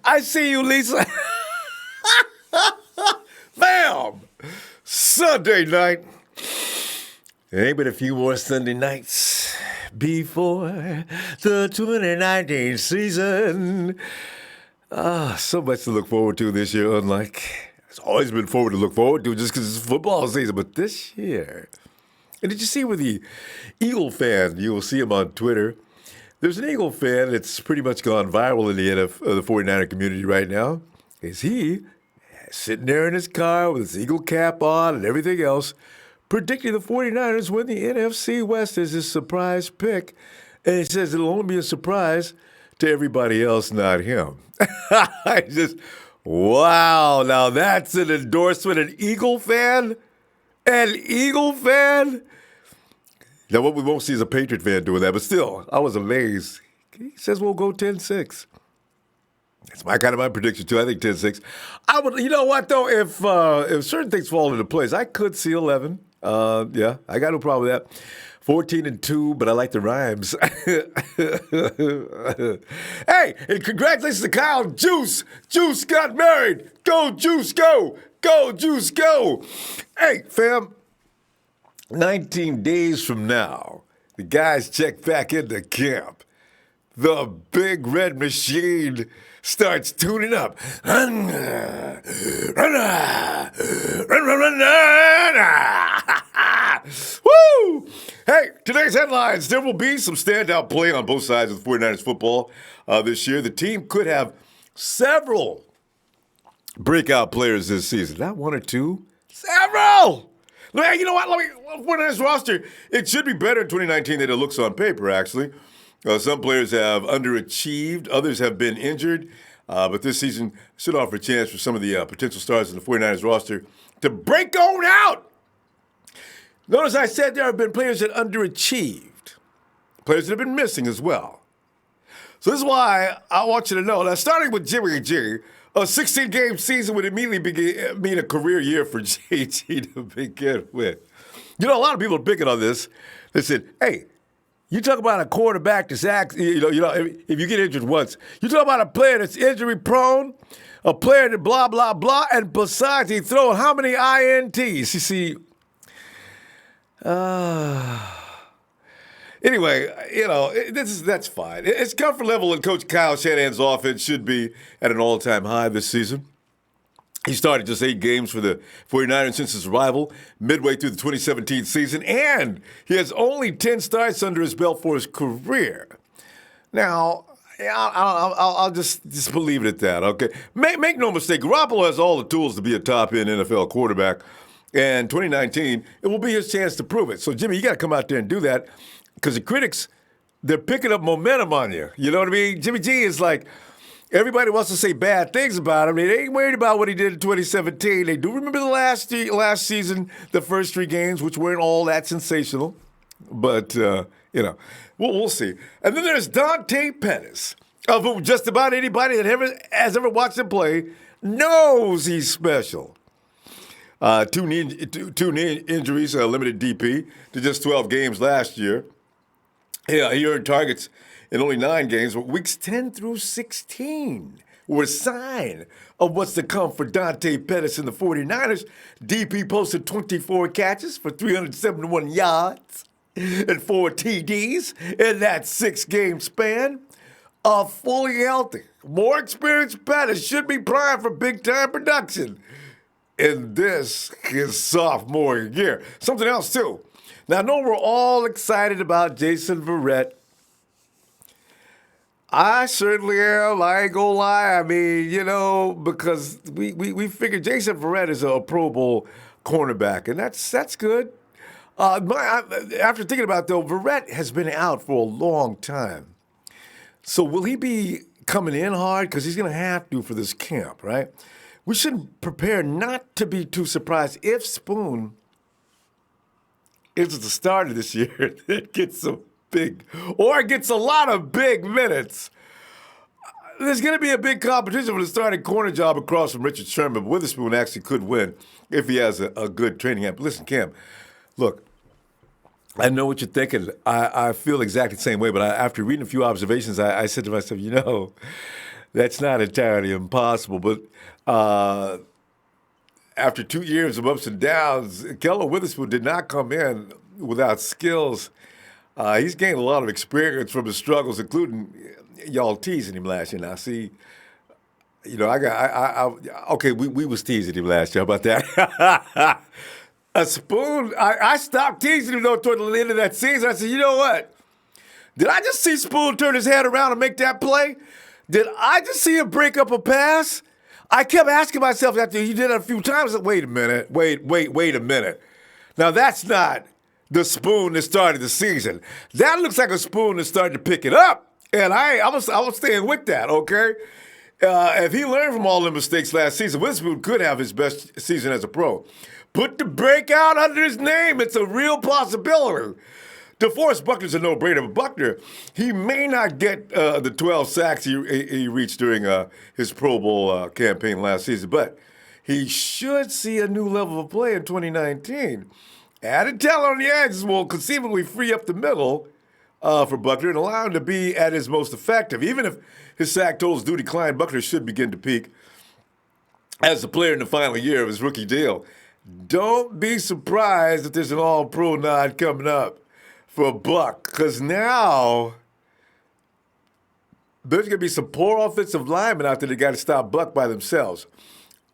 I see you, Lisa. Bam! Sunday night. There ain't been a few more Sunday nights before the 2019 season. So much to look forward to this year, unlike it's always been forward to look forward to just because it's football season. But this year, and did you see with the Eagle fan, you will see him on Twitter, there's an Eagle fan that's pretty much gone viral in the 49er community right now. Is he sitting there in his car with his Eagle cap on and everything else, predicting the 49ers win the NFC West as his surprise pick. And he says it'll only be a surprise to everybody else, not him. I just, wow, now that's an endorsement. An Eagle fan? An Eagle fan? Now, what we won't see is a Patriot fan doing that, but still, I was amazed. He says we'll go 10-6. That's my prediction, too. I think 10-6. You know what, though? If certain things fall into place, I could see 11. Yeah, I got no problem with that. 14-2, but I like the rhymes. Hey, and congratulations to Kyle. Juice got married. Go, Juice, go. Go, Juice, go. Hey, fam, 19 days from now, the guys check back into camp. The big red machine starts tuning up. Woo! Hey, today's headlines. There will be some standout play on both sides of the 49ers football this year. The team could have several breakout players this season. Not one or two. Several! You know what? 49ers roster, it should be better in 2019 than it looks on paper, actually. Some players have underachieved. Others have been injured. But this season should offer a chance for some of the potential stars in the 49ers roster to break on out. Notice I said there have been players that underachieved. Players that have been missing as well. So this is why I want you to know. Now, starting with Jimmy G, a 16-game season would immediately mean a career year for JG to begin with. You know, a lot of people are picking on this. They said, hey, you talk about a quarterback that's if you get injured once, you talk about a player that's injury prone, a player that blah, blah, blah, and besides, he throws how many INTs? You see, anyway, that's fine. Its comfort level in Coach Kyle Shanahan's offense should be at an all-time high this season. He started just 8 games for the 49ers since his arrival, midway through the 2017 season, and he has only 10 starts under his belt for his career. Now, I'll just believe it at that, okay? Make no mistake, Garoppolo has all the tools to be a top-end NFL quarterback, and 2019, it will be his chance to prove it. So, Jimmy, you got to come out there and do that, because the critics, they're picking up momentum on you. You know what I mean? Jimmy G is like, everybody wants to say bad things about him. They ain't worried about what he did in 2017. They do remember the last season, the first 3 games, which weren't all that sensational. But, we'll see. And then there's Dante Pettis, of whom just about anybody that has ever watched him play knows he's special. 2 knee injuries, limited DP to just 12 games last year. Yeah, he earned targets in only 9 games, but weeks 10 through 16 were a sign of what's to come for Dante Pettis and the 49ers. DP posted 24 catches for 371 yards and 4 TDs in that 6-game span. A fully healthy, more experienced Pettis should be primed for big-time production in this, his sophomore year. Something else, too. Now, I know we're all excited about Jason Verrett. I certainly am. I ain't gonna lie. I mean, because we figured Jason Verrett is a Pro Bowl cornerback, and that's good. After thinking about it, though, Verrett has been out for a long time. So will he be coming in hard? Because he's going to have to for this camp, right? We should prepare not to be too surprised if Spoon is the starter this year. It gets a lot of big minutes. There's going to be a big competition for the starting corner job across from Richard Sherman, but Witherspoon actually could win if he has a good training camp. Listen, Cam, look, I know what you're thinking. I feel exactly the same way, but after reading a few observations, I said to myself, that's not entirely impossible. But after 2 years of ups and downs, Keller Witherspoon did not come in without skills. He's gained a lot of experience from his struggles, including y'all teasing him last year. Now, see, okay, we was teasing him last year. How about that? A Spoon, I stopped teasing him, though, toward the end of that season. I said, you know what? Did I just see Spoon turn his head around and make that play? Did I just see him break up a pass? I kept asking myself after he did it a few times, wait a minute, wait a minute. Now, that's not the Spoon that started the season. That looks like a Spoon that started to pick it up. And I was staying with that, okay? If he learned from all the mistakes last season, Witherspoon could have his best season as a pro. Put the Breakout under his name. It's a real possibility. DeForest Buckner's a no-brainer, but Buckner, he may not get the 12 sacks he reached during his Pro Bowl campaign last season, but he should see a new level of play in 2019. Added talent on the edges will conceivably free up the middle for Buckner and allow him to be at his most effective. Even if his sack totals do decline, Buckner should begin to peak as a player in the final year of his rookie deal. Don't be surprised if there's an all-pro nod coming up for Buck, because now there's going to be some poor offensive linemen out there that got to stop Buck by themselves.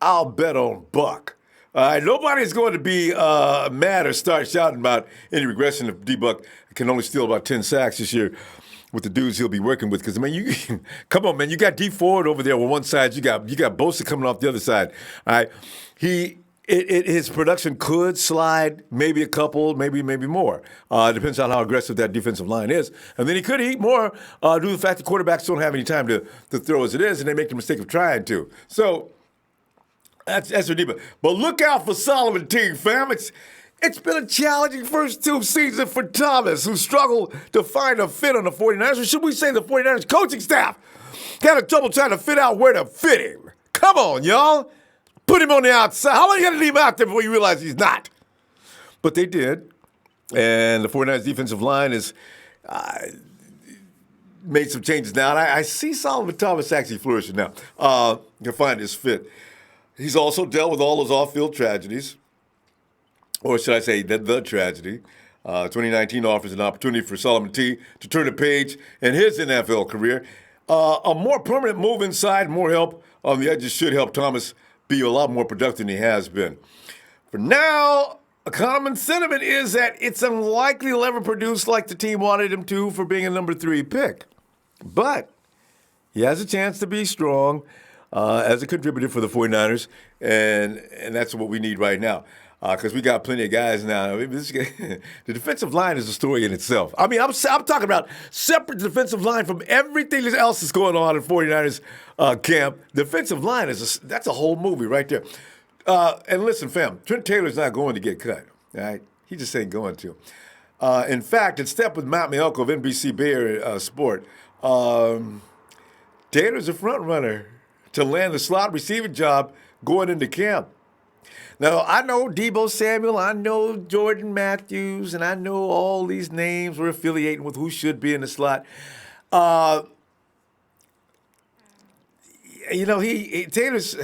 I'll bet on Buck. Nobody's going to be mad or start shouting about any regression if D-Buck can only steal about 10 sacks this year with the dudes he'll be working with. Because, I mean, you come on, man. You got D Ford over there on one side. You got Bosa coming off the other side. All right. His production could slide maybe a couple, maybe more. Depends on how aggressive that defensive line is. And then he could eat more due to the fact that quarterbacks don't have any time to throw as it is, and they make the mistake of trying to. So that's ridiculous. But look out for Solomon Teague, fam. It's been a challenging first two seasons for Thomas, who struggled to find a fit on the 49ers. Or should we say the 49ers coaching staff had a trouble trying to fit out where to fit him. Come on, y'all. Put him on the outside. How long you got to leave him out there before you realize he's not? But they did. And the 49ers defensive line has made some changes now. And I see Solomon Thomas actually flourishing now. He'll find his fit. He's also dealt with all those off-field tragedies. Or should I say the tragedy. 2019 offers an opportunity for Solomon T to turn the page in his NFL career. A more permanent move inside, more help on the edges should help Thomas be a lot more productive than he has been. For now, a common sentiment is that it's unlikely he'll ever produce like the team wanted him to for being a number 3 pick. But he has a chance to be strong as a contributor for the 49ers, and that's what we need right now. Because we got plenty of guys now. I mean, the defensive line is a story in itself. I mean, I'm talking about separate defensive line from everything else that's going on in 49ers camp. Defensive line that's a whole movie right there. And listen, fam, Trent Taylor's not going to get cut. All right, he just ain't going to. In fact, in step with Matt Mielko of NBC Bay Area Sport, Taylor's a front runner to land the slot receiver job going into camp. Now, I know Deebo Samuel, I know Jordan Matthews, and I know all these names we're affiliating with who should be in the slot. Taylor's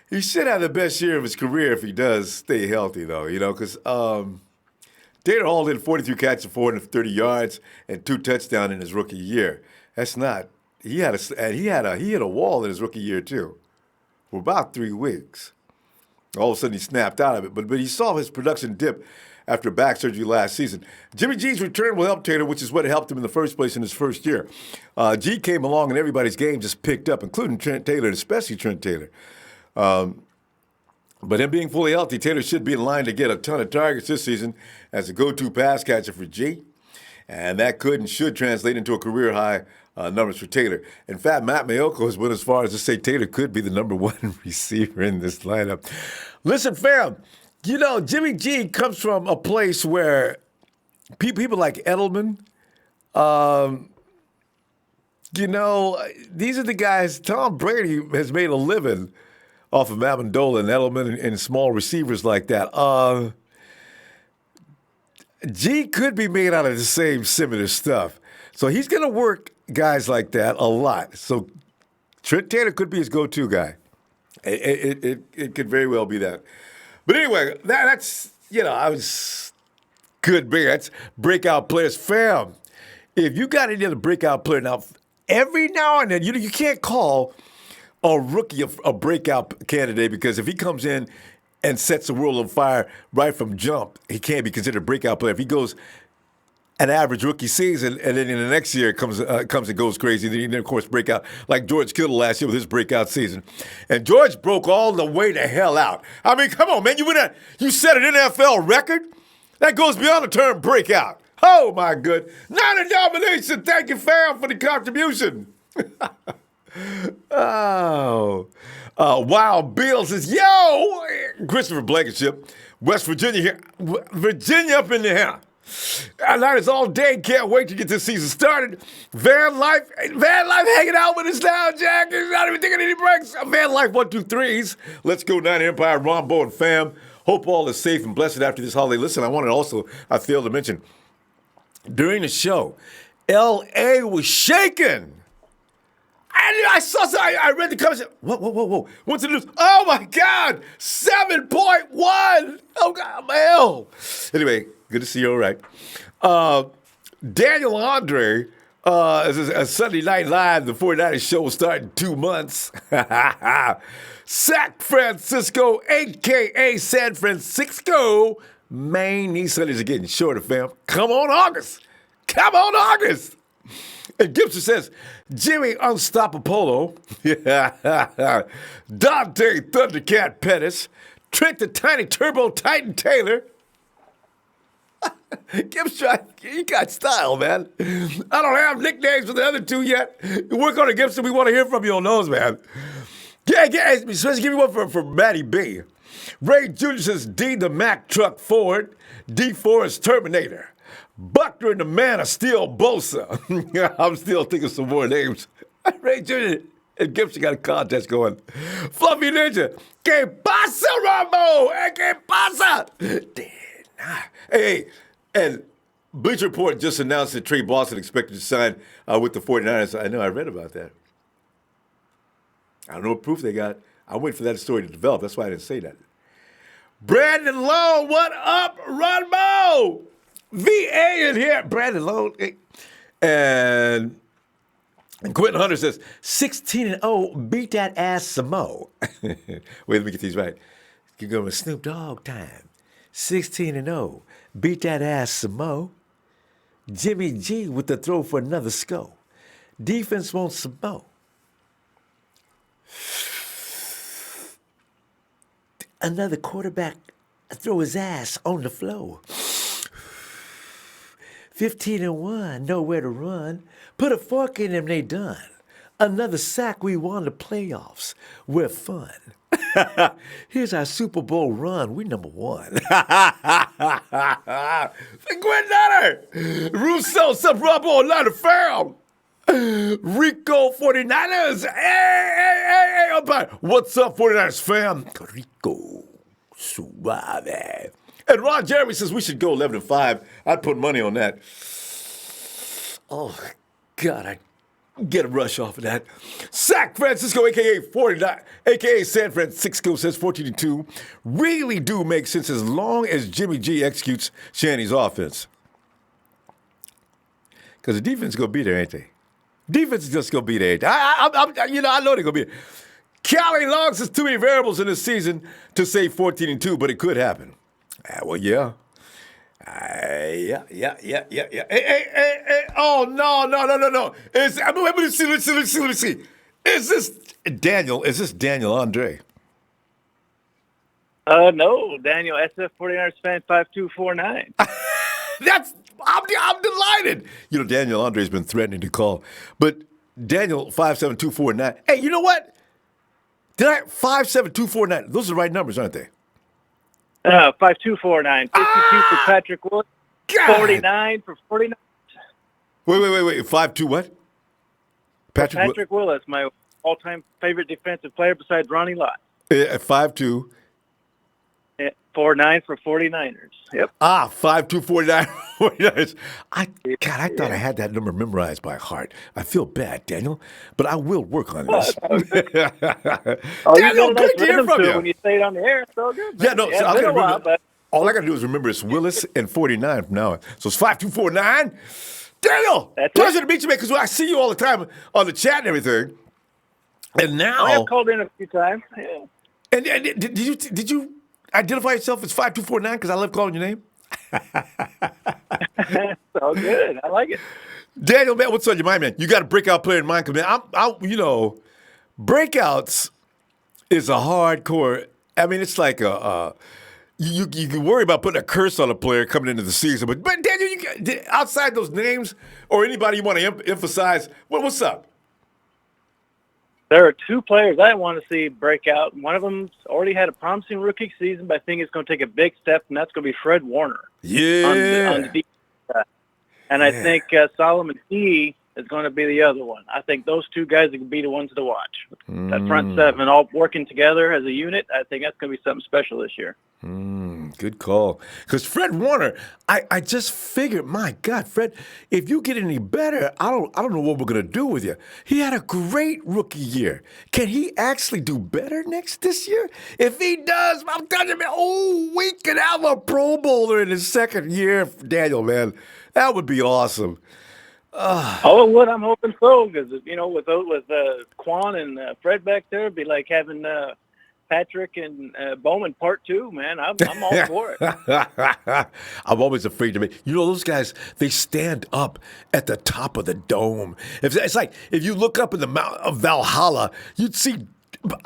he should have the best year of his career if he does stay healthy, though, because Taylor hauled in 43 catches for 430 yards and 2 touchdowns in his rookie year. That's not he hit a wall in his rookie year too, for about 3 weeks. All of a sudden, he snapped out of it. But he saw his production dip after back surgery last season. Jimmy G's return will help Taylor, which is what helped him in the first place in his first year. G came along, and everybody's game just picked up, including Trent Taylor, especially Trent Taylor. But him being fully healthy, Taylor should be in line to get a ton of targets this season as a go-to pass catcher for G. And that could and should translate into a career-high numbers for Taylor. In fact, Matt Mielko has went as far as to say Taylor could be the number 1 receiver in this lineup. Listen, fam, Jimmy G comes from a place where people like Edelman, these are the guys. Tom Brady has made a living off of Amendola and Edelman and small receivers like that. G could be made out of the same similar stuff. So he's going to work guys like that a lot. So Trent Taylor could be his go-to guy. It could very well be that. But anyway, that's, I was good. That's breakout players. Fam, if you got any other breakout player, now, every now and then, you can't call a rookie a breakout candidate, because if he comes in and sets the world on fire right from jump, he can't be considered a breakout player. If he goes an average rookie season, and then in the next year it comes and goes crazy, then of course breakout, like George Kittle last year with his breakout season. And George broke all the way to hell out. I mean, come on, man, you set an NFL record? That goes beyond the term breakout. Oh, my good. Not a domination. Thank you, fam, for the contribution. Wild Bill says, yo, Christopher Blankenship, West Virginia here. Virginia up in the air. Atlanta's all day. Can't wait to get this season started. Van Life hanging out with us now, Jack. He's not even taking any breaks. Van Life 123s. Let's go, Nine Empire, Ronbo, and fam. Hope all is safe and blessed after this holiday. Listen, I failed to mention, during the show, L.A. was shaking. I read the comments. Whoa. What's the news? Oh, my God. 7.1. Oh, God, hell. Anyway, good to see you all right. Daniel Andre, a Sunday Night Live, the 49ers show will start in 2 months. San Francisco, a.k.a. San Francisco, Maine. These Sundays are getting shorter, fam. Come on, August. And Gibson says, Jimmy Unstoppapolo, Dante Thundercat Pettis, Trent the Tiny Turbo Titan Taylor. Gibson, you got style, man. I don't have nicknames for the other two yet. Work on it, Gibson. We want to hear from you on those, man. Yeah, especially give me one for Matty B. Ray Jr. says, D the Mack Truck Ford, D Forrest Terminator. Buckner and the Man of Steel Bosa. I'm still thinking some more names. Ray Jr. and Gibson got a contest going. Fluffy Ninja. Que pasa, Ronbo? Que pasa? Hey, and Bleacher Report just announced that Trey Boston expected to sign with the 49ers. I know, I read about that. I don't know what proof they got. I'm waiting for that story to develop. That's why I didn't say that. Brandon Lowe, what up, Ronbo? VA in here. Brandon Lowe. And Quentin Hunter says, 16-0, beat that ass some more. Wait, let me get these right. You're going with Snoop Dogg time. 16-0, beat that ass some more. Jimmy G with the throw for another score. Defense wants some more. Another quarterback throw his ass on the floor. 15-1, nowhere to run. Put a fork in them, they done. Another sack, we won the playoffs. We're fun. Here's our Super Bowl run. We number one. Gwen Nutter. Russo, Sub-Rubble, Atlanta Farrell. Rico 49ers. Hey, umpire. What's up, 49ers fam? Rico Suave. And Ron Jeremy says we should go 11-5. I'd put money on that. Oh, God, I get a rush off of that. San Francisco, a.k.a. 49, a.k.a. San Francisco, says 14-2. Really do make sense as long as Jimmy G executes Shanny's offense. Because the defense is going to be there, ain't they? Defense is just going to be there. I know they're going to be there. Callie Long says too many variables in this season to say 14-2, but it could happen. Well, yeah. Yeah. Hey. Oh, no. Let me see. Is this Daniel Andre? No, Daniel, SF 49ers fan 5249. I'm delighted. Daniel Andre's been threatening to call. But Daniel 57249. Hey, you know what? 57249. Those are the right numbers, aren't they? 5249. 52 for Patrick Willis. God. 49 for 49. Wait. 52 what? Patrick Willis, my all-time favorite defensive player besides Ronnie Lott. 5'2". Yeah, 4-9 for 49ers. Yep. 5249. 49ers. God, I thought I had that number memorized by heart. I feel bad, Daniel, but I will work on this. Oh, you Daniel, got a nice good to hear rhythm from to you. it when you say it on the air. It's all good, man. Yeah, no, so it's I been gotta a while, remember. but All I got to do is remember it's Willis and 49 from now on. So it's 5249. Daniel, That's pleasure it. to meet you, man, because I see you all the time on the chat and everything. And now, I have called in a few times. Yeah. and did you identify yourself as 5249 because I love calling your name? It's all good. I like it. Daniel, man, what's on your mind, man? You got a breakout player in mind, because man, breakouts is a hardcore. I mean, it's like you can worry about putting a curse on a player coming into the season, but Daniel, outside those names or anybody you want to emphasize, what's up? There are two players I want to see break out. One of them's already had a promising rookie season, but I think it's going to take a big step, and that's going to be Fred Warner. Yeah. On the defense side. And I think Solomon E is going to be the other one. I think those two guys are going to be the ones to watch. That front seven all working together as a unit, I think that's going to be something special this year. Good call. Because Fred Warner, I just figured, my God, Fred, if you get any better, I don't know what we're gonna do with you. He had a great rookie year. Can he actually do better this year? If he does, I'm telling you, man, we could have a Pro Bowler in his second year, Daniel, man. That would be awesome. What I'm hoping so, because with Quan and Fred back there, it'd be like having Patrick and Bowman part 2, man. I'm all for it. I'm always afraid to make. Those guys, they stand up at the top of the dome. It's like if you look up in the Mount of Valhalla, you'd see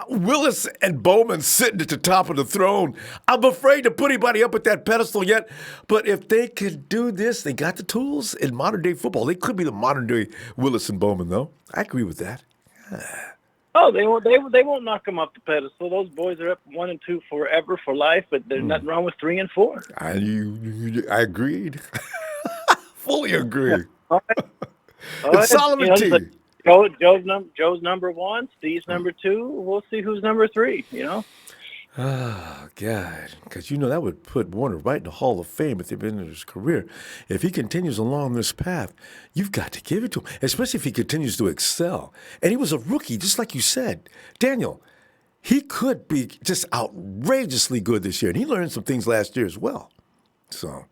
Willis and Bowman sitting at the top of the throne. I'm afraid to put anybody up at that pedestal yet. But if they could do this, they got the tools in modern-day football. They could be the modern-day Willis and Bowman, though. I agree with that. Oh, they won't knock them off the pedestal. Those boys are up 1 and 2 forever for life, but there's nothing wrong with 3 and 4. I agreed. Fully agree. All right. Solomon T. Joe's number 1, Steve's number 2. We'll see who's number 3. Oh, God. Because, that would put Warner right in the Hall of Fame at the end of his career. If he continues along this path, you've got to give it to him, especially if he continues to excel. And he was a rookie, just like you said. Daniel, he could be just outrageously good this year. And he learned some things last year as well. So,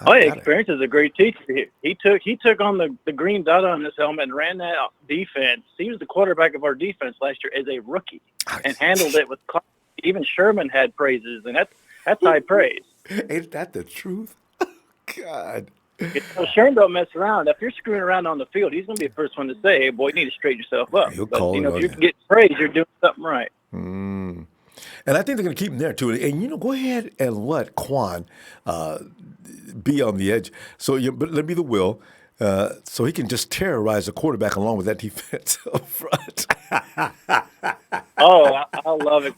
experience is a great teacher. He took on the green dot on his helmet and ran that defense. He was the quarterback of our defense last year as a rookie and handled it with class. Even Sherman had praises, and that's high praise. Ain't that the truth? God. Sherman don't mess around. If you're screwing around on the field, he's going to be the first one to say, "Hey, boy, you need to straighten yourself up." He'll call it if you get praise, you're doing something right. And I think they're going to keep him there, too. And, go ahead and let Quan be on the edge. So, but let me the will. So he can just terrorize the quarterback along with that defense up front. I love it.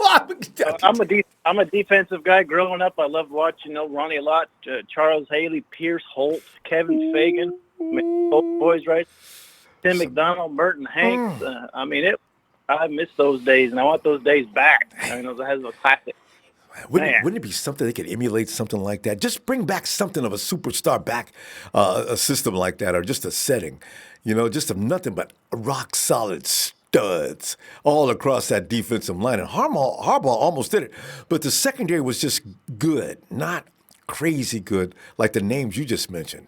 I'm a defensive guy. Growing up, I loved watching Ronnie Lott, Charles Haley, Pierce Holt, Kevin Fagan, both boys, right? Tim McDonald, Merton Hanks. I miss those days, and I want those days back. Those are a classic. Wouldn't it be something they could emulate something like that? Just bring back something of a superstar back, a system like that, or just a setting, just of nothing but rock solid studs all across that defensive line. And Harbaugh almost did it, but the secondary was just good, not crazy good like the names you just mentioned.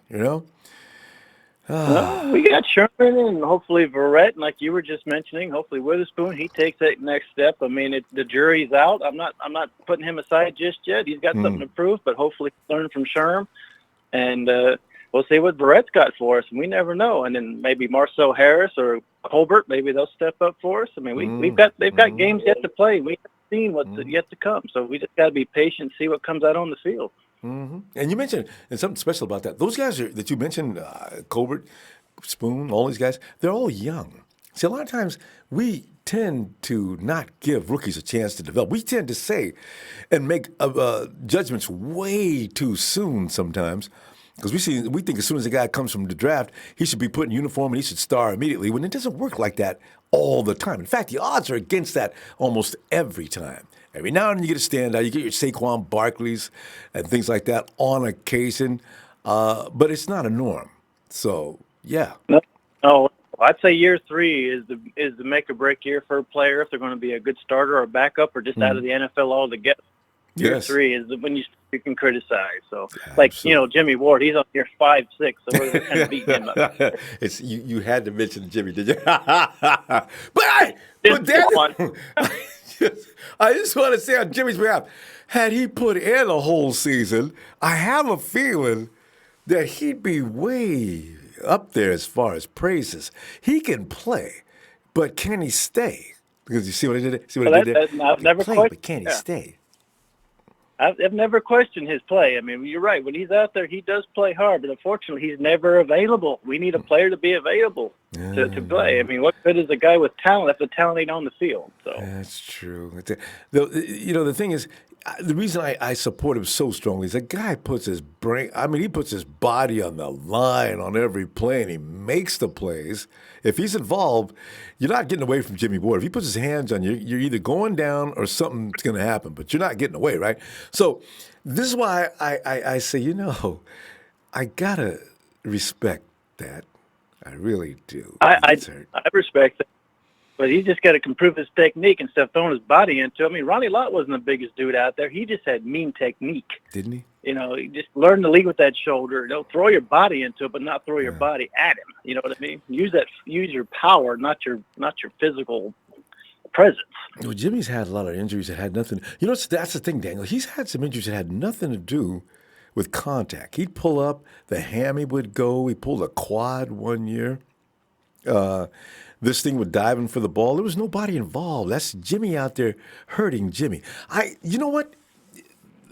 We got Sherman and hopefully Verrett, and like you were just mentioning, hopefully Witherspoon, he takes that next step. The jury's out. I'm not putting him aside just yet. He's got something to prove, but hopefully learn from Sherm, and we'll see what Verrett's got for us. And we never know. And then maybe Marcel Harris or Colbert, maybe they'll step up for us. They've got games yet to play. We haven't seen what's yet to come, so we just got to be patient, see what comes out on the field. And you mentioned, and something special about that, those guys that you mentioned, Colbert, Spoon, all these guys, they're all young. See, a lot of times we tend to not give rookies a chance to develop. We tend to say and make judgments way too soon sometimes, because we think as soon as a guy comes from the draft, he should be put in uniform and he should star immediately, when it doesn't work like that all the time. In fact, the odds are against that almost every time. Every now and then you get a standout. You get your Saquon Barkleys and things like that on occasion, but it's not a norm. So, yeah. No, I'd say year 3 is the make or break year for a player if they're going to be a good starter or a backup or just out of the NFL altogether. Year 3 is when you can criticize. So, Jimmy Ward, he's on year 5, 6, so we're kind of beating him up. You had to mention Jimmy, did you? but Daniel, I just want to say on Jimmy's behalf, had he put in a whole season, I have a feeling that he'd be way up there as far as praises. He can play, but can he stay? Because you see what I did? See what I did there? I've never play, but can he stay? I've never questioned his play. I mean, you're right. When he's out there, he does play hard, but unfortunately, he's never available. We need a player to be available to play. I mean, what good is a guy with talent if the talent ain't on the field? So that's true. The thing is, the reason I support him so strongly is that guy puts his brain. I mean, he puts his body on the line on every play, and he makes the plays. If he's involved, you're not getting away from Jimmy Ward. If he puts his hands on you, you're either going down or something's going to happen, but you're not getting away, right? So this is why I say, I got to respect that. I really do. I respect that. But he's just got to improve his technique instead of throwing his body into it. I mean, Ronnie Lott wasn't the biggest dude out there. He just had mean technique. Didn't he? He just learned to lead with that shoulder. Don't throw your body into it, but not throw your body at him. You know what I mean? Use your power, not your physical presence. Well, Jimmy's had a lot of injuries that had nothing. That's the thing, Daniel. He's had some injuries that had nothing to do with contact. He'd pull up, the hammy would go. He pulled a quad one year. This thing with diving for the ball, there was nobody involved. That's Jimmy out there hurting Jimmy. You know what?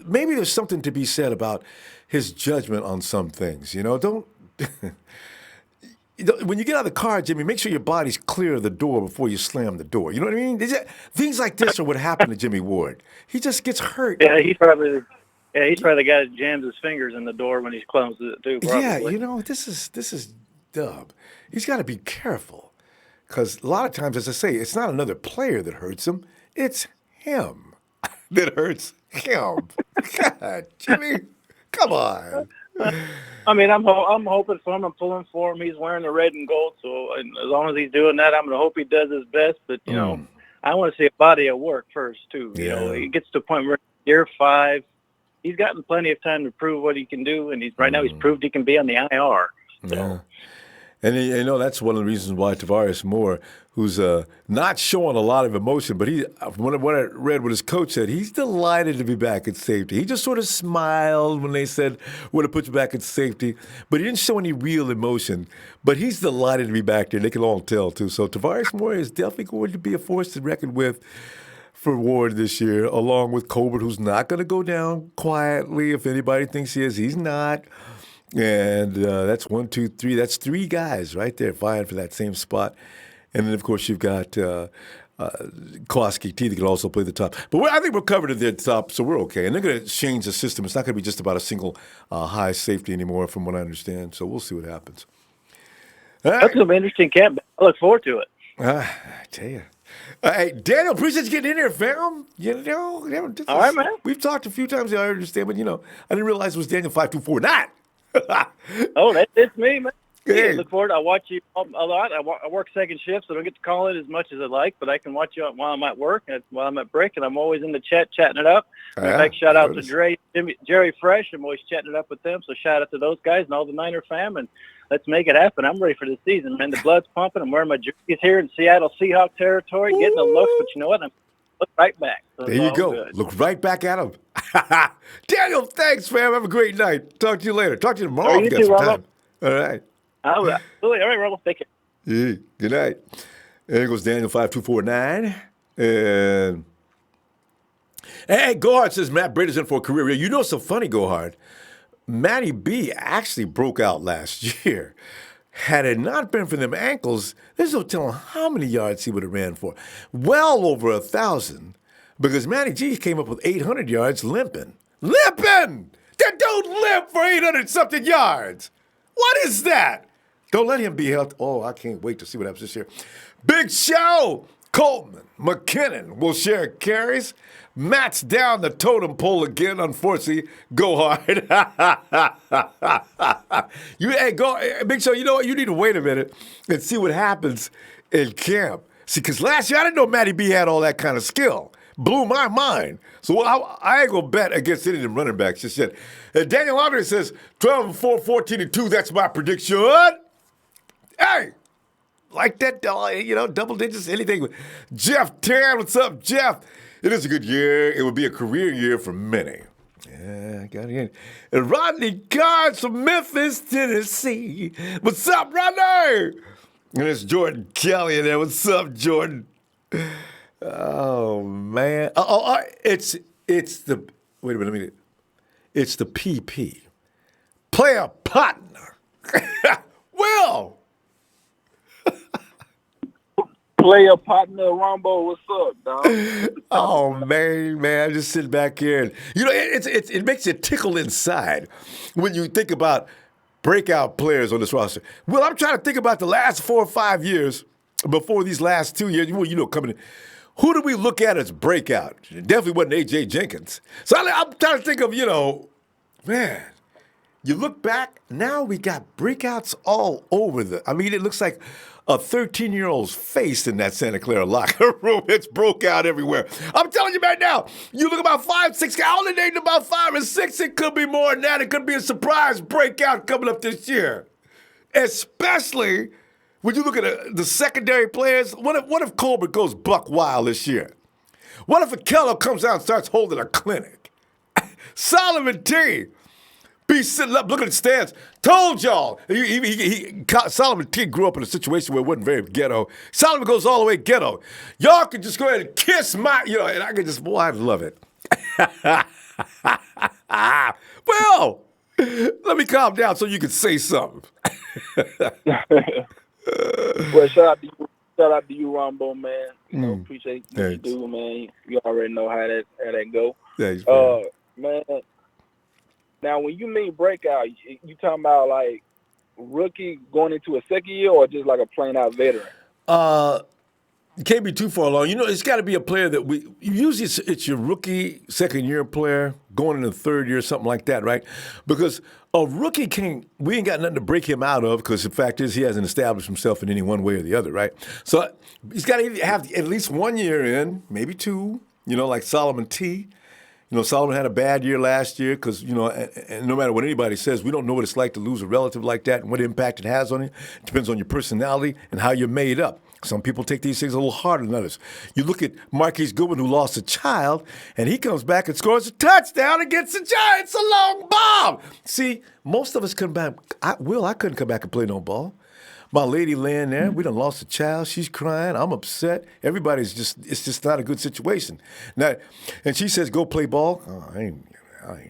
Maybe there's something to be said about his judgment on some things. Don't when you get out of the car, Jimmy, make sure your body's clear of the door before you slam the door. You know what I mean? Things like this are what happened to Jimmy Ward. He just gets hurt. Yeah, he's probably the guy that jams his fingers in the door when he's closed it too. Probably. Yeah, this is Dub. He's got to be careful. Because a lot of times, as I say, it's not another player that hurts him. It's him that hurts him. God, Jimmy, come on. I mean, I'm hoping for him. I'm pulling for him. He's wearing the red and gold. So as long as he's doing that, I'm going to hope he does his best. But, I want to see a body of work first, too. Yeah. He gets to a point where year 5, he's gotten plenty of time to prove what he can do. And right now he's proved he can be on the IR. So. Yeah. And that's one of the reasons why Tavares Moore, who's not showing a lot of emotion, but when I read what his coach said, he's delighted to be back at safety. He just sort of smiled when they said, we're going to put you back at safety. But he didn't show any real emotion. But he's delighted to be back there. They can all tell, too. So Tavares Moore is definitely going to be a force to reckon with for Ward this year, along with Colbert, who's not going to go down quietly. If anybody thinks he is, he's not. And that's 1, 2, 3. That's 3 guys right there vying for that same spot. And then, of course, you've got Koski T that can also play the top. But I think we're covered at the top, so we're okay. And they're going to change the system. It's not going to be just about a single high safety anymore, from what I understand. So we'll see what happens. That's going to be an interesting camp. I look forward to it. I tell you. Hey, Daniel, appreciate you getting in here, fam. All right, man. We've talked a few times, I understand, but, I didn't realize it was Daniel 5249. Oh, that's me, man. Hey. Look forward. I watch you a lot. I work second shift, so I don't get to call it as much as I like, but I can watch you while I'm at work and while I'm at break, and I'm always in the chat chatting it up. In fact, shout out to Jerry Fresh. I'm always chatting it up with them, so shout out to those guys and all the Niner fam, and let's make it happen. I'm ready for the season, man. The blood's pumping. I'm wearing my jerseys here in Seattle Seahawk territory, getting the looks, but you know what? I'm look right back. So there you go. Good. Look right back at him. Daniel, thanks, fam. Have a great night. Talk to you later. Talk to you tomorrow. You too, Ronbo. All right. Absolutely. All right, Ronbo. Take care. Yeah. Good night. There goes Daniel 5249. And hey, Gohard says Matt Brady's in for a career. It's so funny, Gohard. Matty B actually broke out last year. Had it not been for them ankles, there's no telling how many yards he would have ran for. Well over 1,000, because Matty G came up with 800 yards limping. Limping! That dude limp for 800-something yards. What is that? Don't let him be held. Oh, I can't wait to see what happens this year. Big Show! Coleman, McKinnon will share carries. Matt's down the totem pole again, unfortunately. Go hard. Big Show, you know what? You need to wait a minute and see what happens in camp. See, because last year I didn't know Matty B had all that kind of skill. Blew my mind. So I ain't going to bet against any of them running backs just yet. Daniel Andre says 12-4, 14-2. That's my prediction. Hey! Like that, double digits, anything. Jeff Tan, what's up, Jeff? It is a good year. It would be a career year for many. Yeah, I got it. And Rodney Carnes from Memphis, Tennessee. What's up, Rodney? And it's Jordan Kelly in there. What's up, Jordan? Oh, man. It's the, wait a minute. It's the PP. Player partner. Will. Player partner Ronbo, what's up, dog? Oh man, I'm just sitting back here, and it makes you tickle inside when you think about breakout players on this roster. Well, I'm trying to think about the last 4 or 5 years before these last 2 years. Coming in, who do we look at as breakout? It definitely wasn't A.J. Jenkins. So I'm trying to think of, man. You look back, now we got breakouts all over it looks like a 13-year-old's face in that Santa Clara locker room. It's broke out everywhere. I'm telling you right now, you look about 5, 6 guys, I only named about 5 or 6. It could be more than that. It could be a surprise breakout coming up this year. Especially when you look at the secondary players. What if Colbert goes buck wild this year? What if Kittle comes out and starts holding a clinic? Solomon T. Be sitting up, looking at the stands. Told y'all. Solomon T grew up in a situation where it wasn't very ghetto. Solomon goes all the way ghetto. Y'all can just go ahead and kiss my, and I can just, boy, I love it. Well, let me calm down so you can say something. Well, shout out to you, Ronbo, man. Appreciate what you do, man. You already know how that go. Thanks, man. Now, when you mean breakout, you talking about like rookie going into a second year, or just like a plain out veteran? It can't be too far along. It's got to be a player that usually it's your rookie, second year player going into third year, something like that, right? Because a rookie we ain't got nothing to break him out of, because the fact is he hasn't established himself in any one way or the other, right? So he's got to have at least 1 year in, maybe 2, like Solomon T. Solomon had a bad year last year because, and no matter what anybody says, we don't know what it's like to lose a relative like that and what impact it has on you. It depends on your personality and how you're made up. Some people take these things a little harder than others. You look at Marquise Goodwin, who lost a child, and he comes back and scores a touchdown against the Giants, a long bomb. See, most of us come back. I couldn't come back and play no ball. My lady laying there, we done lost a child. She's crying. I'm upset. It's just not a good situation. Now, and she says, go play ball. Oh, I ain't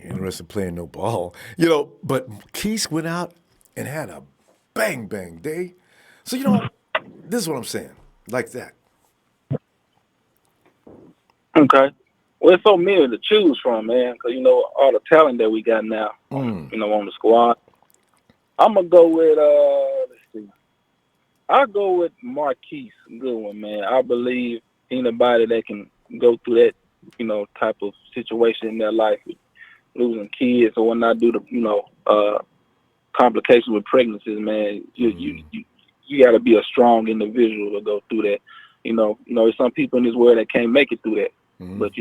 interested in playing no ball. But Keith went out and had a bang, bang day. So, this is what I'm saying. Like that. Okay. Well, it's so many to choose from, man, because, all the talent that we got now, on the squad. I'm going to go with, let's see. I'll go with Marquise Goodwin, man. I believe anybody that can go through that, type of situation in their life, with losing kids or whatnot, due to, complications with pregnancies, man, you got to be a strong individual to go through that. There's some people in this world that can't make it through that. Mm-hmm. But,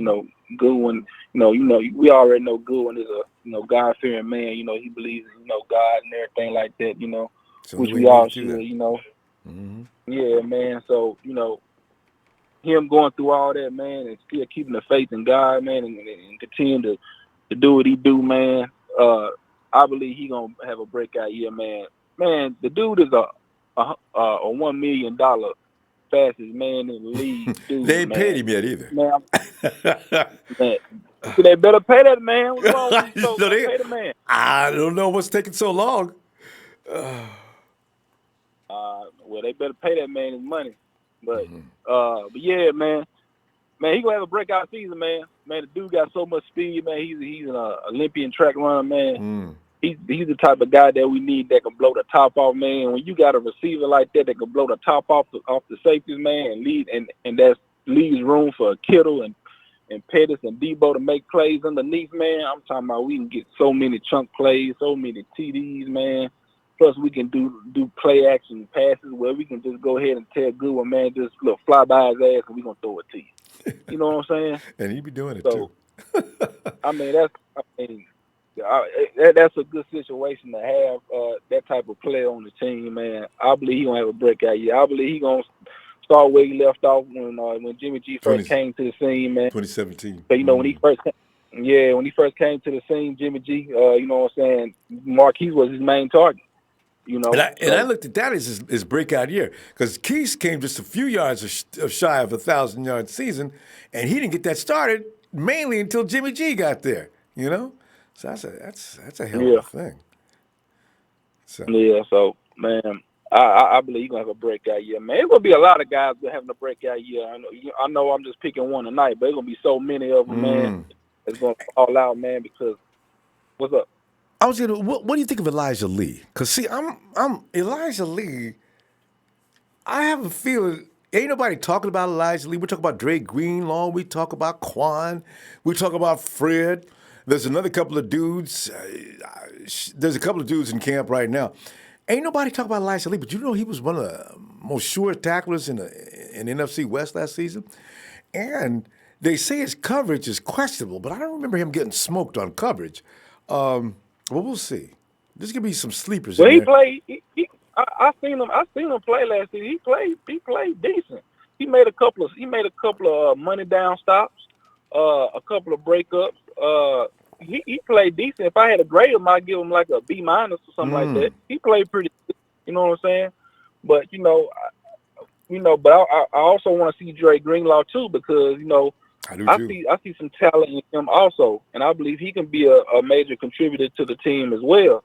Goodwin, we already know Goodwin is a, God-fearing man. He believes in, God and everything like that, so which we all should, Mm-hmm. Yeah, man. So, him going through all that, man, and still keeping the faith in God, man, and continue to do what he do, man. I believe he gonna have a breakout year, man. Man, the dude is a $1 million fastest man in the league. Dude, they ain't man. paid him yet either. Man, they better pay that man. What's wrong with you? Pay the man. I don't know what's taking so long. Well, they better pay that man his money. But but yeah, man, he gonna have a breakout season, man. Man, the dude got so much speed, man. He's an Olympian track runner, man. he's the type of guy that we need that can blow the top off, man. When you got a receiver like that can blow the top off the safeties, man, and lead and that leaves room for Kittle and Pettis and Debo to make plays underneath, man. I'm talking about we can get so many chunk plays, so many TDs, man. Plus we can do play action passes where we can just go ahead and tell Goodwin, man, just look, fly by his ass and we're going to throw it to you. You know what I'm saying? And he be doing it, so, too. That's a good situation to have that type of player on the team, man. I believe he's going to have a breakout year. I believe he's going to start where he left off when Jimmy G first came to the scene, man. 2017. But, when he first came to the scene, Jimmy G, you know what I'm saying, Marquise was his main target. And I looked at that as his breakout year because Keith came just a few yards shy of a 1,000-yard season, and he didn't get that started mainly until Jimmy G got there. So that's a hell of a thing. So man, I believe he's gonna have a breakout year, man. It's gonna be a lot of guys that having a breakout year. I know I'm just picking one tonight, but it's gonna be so many of them, man. It's gonna fall out, man. Because what's up? What do you think of Elijah Lee? Because see, I'm Elijah Lee. I have a feeling ain't nobody talking about Elijah Lee. We talk about Dre Greenlaw. We talk about Quan. We talk about Fred. There's another couple of dudes. There's a couple of dudes in camp right now. Ain't nobody talking about Elijah Lee, but he was one of the most sure tacklers in NFC West last season. And they say his coverage is questionable, but I don't remember him getting smoked on coverage. Well, we'll see. There's gonna be some sleepers. Well, in he there. played. I seen him play last season. He played decent. He made a couple of money down stops, a couple of breakups. He played decent. If I had to grade him, I'd give him like a B- or something like that. He played pretty good. You know what I'm saying? But but I also want to see Dre Greenlaw too because I see some talent in him also, and I believe he can be a major contributor to the team as well.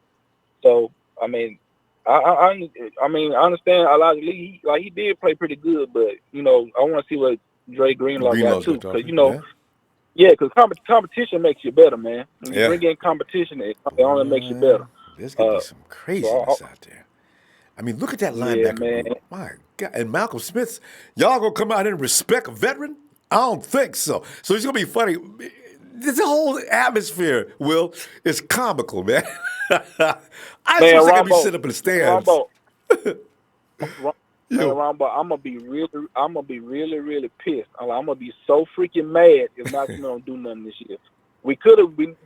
So I understand Elijah Lee. He did play pretty good, but I want to see what Dre Greenlaw got too, because because competition makes you better, man. When you bring in competition, it only makes you better. There's gonna be some craziness out there. I mean, look at that linebacker group. My God, and Malcolm Smith, y'all gonna come out here and respect a veteran? I don't think so. So it's gonna be funny. This whole atmosphere, Will, is comical, man. I just think I'd be sitting up in the stands. Ronbo, I'm gonna be really, really pissed. I'm gonna be so freaking mad if Malcolm don't do nothing this year.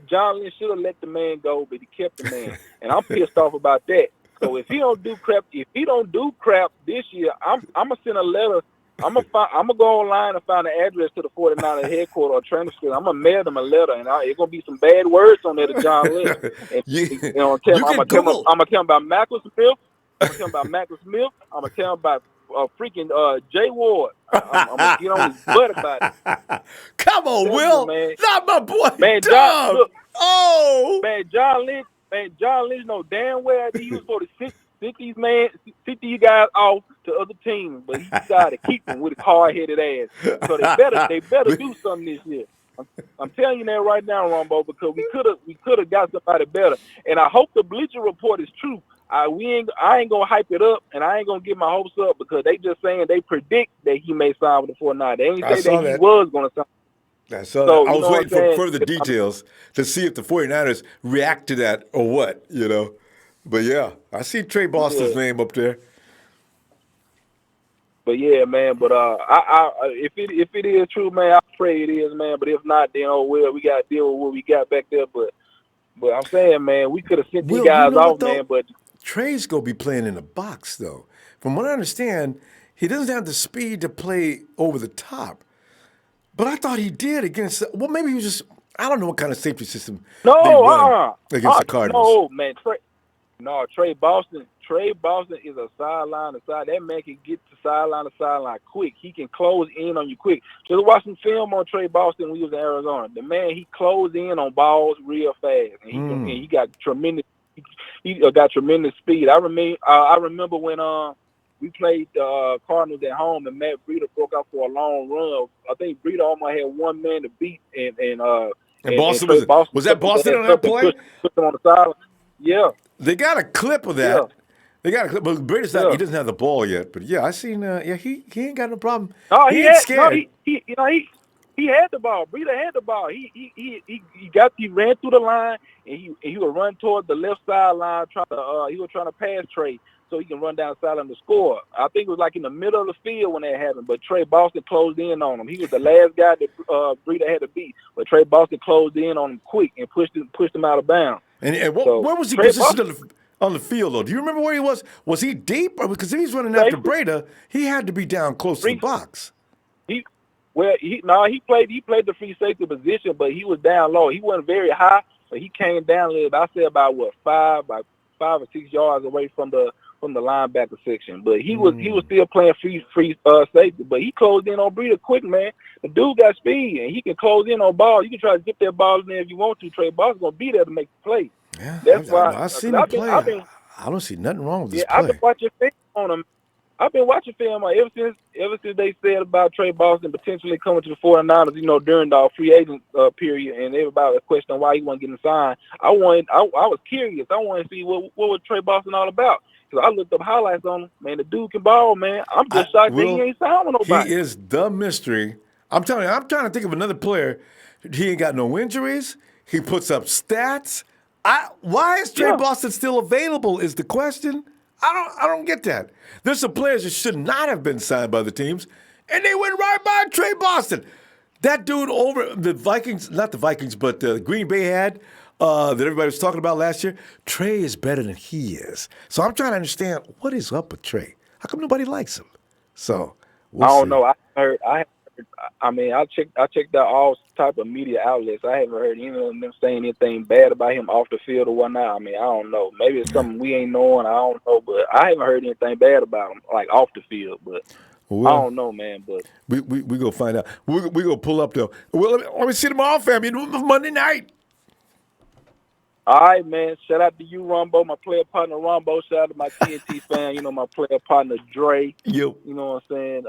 John Lynch should have let the man go, but he kept the man, and I'm pissed off about that. So if he don't do crap this year, I'm gonna send a letter. I'm gonna go online and find the address to the 49er headquarters or transfer. I'm gonna mail them a letter, and it's gonna be some bad words on there to John Lynch. And, I'm gonna tell him about Malcolm Smith. I'm gonna tell him about Malcolm Smith. I'm gonna tell him about freaking Jay Ward. I'm gonna get on his butt about it. Come on, Will, man. Not my boy, man. John. Look, man, John Lynch know damn well that he was supposed to sit these guys off to other teams, but he decided to keep them with his hard-headed ass. So they better do something this year. I'm telling you that right now, Ronbo, because we could have got somebody better. And I hope the Bleacher Report is true. I ain't gonna hype it up, and I ain't gonna get my hopes up because they just saying they predict that he may sign with the 49ers. They ain't say that he was gonna sign. I saw that. I was waiting for further details to see if the 49ers react to that or what, But yeah, I see Trey Boston's name up there. But yeah, man. But if it is true, man, I pray it is, man. But if not, then we gotta deal with what we got back there. But I'm saying, man, we could have sent these guys off, man. But Trey's gonna be playing in the box, though. From what I understand, he doesn't have the speed to play over the top. But I thought he did against. Well, maybe he was just. I don't know what kind of safety system they run against the Cardinals. No, man. Trey Boston. Trey Boston is a sideline to side. That man can get to sideline to sideline quick. He can close in on you quick. Just watch some film on Trey Boston when he was in Arizona. The man, he closed in on balls real fast, and he got tremendous. He got tremendous speed. I remember when we played Cardinals at home, and Matt Breida broke out for a long run. I think Breida almost had one man to beat, and Boston was that Boston on that play? Put him on the sideline. Yeah. They got a clip of that. Yeah. They got a clip, but Brady's not. He doesn't have the ball yet. But yeah, I seen. Yeah, he ain't got no problem. No, He ain't scared. He had the ball. Breida had the ball. He ran through the line and he would run toward the left sideline he was trying to pass Trey so he can run down the sideline to score. I think it was like in the middle of the field when that happened, but Trey Boston closed in on him. He was the last guy that Breida had to beat, but Trey Boston closed in on him quick and pushed him out of bounds. And where was he positioned on the field, though? Do you remember where he was? Was he deep? Because if he's running after Breida, he had to be down close to the box. He played the free safety position, but he was down low. He wasn't very high, but he came down a little bit. I say about 5 or 6 yards away from the linebacker section. But he was still playing free safety. But he closed in on Breida quick, man. The dude got speed and he can close in on ball. You can try to get that ball in there if you want to. Trey Boston's gonna be there to make the play. Yeah, that's why I've seen him play. I don't see nothing wrong with this play. I've been watching film on him. I've been watching film ever since they said about Trey Boston potentially coming to the 49ers, during the free agent period, and everybody was questioning why he wasn't getting signed. I was curious. I wanted to see what was Trey Boston all about. Because I looked up highlights on him. Man, the dude can ball, man. I'm just shocked that he ain't signed with nobody. He is the mystery. I'm telling you, I'm trying to think of another player. He ain't got no injuries. He puts up stats. Why is Trey Boston still available is the question. I don't get that. There's some players that should not have been signed by the teams, and they went right by Trey Boston. That dude over the Vikings, not the Vikings, but Green Bay had that everybody was talking about last year. Trey is better than he is. So I'm trying to understand what is up with Trey. How come nobody likes him? So I don't know. I checked out all type of media outlets. I haven't heard any of them saying anything bad about him off the field or whatnot. I mean, I don't know. Maybe it's something we ain't knowing. I don't know, but I haven't heard anything bad about him, like off the field. But I don't know, man. But we go find out. We go pull up though. Well, let me see tomorrow, family. Monday night. All right, man. Shout out to you, Ronbo, my player partner, Ronbo. Shout out to my TNT fan, my player partner, Dre. Yep. You know what I'm saying?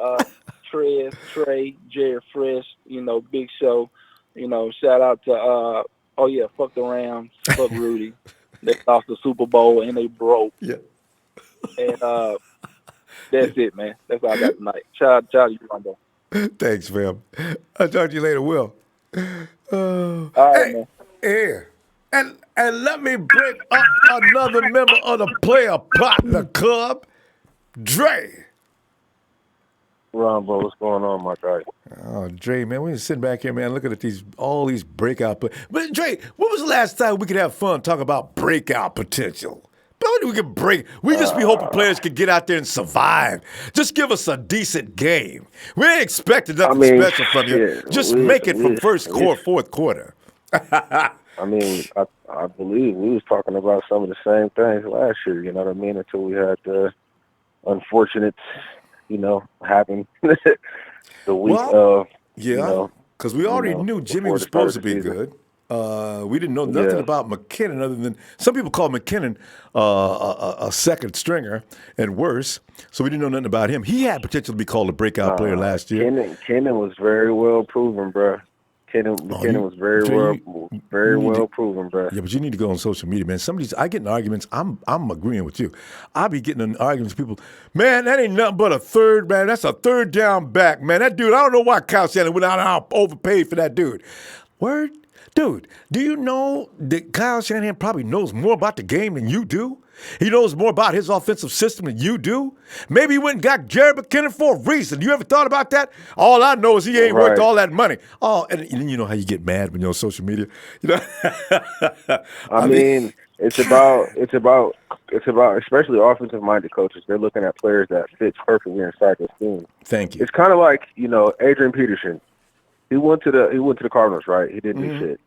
Trey, Jared Fresh, Big Show. Shout out to, fuck the Rams, fuck Rudy. They lost the Super Bowl and they broke. Yeah. And that's it, man. That's all I got tonight. Shout out to you, Ronbo. Thanks, fam. I'll talk to you later, Will. All right, man. Yeah. And let me bring up another member of the player partner club, Dre. Ronbo, what's going on, my guy? Oh, Dre, man, we just sitting back here, man, looking at all these breakout. But Dre, when was the last time we could have fun talking about breakout potential? But we could break. We just be hoping players could get out there and survive. Just give us a decent game. We ain't expecting nothing special from you. Just make it from fourth quarter. I believe we was talking about some of the same things last year, you know what I mean, until we had the unfortunate, happen the week of, because we already knew Jimmy was supposed to be good. We didn't know nothing about McKinnon other than some people call McKinnon a second stringer and worse, so we didn't know nothing about him. He had potential to be called a breakout player last year. McKinnon was very well proven, bro. McKinnon was very well proven, bro. Yeah, but you need to go on social media, man. I get in arguments. I'm agreeing with you. I be getting in arguments with people. Man, that ain't nothing but a third, man. That's a third down back, man. That dude, I don't know why Kyle Shanahan went out and overpaid for that dude. Word? Dude, do you know that Kyle Shanahan probably knows more about the game than you do? He knows more about his offensive system than you do. Maybe he went and got Jared McKinnon for a reason. You ever thought about that? All I know is he ain't worth all that money. Oh, and you know how you get mad when you're on social media. I mean, it's about especially offensive-minded coaches. They're looking at players that fit perfectly inside their scheme. Thank you. It's kind of like Adrian Peterson. He went to the Cardinals, right? He didn't do shit.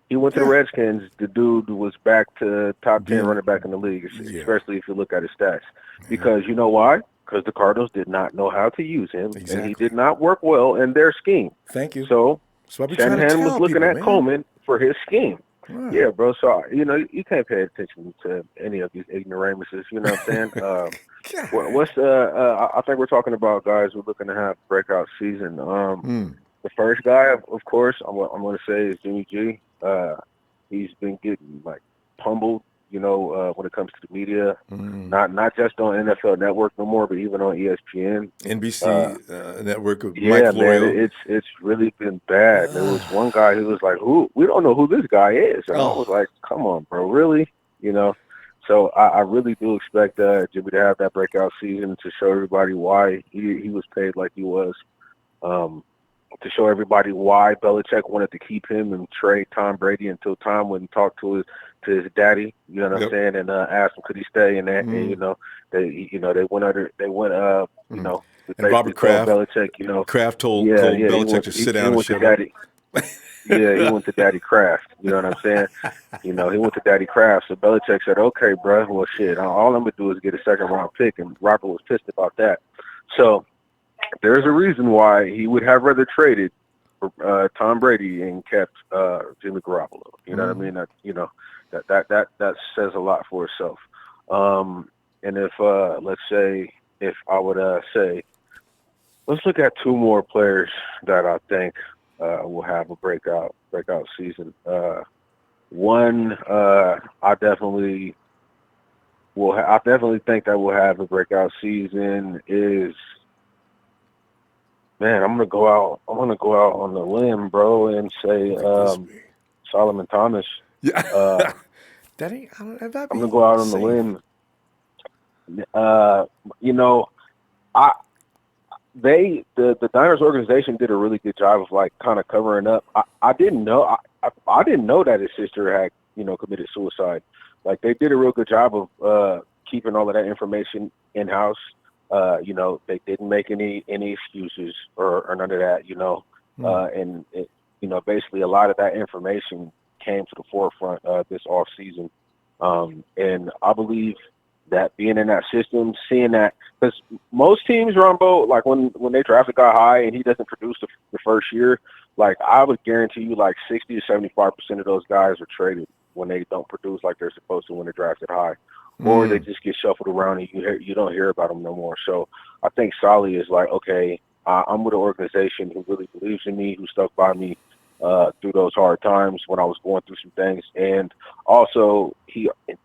He went to the Redskins. The dude was back to top 10 running back in the league, especially if you look at his stats. Because you know why? Because the Cardinals did not know how to use him, and he did not work well in their scheme. Thank you. So Shanahan was looking at Coleman for his scheme. Right. Yeah, bro. So, you can't pay attention to any of these ignoramuses. You know what I'm saying? I think we're talking about guys who are looking to have breakout season. The first guy, of course, I'm going to say is Jimmy G. He's been getting pummeled when it comes to the media, not just on NFL Network no more, but even on ESPN, NBC network of yeah, Mike Florio. man, it's really been bad. There was one guy who was like, we don't know who this guy is. And I was like, come on, bro, really? So I really do expect Jimmy to have that breakout season to show everybody why he was paid like he was, to show everybody why Belichick wanted to keep him and trade Tom Brady until Tom wouldn't talk to his daddy, you know what I'm saying, and asked him could he stay, and that, and they went and Robert Kraft, Belichick, Kraft told Belichick to sit down and shut up. Yeah, he went to Daddy Kraft. You know what I'm saying? He went to Daddy Kraft. So Belichick said, okay, bro, well, shit, all I'm going to do is get a second-round pick. And Robert was pissed about that. So there's a reason why he would have rather traded for Tom Brady and kept Jimmy Garoppolo. You know what I mean? That says a lot for itself. And if, let's look at two more players that I think will have a breakout season. One, I definitely think that will have a breakout season is, man, I'm gonna go out on the limb, bro, and say Solomon Thomas. Yeah. I'm gonna go out on the limb. The Diners organization did a really good job of like kind of covering up. I didn't know that his sister had committed suicide. Like they did a real good job of keeping all of that information in house. They didn't make any excuses or none of that. And it, basically a lot of that information came to the forefront this off season. And I believe that being in that system, seeing that, because most teams, Ronbo, like when they draft a guy high and he doesn't produce the first year, like I would guarantee you like 60 to 75% of those guys are traded when they don't produce like they're supposed to when they're drafted high. Or they just get shuffled around and you don't hear about them no more. So I think Saleh is like, okay, I'm with an organization who really believes in me, who stuck by me through those hard times when I was going through some things. And also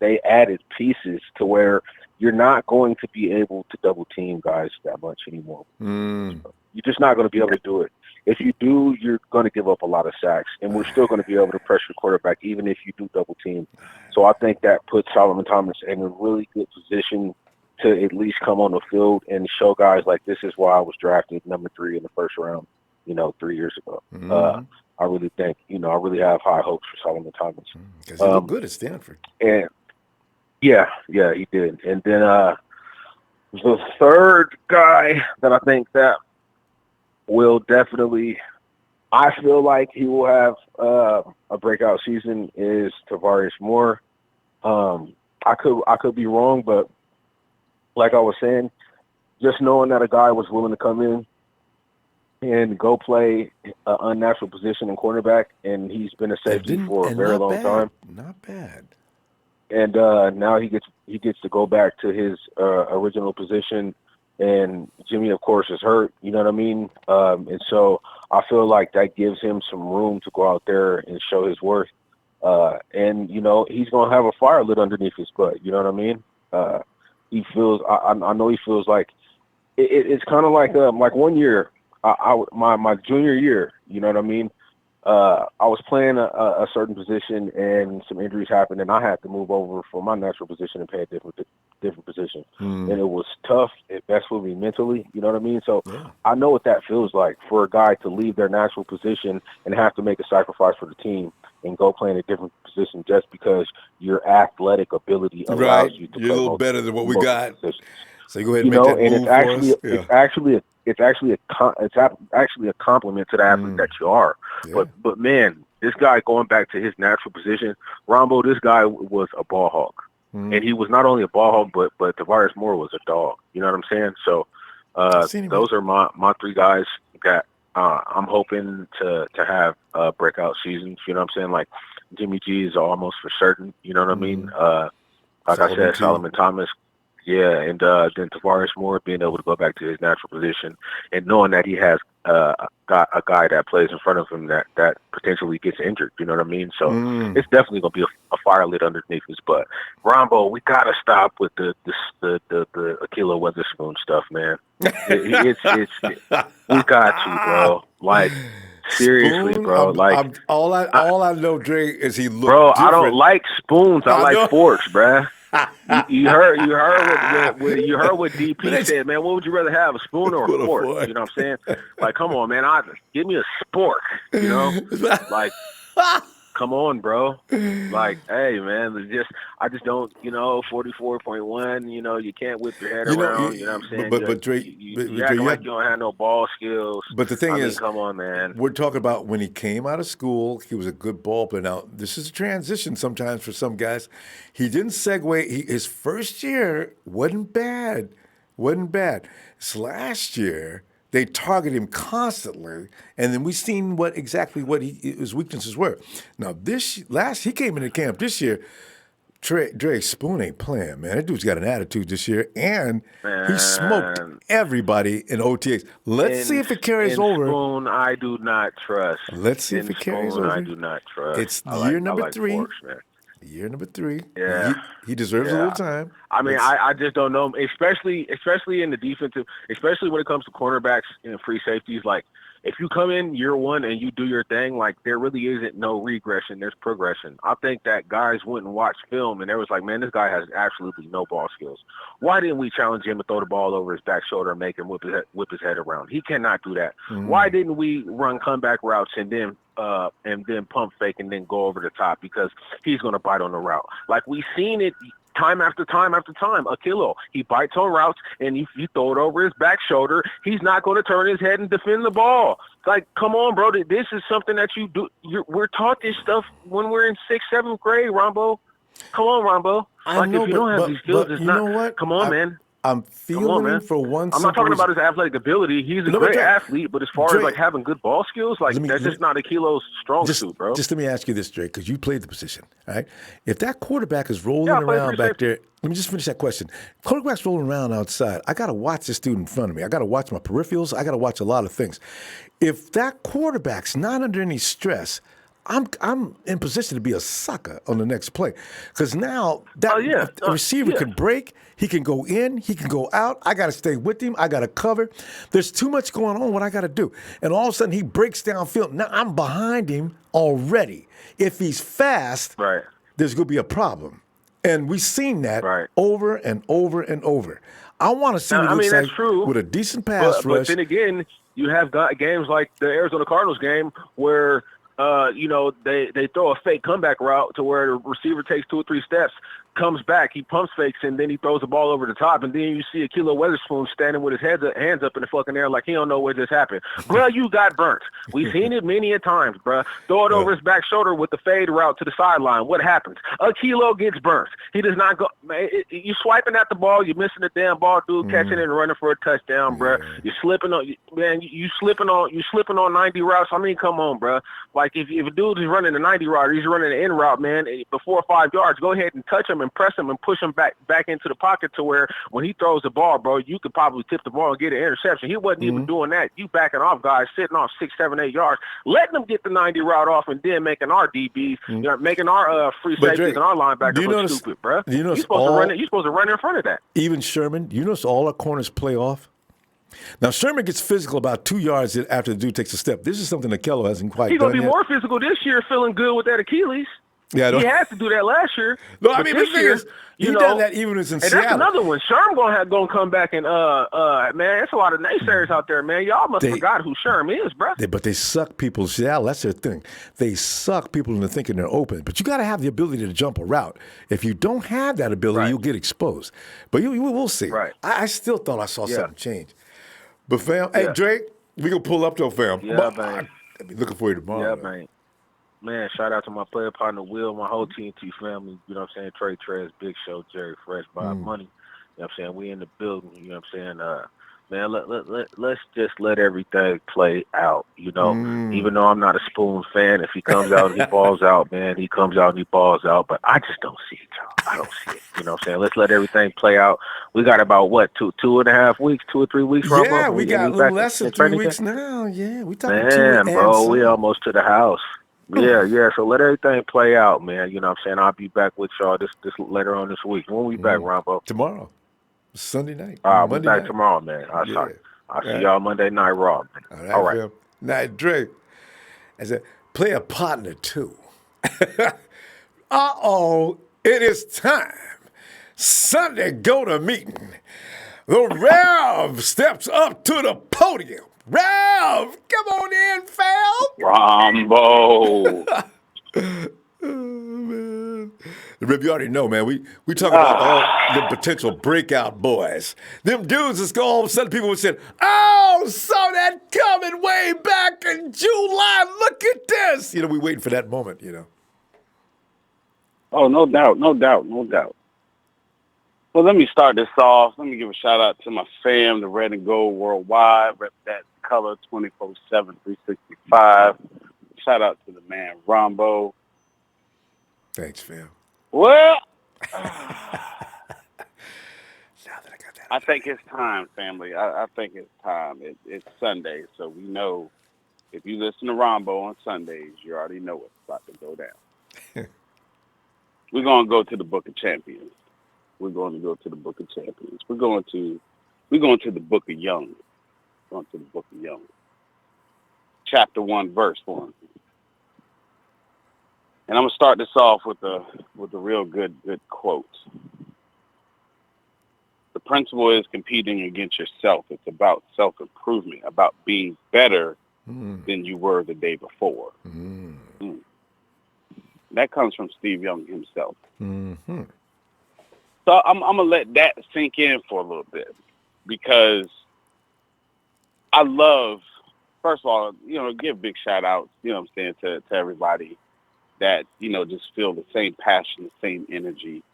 they added pieces to where you're not going to be able to double team guys that much anymore. So you're just not going to be able to do it. If you do, you're going to give up a lot of sacks, and we're still going to be able to pressure the quarterback even if you do double team. So I think that puts Solomon Thomas in a really good position to at least come on the field and show guys like this is why I was drafted number 3 in the first round, 3 years ago. I really think, I really have high hopes for Solomon Thomas. Because he looked good at Stanford. And yeah, he did. And then the third guy that I think that will definitely, I feel like he will have a breakout season is Tavarius Moore. I could be wrong, but like I was saying, just knowing that a guy was willing to come in and go play an unnatural position in cornerback, and he's been a safety for a very long time. Not bad. And now he gets to go back to his original position. And Jimmy, of course, is hurt. You know what I mean? And so I feel like that gives him some room to go out there and show his worth. And he's gonna have a fire lit underneath his butt. You know what I mean? He feels. I know he feels like it's kind of like 1 year. My junior year, you know what I mean? I was playing a certain position and some injuries happened and I had to move over from my natural position and play a different position. And it was tough. It messed with me mentally, you know what I mean? So I know what that feels like for a guy to leave their natural position and have to make a sacrifice for the team and go play in a different position just because your athletic ability allows you to play a little better than what we got. Positions. So you go ahead and make that move it's actually a compliment to the athlete that you are. Yeah. But man, this guy going back to his natural position, Ronbo, this guy was a ball hawk. And he was not only a ball hawk, but Tavarius Moore was a dog. You know what I'm saying? So those are my 3 guys that I'm hoping to have breakout seasons. You know what I'm saying? Like Jimmy G is almost for certain. You know what I mean? Like I said, Solomon Thomas. Yeah, and then Tavarius Moore being able to go back to his natural position and knowing that he has a guy that plays in front of him that potentially gets injured. You know what I mean? So it's definitely gonna be a fire lit underneath us. But Ronbo, we gotta stop with the Akilo Weatherspoon stuff, man. We got to, bro. Like seriously, Spoon, bro. all I know, Dre, is he looked bro, different. I don't like spoons. I like know. forks, bruh. You heard what DP said, man. What would you rather have, a spoon or a fork? You know what I'm saying? Like, come on, man. Give me a spork. You know, like, come on, bro. Like, hey, man. I just don't. 44.1. You can't whip your head around. You know what I'm saying? But Dre, you acting like you don't have no ball skills. But the thing is, come on, man. We're talking about when he came out of school, he was a good ball player. Now, this is a transition sometimes for some guys. He didn't segue. His first year wasn't bad. This last year, they targeted him constantly, and then we seen what his weaknesses were. Now, he came into camp this year. Dre Spoon ain't playing, man. That dude's got an attitude this year, and he smoked everybody in OTAs. Let's see if it carries over. Spoon, I do not trust. Let's see if it carries over. I do not trust. It's year number 3. Forks, man. Year number 3. Yeah, he deserves a little time. I mean, I just don't know, especially in the defensive, especially when it comes to cornerbacks and free safeties. Like, if you come in year one and you do your thing, like, there really isn't no regression. There's progression. I think that guys wouldn't watch film and they was like, man, this guy has absolutely no ball skills. Why didn't we challenge him to throw the ball over his back shoulder and make him whip his head around? He cannot do that. Mm-hmm. Why didn't we run comeback routes and then pump fake and then go over the top? Because he's going to bite on the route. Like, we've seen it time after time after time. Akilo, he bites on routes, and if you throw it over his back shoulder, he's not going to turn his head and defend the ball. Like, come on, bro. This is something that you do. We're taught this stuff when we're in 6th, 7th grade, Ronbo. Come on, Ronbo. If you don't have these skills, it's not. Know what? Come on, man. I'm feeling him for one. I'm not talking about his athletic ability. He's a great athlete, but as far as like having good ball skills, that's just not Akilo's strong suit, bro. Just let me ask you this, Drake, because you played the position, all right? If that quarterback is rolling around back there, let me just finish that question. Quarterback's rolling around outside. I got to watch this dude in front of me. I got to watch my peripherals. I got to watch a lot of things. If that quarterback's not under any stress, I'm in position to be a sucker on the next play, because now that receiver can break, he can go in, he can go out. I got to stay with him. I got to cover. There's too much going on. What I got to do, and all of a sudden he breaks downfield. Now I'm behind him already. If he's fast, there's going to be a problem, and we've seen that over and over and over. I want to see what he looks like with a decent pass rush. But then again, you have got games like the Arizona Cardinals game where they throw a fake comeback route to where the receiver takes 2 or 3 steps, comes back, he pumps fakes, and then he throws the ball over the top, and then you see Akilo Weatherspoon standing with his hands up in the fucking air like he don't know what just happened. Bro, you got burnt. We've seen it many a times, bro. Throw it over his back shoulder with the fade route to the sideline. What happens? Akilo gets burnt. He does not go. Man, you swiping at the ball, you're missing the damn ball, dude, catching it and running for a touchdown, bro. You're slipping on, man. You slipping on 90 routes. I mean, come on, bro. Like, if a dude is running a 90 route, he's running an in route, man, before 4 or 5 yards, go ahead and touch him and press him and push him back into the pocket to where when he throws the ball, bro, you could probably tip the ball and get an interception. He wasn't even doing that. You backing off guys, sitting off 6, 7, 8 yards, letting them get the 90 route off, and then making our DBs, making our free safeties and our linebackers look stupid, bro. You're supposed to run in front of that. Even Sherman, you notice all our corners play off. Now, Sherman gets physical about 2 yards after the dude takes a step. This is something that Kello hasn't quite done. He's going to be more physical this year, feeling good with that Achilles. Yeah, he had to do that last year. No, I mean, the thing is, he done that even when it's in Seattle. And that's another one. Sherm gonna come back and man, there's a lot of naysayers out there, man. Y'all must have forgot who Sherm is, bro. But they suck people in Seattle. That's their thing. They suck people into thinking they're open. But you got to have the ability to jump a route. If you don't have that ability, you'll get exposed. But we'll see. Right. I still thought I saw something change. But fam, hey Drake, we gonna pull up though, fam. Yeah, man. I'll be looking for you tomorrow. Yeah, man. Man, shout out to my player partner, Will, my whole TNT family. You know what I'm saying? Trey, Big Show, Jerry Fresh, Bob Money. You know what I'm saying? We in the building. You know what I'm saying? man. Let's just let everything play out. Even though I'm not a Spoon fan, if he comes out and he balls out, man, he comes out and he balls out. But I just don't see it, y'all. I don't see it. You know what I'm saying? Let's let everything play out. We got about what 2.5 weeks, 2 or 3 weeks, Ronbo? Yeah, we got a little less than 3 weeks now. Yeah, we talking 2 Man, and bro, some. we almost to the house. Yeah. So let everything play out, man. You know what I'm saying? I'll be back with y'all this later on this week. When we back, Ronbo? Tomorrow. Sunday night. We're Monday back night. tomorrow, man. I'll see y'all Monday Night Raw, man. All right. Phil. Now, Dre, I said, play a partner too. Uh-oh, it is time. Sunday go to meeting. The Rev steps up to the podium. Rev, come on in, fam. Rombo. Oh, man. Rev, you already know, man. We talk about all the potential breakout boys. Them dudes is all of a sudden people would say, oh, saw that coming way back in July. Look at this. We waiting for that moment, Oh, no doubt. Well, let me start this off. Let me give a shout-out to my fam, the Red and Gold Worldwide. Rep that color 24/7, 365. Shout-out to the man, Rombo. Thanks, fam. Well, Now that I got that. I think it's time, family. I think it's time. It's Sunday, so we know if you listen to Rombo on Sundays, you already know what's about to go down. We're going to go to the Book of Champions. We're going to go to the Book of Champions. We're going to the Book of Young. Going to the Book of Young. Chapter 1, verse 1. And I'm gonna start this off with a real good quote. The principle is competing against yourself. It's about self-improvement, about being better than you were the day before. That comes from Steve Young himself. Mm-hmm. So I'm gonna let that sink in for a little bit, because I love, first of all, give big shout outs, what I'm saying, to everybody that, just feel the same passion, the same energy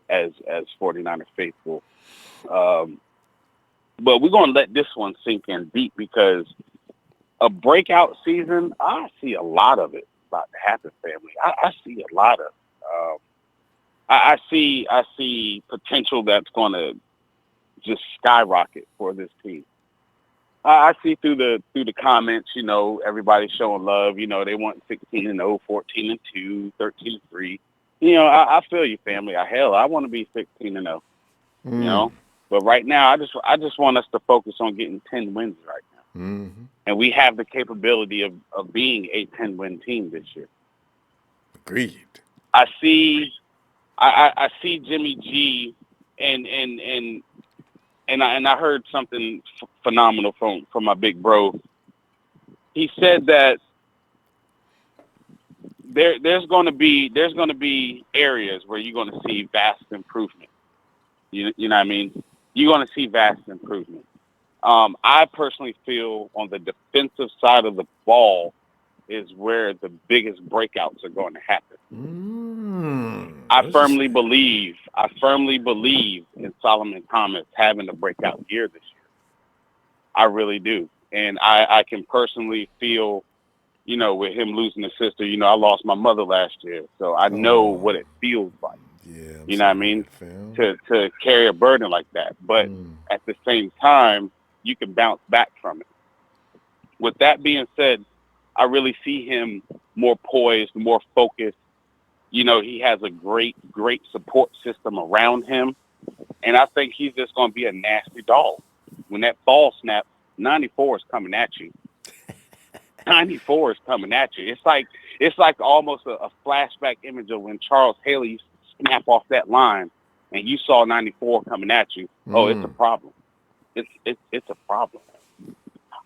as 49er faithful. But we're going to let this one sink in deep, because a breakout season, I see a lot of it about to happen, family. I see a lot of I see potential that's going to just skyrocket for this team. I see through the comments, everybody's showing love. They want 16-0, 14-2, 13-3. I feel you, family. I want to be 16-0. But right now, I just want us to focus on getting 10 wins right now. Mm-hmm. And we have the capability of being a 10-win team this year. Agreed. I see Jimmy G, and I heard something phenomenal from my big bro. He said that there's going to be areas where you're going to see vast improvement. You know what I mean? You're going to see vast improvement. I personally feel on the defensive side of the ball is where the biggest breakouts are going to happen. I firmly believe in Solomon Thomas having a breakout year this year. I really do. And I can personally feel, with him losing his sister, I lost my mother last year. So I know what it feels like. Yeah, you know what I mean? To carry a burden like that. But at the same time, you can bounce back from it. With that being said, I really see him more poised, more focused. He has a great support system around him. And I think he's just going to be a nasty dog. When that ball snaps, 94 is coming at you. 94 is coming at you. It's like almost a flashback image of when Charles Haley used to snap off that line and you saw 94 coming at you. Oh, it's a problem. It's a problem.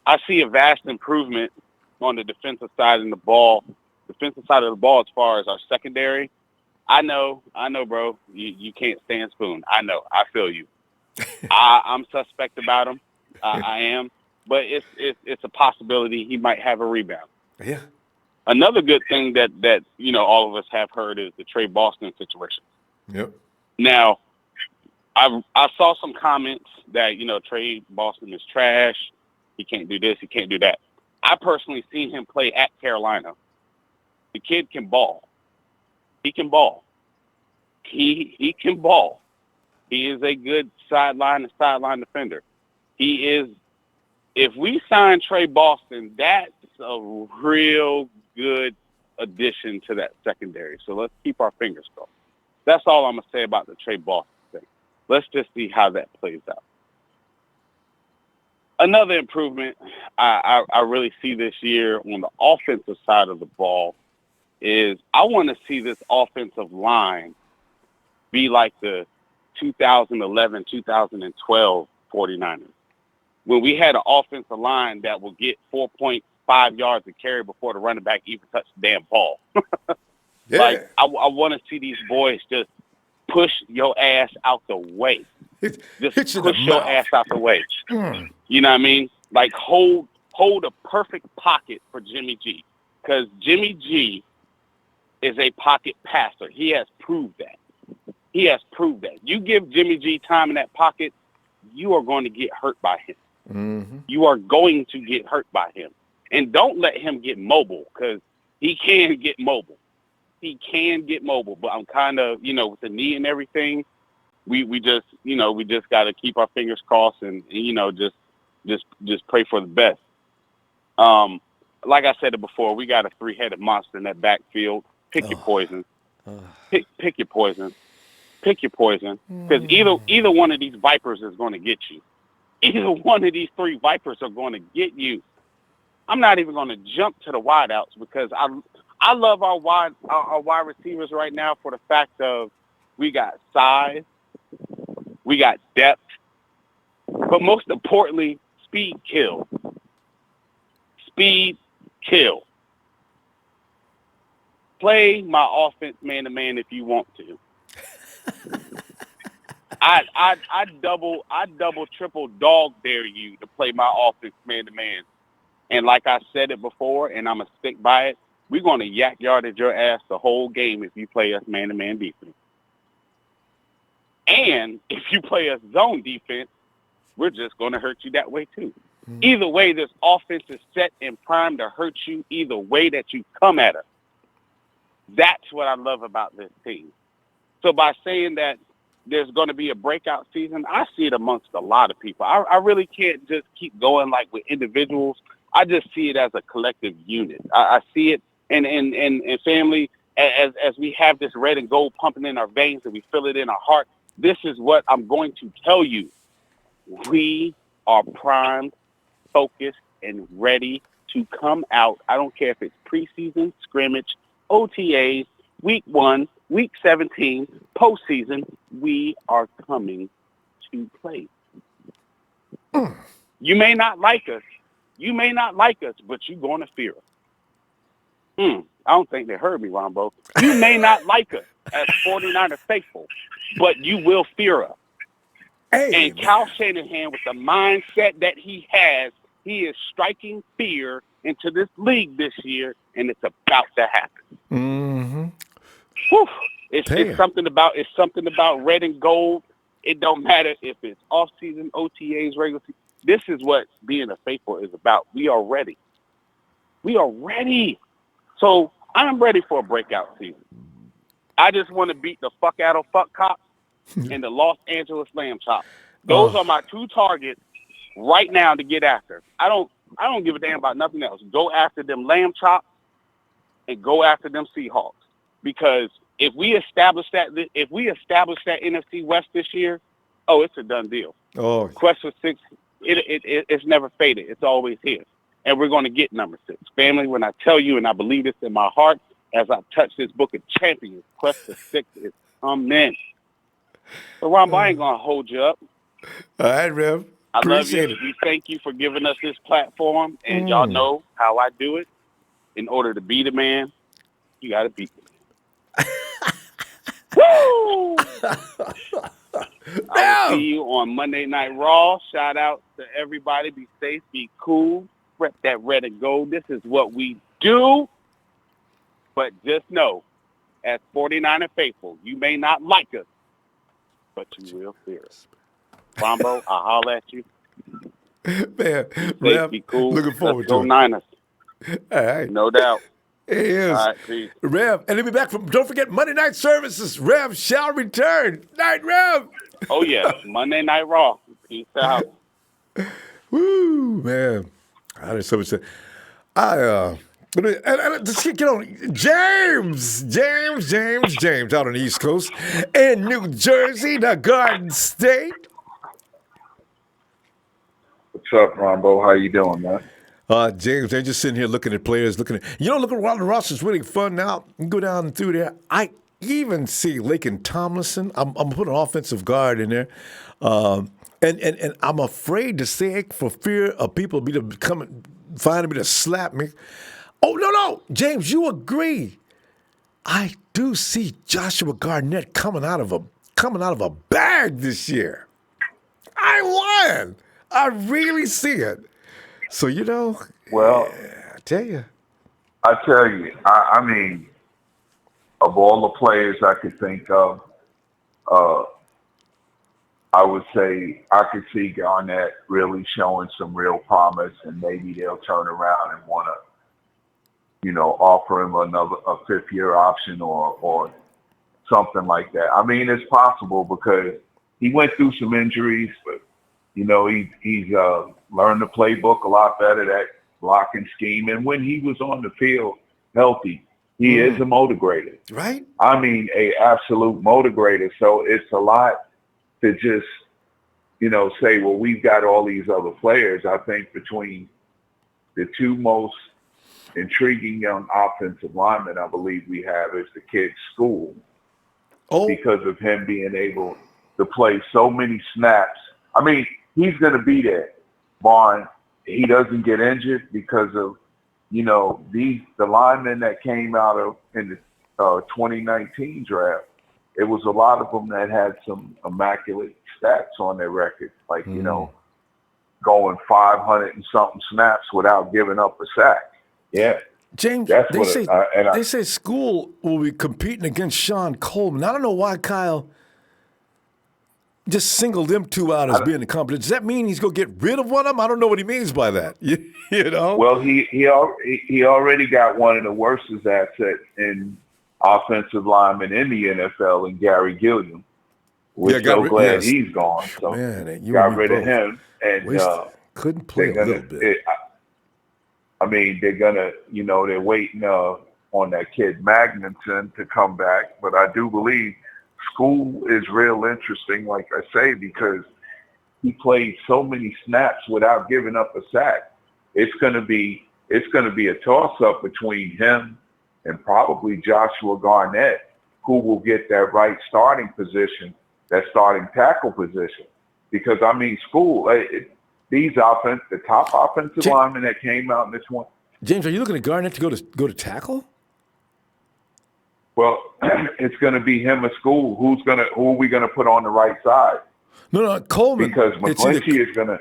I see a vast improvement on the defensive side of the ball. Defensive side of the ball as far as our secondary. I know, bro. You can't stand Spoon. I know. I feel you. I'm suspect about him. I am. But it's a possibility he might have a rebound. Yeah. Another good thing that all of us have heard is the Trey Boston situation. Yep. Now, I saw some comments that, Trey Boston is trash. He can't do this. He can't do that. I personally seen him play at Carolina. The kid can ball. He can ball. He can ball. He is a good sideline defender. He is. If we sign Trey Boston, that's a real good addition to that secondary. So let's keep our fingers crossed. That's all I'm going to say about the Trey Boston thing. Let's just see how that plays out. Another improvement I really see this year on the offensive side of the ball is I want to see this offensive line be like the 2011, 2012 49ers. When we had an offensive line that will get 4.5 yards to carry before the running back even touched the damn ball. Yeah. Like, I want to see these boys just push your ass out the way. Just push your ass out the way. You know what I mean? Like, hold a perfect pocket for Jimmy G. Because Jimmy G is a pocket passer. He has proved that. You give Jimmy G time in that pocket, you are going to get hurt by him. Mm-hmm. You are going to get hurt by him. And don't let him get mobile, because he can get mobile. But I'm kind of, with the knee and everything, we just got to keep our fingers crossed and just pray for the best. Like I said it before, we got a three-headed monster in that backfield. Pick your poison. Pick your poison. Pick your poison. Because either one of these Vipers is going to get you. Either one of these three Vipers are going to get you. I'm not even going to jump to the wideouts because I love our wide receivers right now for the fact of we got size, we got depth, but most importantly, speed kill. Speed kill. Play my offense man-to-man if you want to. I double, triple dog dare you to play my offense man-to-man. And like I said it before, and I'm going to stick by it, we're going to yak yardage your ass the whole game if you play us man-to-man defense. And if you play us zone defense, we're just going to hurt you that way too. Either way, this offense is set and primed to hurt you either way that you come at us. That's what I love about this team. So by saying that there's going to be a breakout season, I see it amongst a lot of people. I really can't just keep going like with individuals. I just see it as a collective unit. I see it in family as we have this red and gold pumping in our veins and we feel it in our heart. This is what I'm going to tell you. We are primed, focused, and ready to come out. I don't care if it's preseason, scrimmage, OTAs, week 1, week 17, postseason. We are coming to play. You may not like us. But you're going to fear us. I don't think they heard me, Ronbo. You may not like us as 49er faithful, but you will fear us. Hey, and Kyle Shanahan, with the mindset that he has, he is striking fear into this league this year, and it's about to happen. Mm-hmm. Whew. It's something about red and gold. It don't matter if it's off-season, OTAs, regular season. This is what being a faithful is about. We are ready. So I'm ready for a breakout season. I just want to beat the fuck out of fuck cops and the Los Angeles Lamb Chops. Those are my two targets right now to get after. I don't give a damn about nothing else. Go after them Lamb Chops and go after them Seahawks. Because if we establish that NFC West this year, it's a done deal. Oh, Quest for 6, it's never faded. It's always here. And we're going to get number 6. Family, when I tell you, and I believe this in my heart, as I touch this book of champions, Quest for 6 is coming. So, Ronbo, I ain't going to hold you up. All right, Rev. I Appreciate love you. it. We thank you for giving us this platform. And y'all know how I do it. In order to be the man, you got to beat the man. Woo! I will see you on Monday Night Raw. Shout out to everybody. Be safe. Be cool. Rep that red and gold. This is what we do. But just know, as 49er faithful, you may not like us, but you will fear it. Ronbo, I'll holler at you. Man, Be Rev, safe, be cool. looking forward Let's go to it. Niners. All right. No doubt. It is. All right, peace. Rev, and he'll be back from, don't forget, Monday night services. Rev shall return. Night, Rev. Oh, yeah. Monday Night Raw. Peace out. Woo, man. I did so much. Let's get on. James out on the East Coast. In New Jersey, the Garden State. What's up, Ronbo? How you doing, man? James, they're just sitting here looking at players, looking around the roster's really fun now. You can go down through there. I even see Laken Tomlinson. I'm putting an offensive guard in there. And I'm afraid to say it for fear of people finding me to slap me. Oh, no. James, you agree. I do see Joshua Garnett coming out of a bag this year. I won. I really see it. So, Well, I tell you. I mean, of all the players I could think of, I would say I could see Garnett really showing some real promise, and maybe they'll turn around and want to, offer him a fifth-year option or something like that. I mean, it's possible because he went through some injuries, but he's learned the playbook a lot better, that blocking scheme. And when he was on the field healthy, he is a motivator. Right? I mean, a absolute motivator. So it's a lot to just, say, well, we've got all these other players. I think between the two most intriguing young offensive linemen I believe we have is the kid School. Oh. Because of him being able to play so many snaps. I mean, he's going to be there. Barn, he doesn't get injured because of, the linemen that came out in the 2019 draft. It was a lot of them that had some immaculate stats on their record, like, going 500 and something snaps without giving up a sack. Yeah. James, they say School will be competing against Sean Coleman. I don't know why Kyle just singled them two out as being the competition. Does that mean he's going to get rid of one of them? I don't know what he means by that. Well, he already got one of the worst assets in offensive lineman in the NFL, and Gary Gilliam. We're so glad he's gone. So got rid of him, and couldn't play a little bit. They're gonna, they're waiting on that kid Magnuson to come back, but I do believe School is real interesting, like I say, because he played so many snaps without giving up a sack. It's gonna be a toss-up between him and probably Joshua Garnett, who will get that right starting position, that starting tackle position. Because, School, the top offensive lineman that came out in this one. James, are you looking at Garnett to go to tackle? Well, it's going to be him or School. Who are we going to put on the right side? No, Coleman. Because McGlinchey is going to.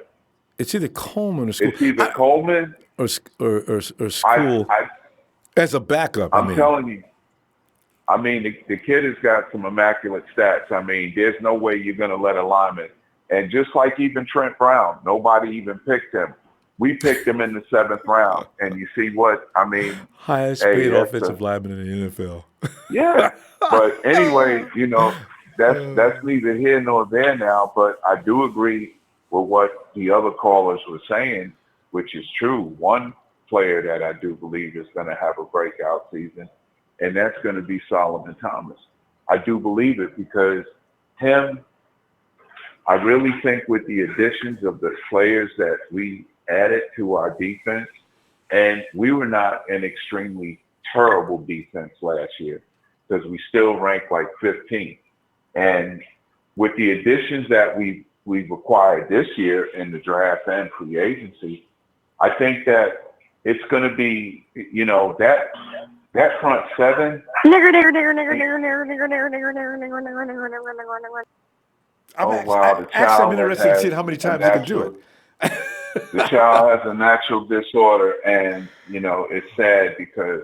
It's either Coleman or School. It's either Coleman or School. As a backup, I'm telling you. The kid has got some immaculate stats. There's no way you're going to let a lineman. And just like even Trent Brown, nobody even picked him. We picked him in the 7th round. And you see what, highest paid offensive lineman in the NFL. Yeah. But anyway, that's neither here nor there now. But I do agree with what the other callers were saying, which is true. One player that I do believe is going to have a breakout season, and that's going to be Solomon Thomas. I do believe it because I really think with the additions of the players that we added to our defense, and we were not an extremely terrible defense last year because we still ranked like 15th. And with the additions that we've acquired this year in the draft and free agency, I think that it's going to be, that front seven. I'm interested to see how many times he can do it. The child has a natural disorder, and it's sad because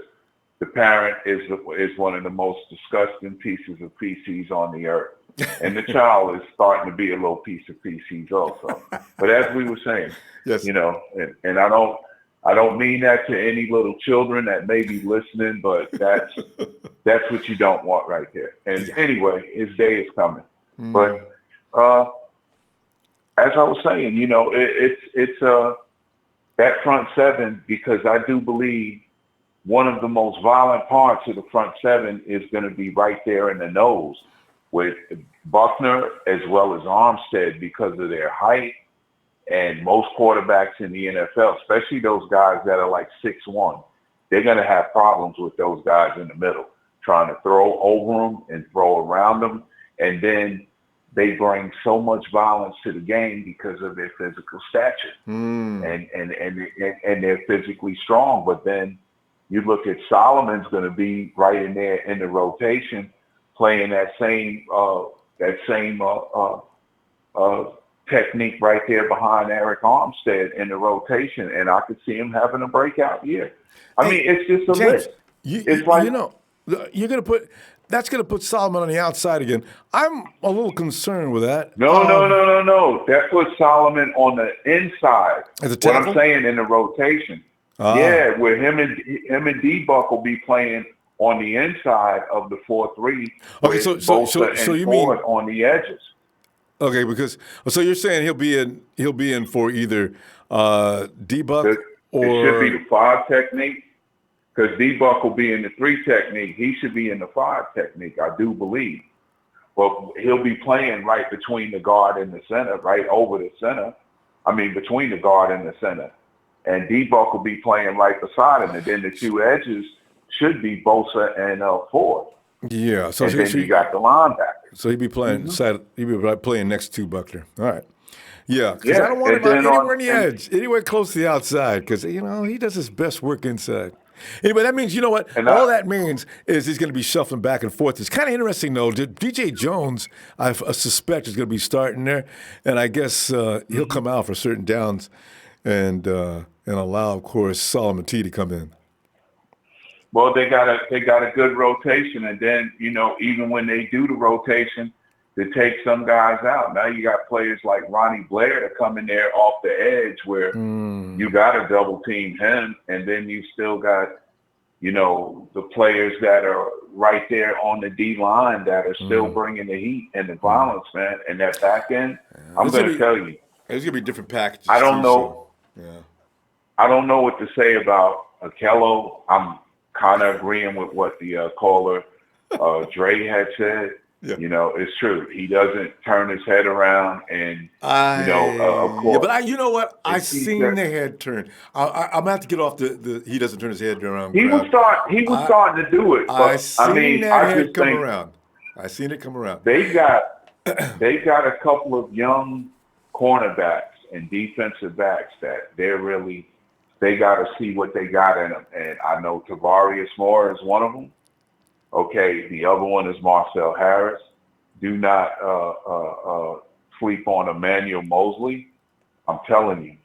the parent is one of the most disgusting pieces of feces on the earth. And the child is starting to be a little piece of feces also. But as we were saying, Yes. you know, and I don't mean that to any little children that may be listening, but that's what you don't want right there. And anyway, his day is coming. But as I was saying, you know, it's that front seven, because I do believe one of the most violent parts of the front seven is going to be right there in the nose with Buckner as well as Armstead, because of their height. And most quarterbacks in the NFL, especially those guys that are like 6'1", they're going to have problems with those guys in the middle, trying to throw over them and throw around them. And then they bring so much violence to the game because of their physical stature. And they're physically strong. But then you look at Solomon's going to be right in there in the rotation, playing that same technique right there behind Eric Armstead in the rotation, and I could see him having a breakout year. I mean, it's just a James, list. It's like, you know, you're going to that's going to put Solomon on the outside again. I'm a little concerned with that. No. That puts Solomon on the inside. As a what tackle? I'm saying in the rotation. Yeah, where him and D-Buck will be playing on the inside of the 4-3. Okay, so you mean on the edges. Okay, because so you're saying he'll be in for either D-Buck or it should be the 5 technique, because D-Buck will be in the 3 technique. He should be in the 5 technique, I do believe. But he'll be playing right between the guard and the center, right over the center. I mean, between the guard and the center. And D-Buck will be playing right beside him. And then the 2 edges should be Bosa and Ford. Yeah. So and then you got the linebacker. So he'd be playing playing next to Buckner. All right. Yeah, because I don't want him anywhere on the edge, anywhere close to the outside, because, you know, he does his best work inside. Anyway, that means, you know what? All that means is he's going to be shuffling back and forth. It's kind of interesting, though. DJ Jones, I suspect, is going to be starting there, and I guess he'll come out for certain downs and allow, of course, Solomon T to come in. Well, they got a good rotation, and then, you know, even when they do the rotation, to take some guys out. Now you got players like Ronnie Blair to come in there off the edge where you got to double team him, and then you still got, you know, the players that are right there on the D line that are still bringing the heat and the violence, man. And that back end, I'm going to tell you, there's going to be different packages. I don't know. Yeah. I don't know what to say about Akello. I'm kind of agreeing with what the caller Trey had said. Yeah. You know, it's true. He doesn't turn his head around, and of course. Yeah, but you know what? I seen the head turn. I'm gonna have to get off the he doesn't turn his head around. He was starting to do it. But, I seen that head come around. I seen it come around. They got a couple of young cornerbacks and defensive backs that they got to see what they got in them. And I know Tavarius Moore is one of them. Okay, the other one is Marcel Harris. Do not sleep on Emmanuel Mosley. I'm telling you,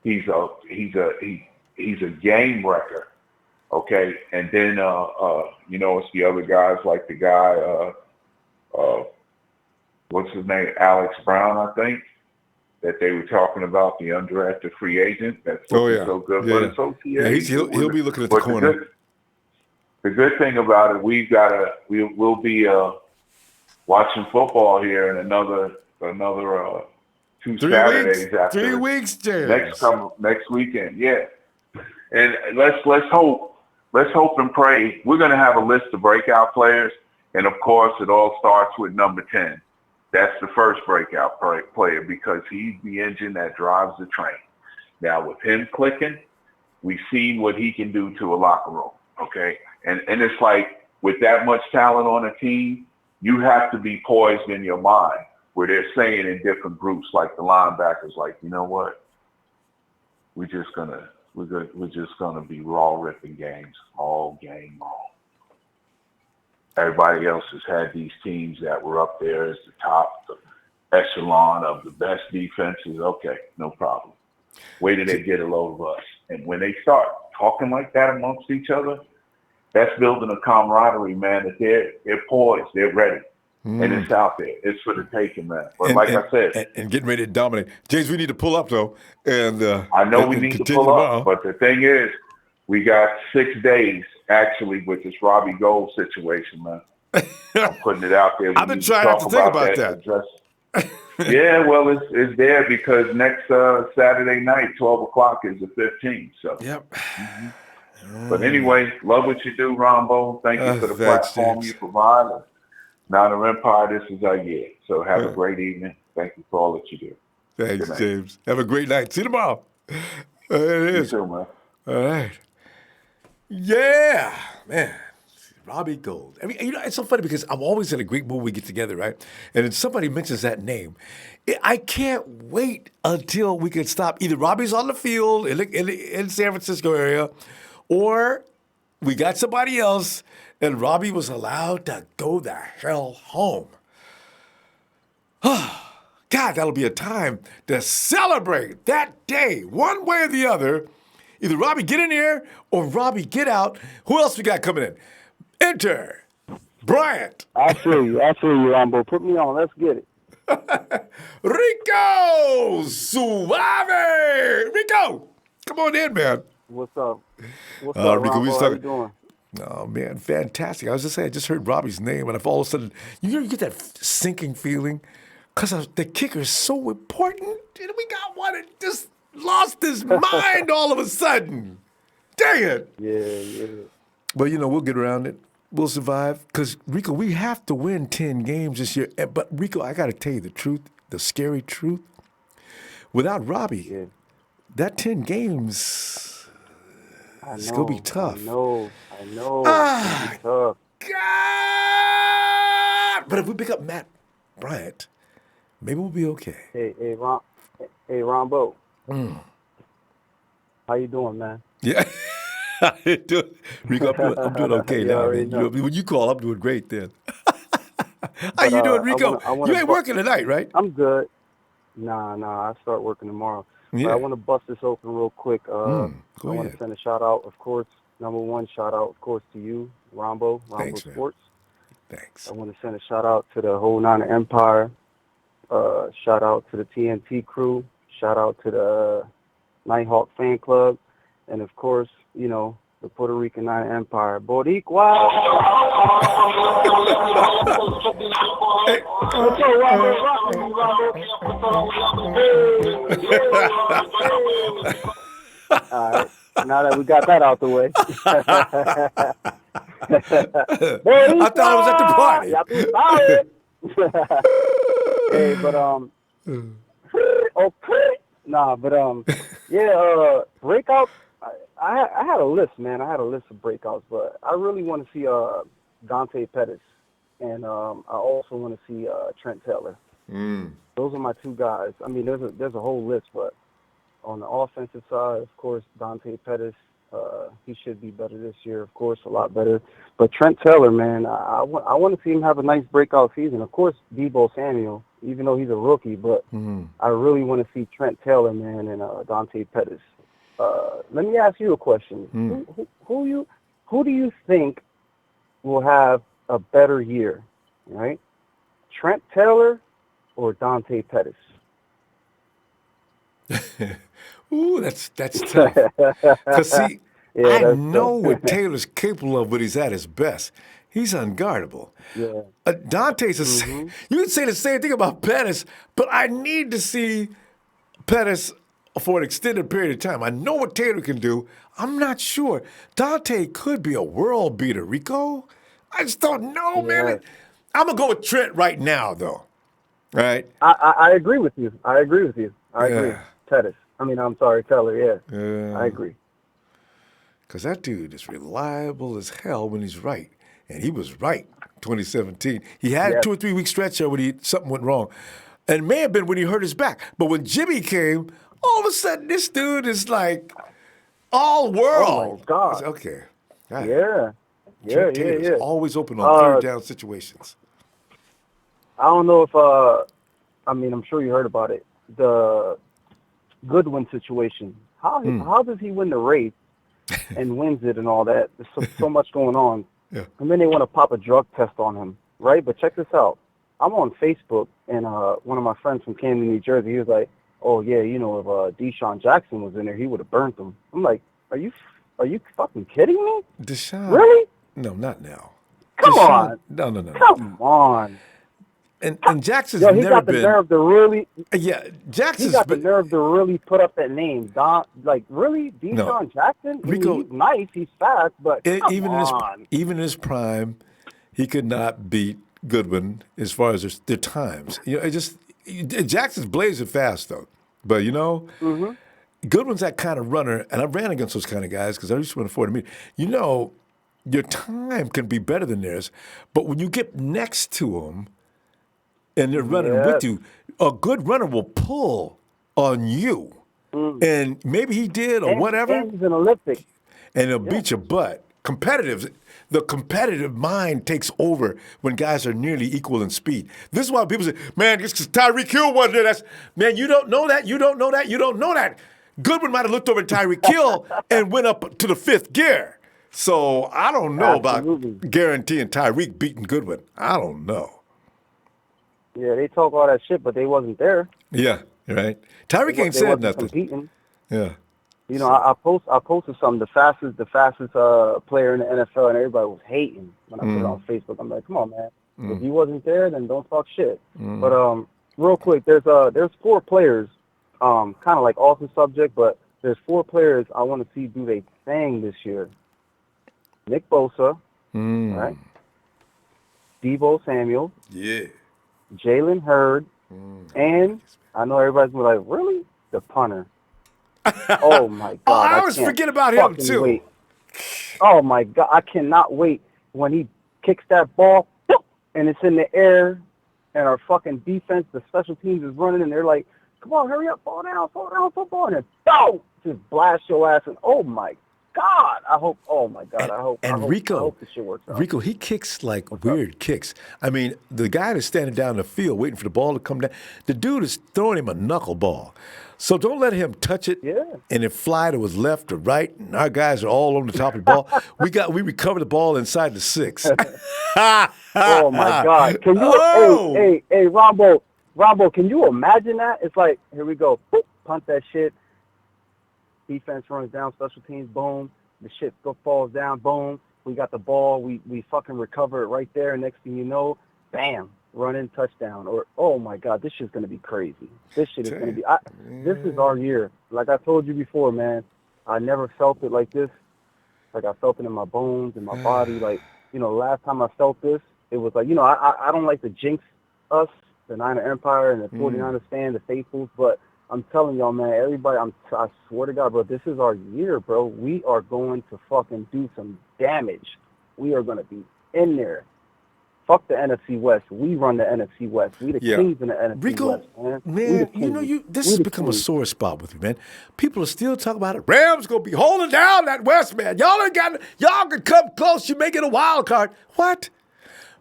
he's a game wrecker. Okay, and then you know, it's the other guys like the guy what's his name, Alex Brown, I think, that they were talking about, the undrafted free agent. That's so good. Yeah. But it's okay. He'll be looking at the corner. The good thing about it, we'll be watching football here in another 2 Saturdays after 3 weeks, James. next weekend. Yeah, and let's hope and pray. We're going to have a list of breakout players, and of course, it all starts with number 10. That's the first breakout player, because he's the engine that drives the train. Now, with him clicking, we've seen what he can do to a locker room. Okay. And it's like, with that much talent on a team, you have to be poised in your mind, where they're saying in different groups, like the linebackers, like, you know what, we're just gonna be raw ripping games all game long. Everybody else has had these teams that were up there as the top echelon of the best defenses. Okay, no problem. Wait till they get a load of us. And when they start talking like that amongst each other, that's building a camaraderie, man, that they're poised, they're ready. And it's out there. It's for the taking, man. But like I said. And getting ready to dominate. James, we need to pull up, though. And I know we need to pull up. But the thing is, we got 6 days, actually, with this Robbie Gold situation, man. I'm putting it out there. I've been trying not to think about that. Yeah, well, it's there because next Saturday night, 12 o'clock, is the 15th. So. Yep. But anyway, love what you do, Ronbo. Thank you for the platform you provide. Now the Empire, this is our year. So have a great evening. Thank you for all that you do. Thanks, James. Have a great night. See you tomorrow. There it is. You too, man. All right. Yeah, man. Robbie Gold. I mean, it's so funny because I'm always in a great mood when we get together, right? And then somebody mentions that name. I can't wait until we can stop. Either Robbie's on the field in San Francisco area, or we got somebody else, and Robbie was allowed to go the hell home. God, that'll be a time to celebrate that day, one way or the other. Either Robbie get in here or Robbie get out. Who else we got coming in? Enter Bryant. I feel you, Ronbo. Put me on. Let's get it. Rico Suave. Rico, come on in, man. What's up? What's up, Rico, Ronbo? How you doing? Oh, man, fantastic. I was just saying, I just heard Robbie's name, and if all of a sudden, you get that sinking feeling, because the kicker is so important, and we got one that just lost his mind all of a sudden. Dang it. Yeah. But, we'll get around it. We'll survive. Because, Rico, we have to win 10 games this year. But, Rico, I got to tell you the truth, the scary truth. Without Robbie, that 10 games, it's going to be tough. I know. It's gonna be tough. God! But if we pick up Matt Bryant, maybe we'll be okay. Hey, Ronbo. How you doing, man? Yeah. Rico, I'm doing okay now. Man. When you call, I'm doing great then. How you doing, Rico? You ain't working tonight, right? I'm good. Nah. I start working tomorrow. Yeah. But I want to bust this open real quick. I want to send a shout out, of course. Number one shout out, of course, to you, Ronbo Sports. Thanks. I want to send a shout out to the whole Niner Empire. Shout out to the TNT crew. Shout out to the Nighthawk fan club. And, of course, the Puerto Rican Niner Empire. Boricua! All right. Now that we got that out the way. I thought I was at the party. Hey, but okay. Nah, but breakout. I had a list, man. I had a list of breakouts, but I really want to see Dante Pettis, and I also want to see Trent Taylor. Those are my two guys. I mean, there's a whole list, but on the offensive side, of course, Dante Pettis, he should be better this year, of course, a lot better. But Trent Taylor, man, I want to see him have a nice breakout season. Of course, Deebo Samuel, even though he's a rookie, but I really want to see Trent Taylor, man, and Dante Pettis. Let me ask you a question. Who do you think will have a better year, right? Trent Taylor or Dante Pettis? Ooh, that's tough. Because, see, I know what Taylor's capable of when he's at his best. He's unguardable. Yeah. Dante's you can say the same thing about Pettis, but I need to see Pettis for an extended period of time. I know what Taylor can do. I'm not sure. Dante could be a world beater, Rico. I just don't know, man. I'm going to go with Trent right now, though. Right? I agree with you. I agree. Pettis. I'm sorry, Taylor, yeah. I agree. Because that dude is reliable as hell when he's right. And he was right 2017. He had a 2 or 3 week stretch there when something went wrong. And it may have been when he hurt his back. But when Jimmy came, all of a sudden this dude is like all world. Oh, my God. Okay. Right. Yeah. Always open on third down situations. I don't know if, I'm sure you heard about it. The Goodwin situation. How does he win the race and wins it and all that? There's so much going on. Yeah. And then they want to pop a drug test on him, right? But check this out. I'm on Facebook, and one of my friends from Camden, New Jersey, he was like, "Oh yeah, you know, if Deshaun Jackson was in there, he would have burnt them." I'm like, "Are you fucking kidding me? Deshaun. Really? No, not now. Come Deshaun, on. No. Come on." And Jackson's Yo, he never got the been. nerve to really. Yeah, He Jackson's got the been. nerve to really put up that name. Really? No. Deshaun Jackson? Rico- he's nice, he's fast, but come Even on. in his prime, he could not beat Goodwin as far as their times. You know, Jackson's blazing fast though. But you know, Goodwin's that kind of runner, and I ran against those kind of guys because I used to run a 40 meter. You know, your time can be better than theirs, but when you get next to them and they're running with you, a good runner will pull on you. And maybe he did or whatever. And he's an Olympic. And he'll beat your butt. The competitive mind takes over when guys are nearly equal in speed. This is why people say, man, just because Tyreek Hill wasn't there, man, you don't know that, you don't know that, you don't know that. Goodwin might have looked over at Tyreek Hill and went up to the 5th gear. So I don't know about guaranteeing Tyreek beating Goodwin. I don't know. Yeah, they talk all that shit, but they wasn't there. Yeah, right. Tyreek ain't said nothing. Competing. Yeah. You know, I posted something, the fastest player in the NFL, and everybody was hating when I put it on Facebook. I'm like, come on, man. If you wasn't there, then don't talk shit. But real quick, there's 4 players, kind of like off the subject, but there's 4 players I want to see do their thing this year. Nick Bosa, right? Deebo Samuel, Jalen Hurd, and I know everybody's gonna be like, really? The punter. Oh my God! I always forget about him too. Wait. Oh my God! I cannot wait when he kicks that ball and it's in the air, and our fucking defense, the special teams is running, and they're like, "Come on, hurry up, fall down, football," and then just blast your ass. And oh my God! I hope. Oh my God! I hope this shit works out. Rico, he kicks like weird kicks. I mean, the guy that's standing down the field waiting for the ball to come down, the dude is throwing him a knuckleball. So don't let him touch it and it fly to his left or right. And our guys are all on the top of the ball. We recover the ball inside the 6. Oh my God! Can you? Hey, Ronbo, can you imagine that? It's like, here we go, boop, punt that shit. Defense runs down, special teams, boom. The shit falls down, boom. We got the ball. We fucking recover it right there. Next thing you know, bam, run in, touchdown. Or, oh my God, this shit's gonna be crazy. This shit is gonna be. This is our year. Like I told you before, man. I never felt it like this. Like I felt it in my bones, in my body. Like, you know, last time I felt this, it was like, you know, I don't like to jinx us, the Niner Empire and the 49ers fan, the faithfuls, but I'm telling y'all, man, everybody, I swear to God, bro, this is our year, bro. We are going to fucking do some damage. We are going to be in there. Fuck the NFC West. We run the NFC West. We the kings in the NFC Rico, West, man. You know, this has become a sore spot with you, man. People are still talking about it. Rams going to be holding down that West, man. Y'all can come close. You may get a wild card. What?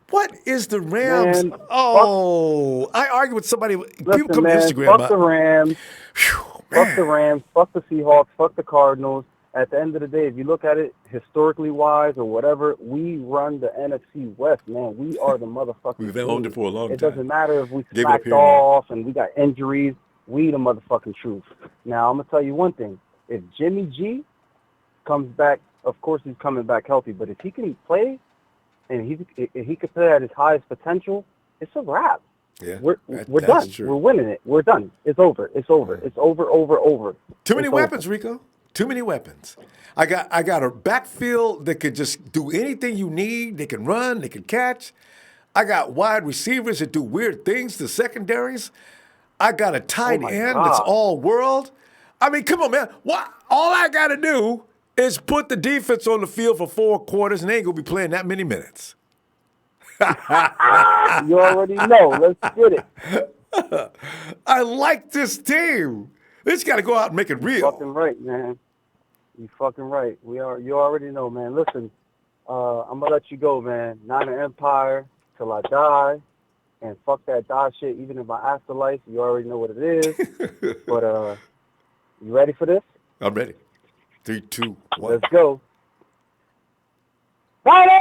What is the Rams? Man, I argue with somebody. People come to Instagram. Fuck the Rams. Fuck the Rams. Fuck the Seahawks. Fuck the Cardinals. At the end of the day, if you look at it historically wise or whatever, we run the NFC West, man. We are the motherfuckers. We've owned it for a long time. It doesn't matter if we slacked off and we got injuries. We the motherfucking truth. Now, I'm going to tell you one thing. If Jimmy G comes back, of course he's coming back healthy, but if he can play, and he could play at his highest potential, it's a wrap. Yeah, we're done. True. We're winning it. We're done. It's over. It's over. It's over. Too many weapons, Rico. Too many weapons. I got a backfield that could just do anything you need. They can run. They can catch. I got wide receivers that do weird things to secondaries. I got a tight end that's all world. I mean, come on, man. What? All I got to do is put the defense on the field for 4 quarters, and they ain't going to be playing that many minutes. You already know. Let's get it. I like this team. They just got to go out and make it real. You're fucking right, man. You fucking right. You already know, man. Listen, I'm going to let you go, man. Niner Empire till I die. And fuck that die shit, even in my afterlife. You already know what it is. But you ready for this? I'm ready. 3, 2, 1. Let's go. Friday!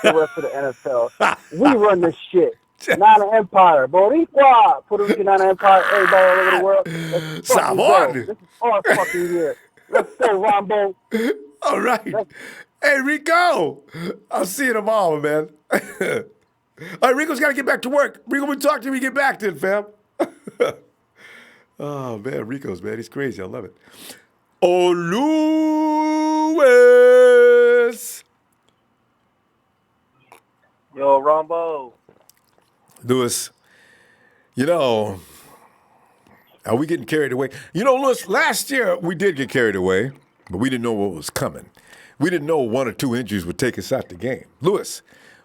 the rest of the NFL. We run this shit. Not an empire. Boricua, Puerto Rican, not an empire. Everybody all over the world. Let's fucking go. This is our fucking year. Let's go, Ronbo. All right. Hey, Rico. I'll see you tomorrow, man. All right, Rico's got to get back to work. Rico, we'll talk to you when we get back then, fam. Oh, man, Rico's, man. He's crazy. I love it. Oh, Lewis. Yo, Ronbo. Lewis, you know, are we getting carried away? You know, Lewis, last year we did get carried away, but we didn't know what was coming. We didn't know 1 or 2 injuries would take us out the game. Lewis,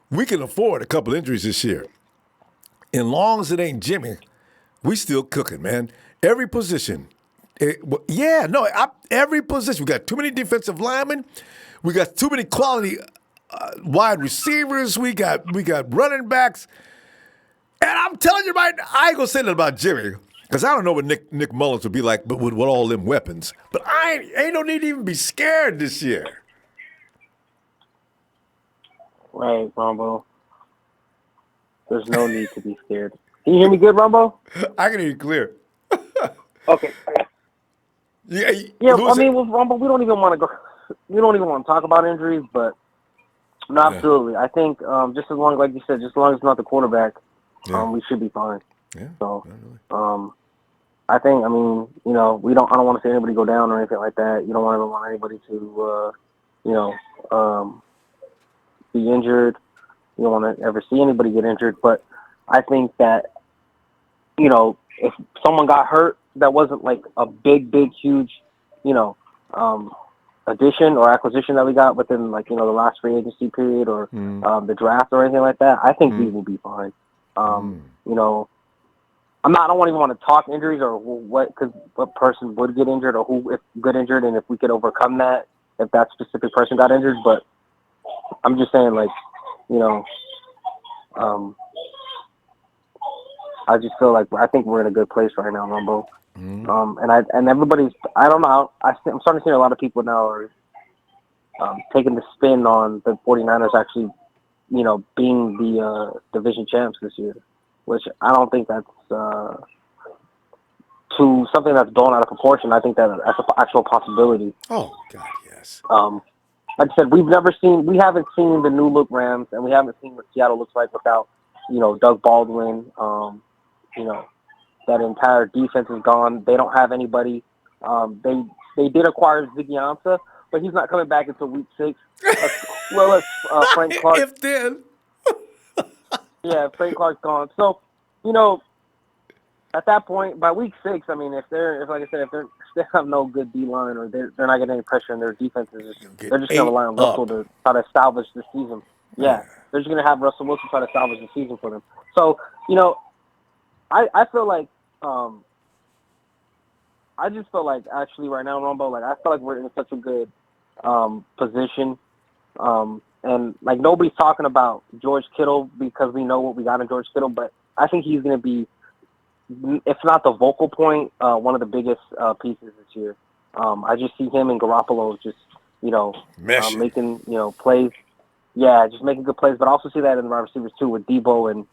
we can afford a couple injuries this year. And long as it ain't Jimmy, we still cooking, man. Every position. Every position. We got too many defensive linemen. We got too many quality wide receivers. We got running backs. And I'm telling you right now, I ain't going to say that about Jimmy, because I don't know what Nick Mullins would be like but with all them weapons. But I ain't no need to even be scared this year. Right, Ronbo. There's no need to be scared. Can you hear me good, Ronbo? I can hear you clear. Okay. Yeah, I mean, with Ronbo, we don't even want to talk about injuries, but no, absolutely. I think just as long, like you said, just as long as it's not the quarterback, we should be fine. Yeah. So, I think, I mean, you know, I don't want to see anybody go down or anything like that. You don't want anybody to, be injured. You don't want to ever see anybody get injured. But I think that, you know, if someone got hurt, that wasn't like a big, huge, you know, addition or acquisition that we got within, like, you know, the last free agency period or the draft or anything like that, I think these will be fine. You know, I don't even want to talk injuries or what person would get injured or who if get injured and if we could overcome that if that specific person got injured. But I'm just saying, like, you know, I just feel like I think we're in a good place right now, Rumbo. And everybody's, I don't know, I'm starting to see a lot of people now are taking the spin on the 49ers actually, you know, being the division champs this year, which I don't think that's to something that's blown out of proportion. I think that's an actual possibility. Oh, God, yes. Like I said, we haven't seen the new look Rams, and we haven't seen what Seattle looks like without, you know, Doug Baldwin. You know, that entire defense is gone. They don't have anybody. They did acquire Ziggy Ansah, but he's not coming back until week 6. Frank Clark. If then. Yeah, Frank Clark's gone. So, you know, at that point, by week 6, I mean, if they have no good D-line or they're not getting any pressure in their defense, they're just going to rely on Russell to try to salvage the season. Yeah, they're just going to have Russell Wilson try to salvage the season for them. So, you know, I feel like I just feel like actually right now, Ronbo, like I feel like we're in such a good position. And like nobody's talking about George Kittle because we know what we got in George Kittle, but I think he's going to be, if not the vocal point, one of the biggest pieces this year. I just see him and Garoppolo just, you know, making, you know, plays. Yeah, just making good plays, but I also see that in the wide receivers too with Debo and,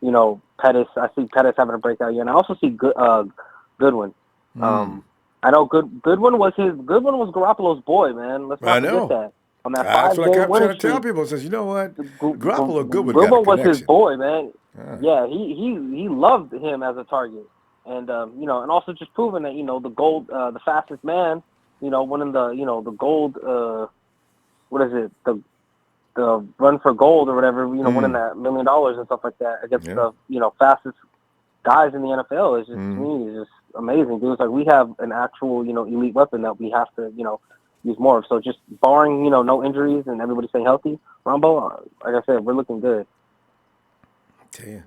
you know, Pettis. I see Pettis having a breakout year, and I also see Goodwin. I know Goodwin was Garoppolo's boy, man. Let's not forget that. On that 5-game I feel like I'm trying to streak, tell people, says, you know what, Garoppolo Goodwin was his boy, man. Yeah, he loved him as a target, and you know, and also just proving that, you know, the fastest man, you know, winning the, you know, the gold, what is it, the run for gold or whatever, you know, winning that $1 million and stuff like that against the, you know, fastest guys in the NFL is just, to me, is just amazing, dude. It's like we have an actual, you know, elite weapon that we have to, you know, use more of. So just barring, you know, no injuries and everybody staying healthy, Ronbo, like I said, we're looking good. Damn.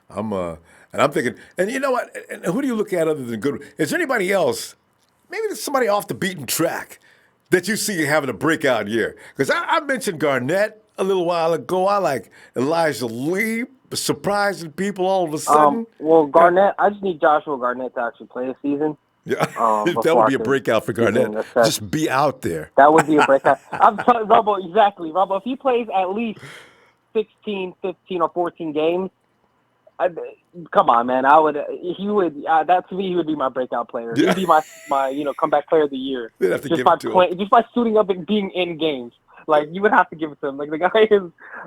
I'm thinking, and you know what? And who do you look at other than Goodwin? Is there anybody else? Maybe there's somebody off the beaten track that you see having a breakout year. Because I mentioned Garnett a little while ago. I like Elijah Lee, surprising people all of a sudden. Well, Garnett, I just need Joshua Garnett to actually play a season. Yeah, that before would I be a could breakout for even Garnett. assess. Just be out there. That would be a breakout. I'm telling Rumble, exactly. Rumble, if he plays at least 16, 15, or 14 games, come on, man. That to me, he would be my breakout player. Yeah. He'd be my comeback player of the year. They'd have to just give by it to him. just by suiting up and being in games. Like, you would have to give it to him. Like, the guy is,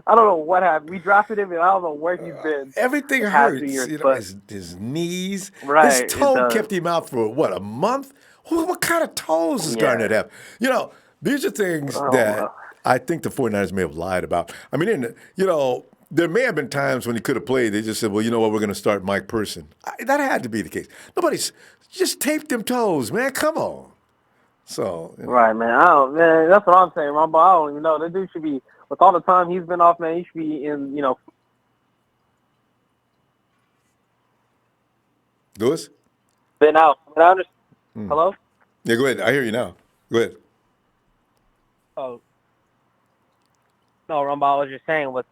I don't know what happened. We drafted him, and I don't know where he's been. Everything the past hurts. 2 years, You know, but his knees. Right, His it toe does. kept him out for, what, a month? What kind of toes does Yeah. Garnett have? You know, these are things that I think the 49ers may have lied about. I mean, there may have been times when he could have played. They just said, well, you know what, we're going to start Mike Person. That had to be the case. Nobody's just taped them toes, man. Come on. So, Right, man. Man, that's what I'm saying, Rumble. I don't even know. That dude should be, with all the time he's been off, man, he should be in, Lewis? been out. I understand. Hello? Yeah, go ahead. I hear you now. Go ahead. Oh. No, Rumble, I was just saying with,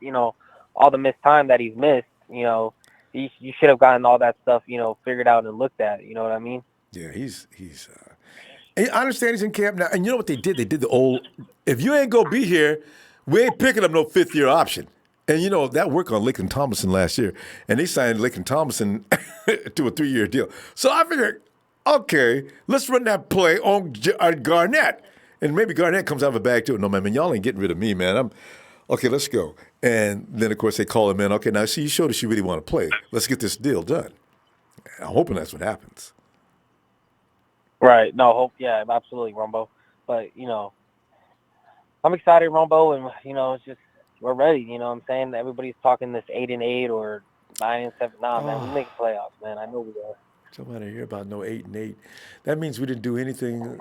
all the missed time that he's missed, you should have gotten all that stuff, figured out and looked at. You know what I mean? Yeah, he's I understand he's in camp now. And you know what they did? They did the old, if you ain't going to be here, we ain't picking up no fifth-year option. And, that worked on Laken Tomlinson last year. And they signed Laken Tomlinson to a 3-year deal. So I figured, okay, let's run that play on Garnett. And maybe Garnett comes out of a bag too. No, man, y'all ain't getting rid of me, man. Okay, let's go. And then, of course, they call him in. Okay, now, see, you showed us you really want to play. Let's get this deal done. I'm hoping that's what happens. Right. No, yeah, absolutely, Rumbo. But, I'm excited, Rumbo, and, it's just, we're ready, you know what I'm saying? Everybody's talking this 8-8 or 9-7. Nah, man, we make playoffs, man. I know we are. Somebody hear about no 8-8. That means we didn't do anything.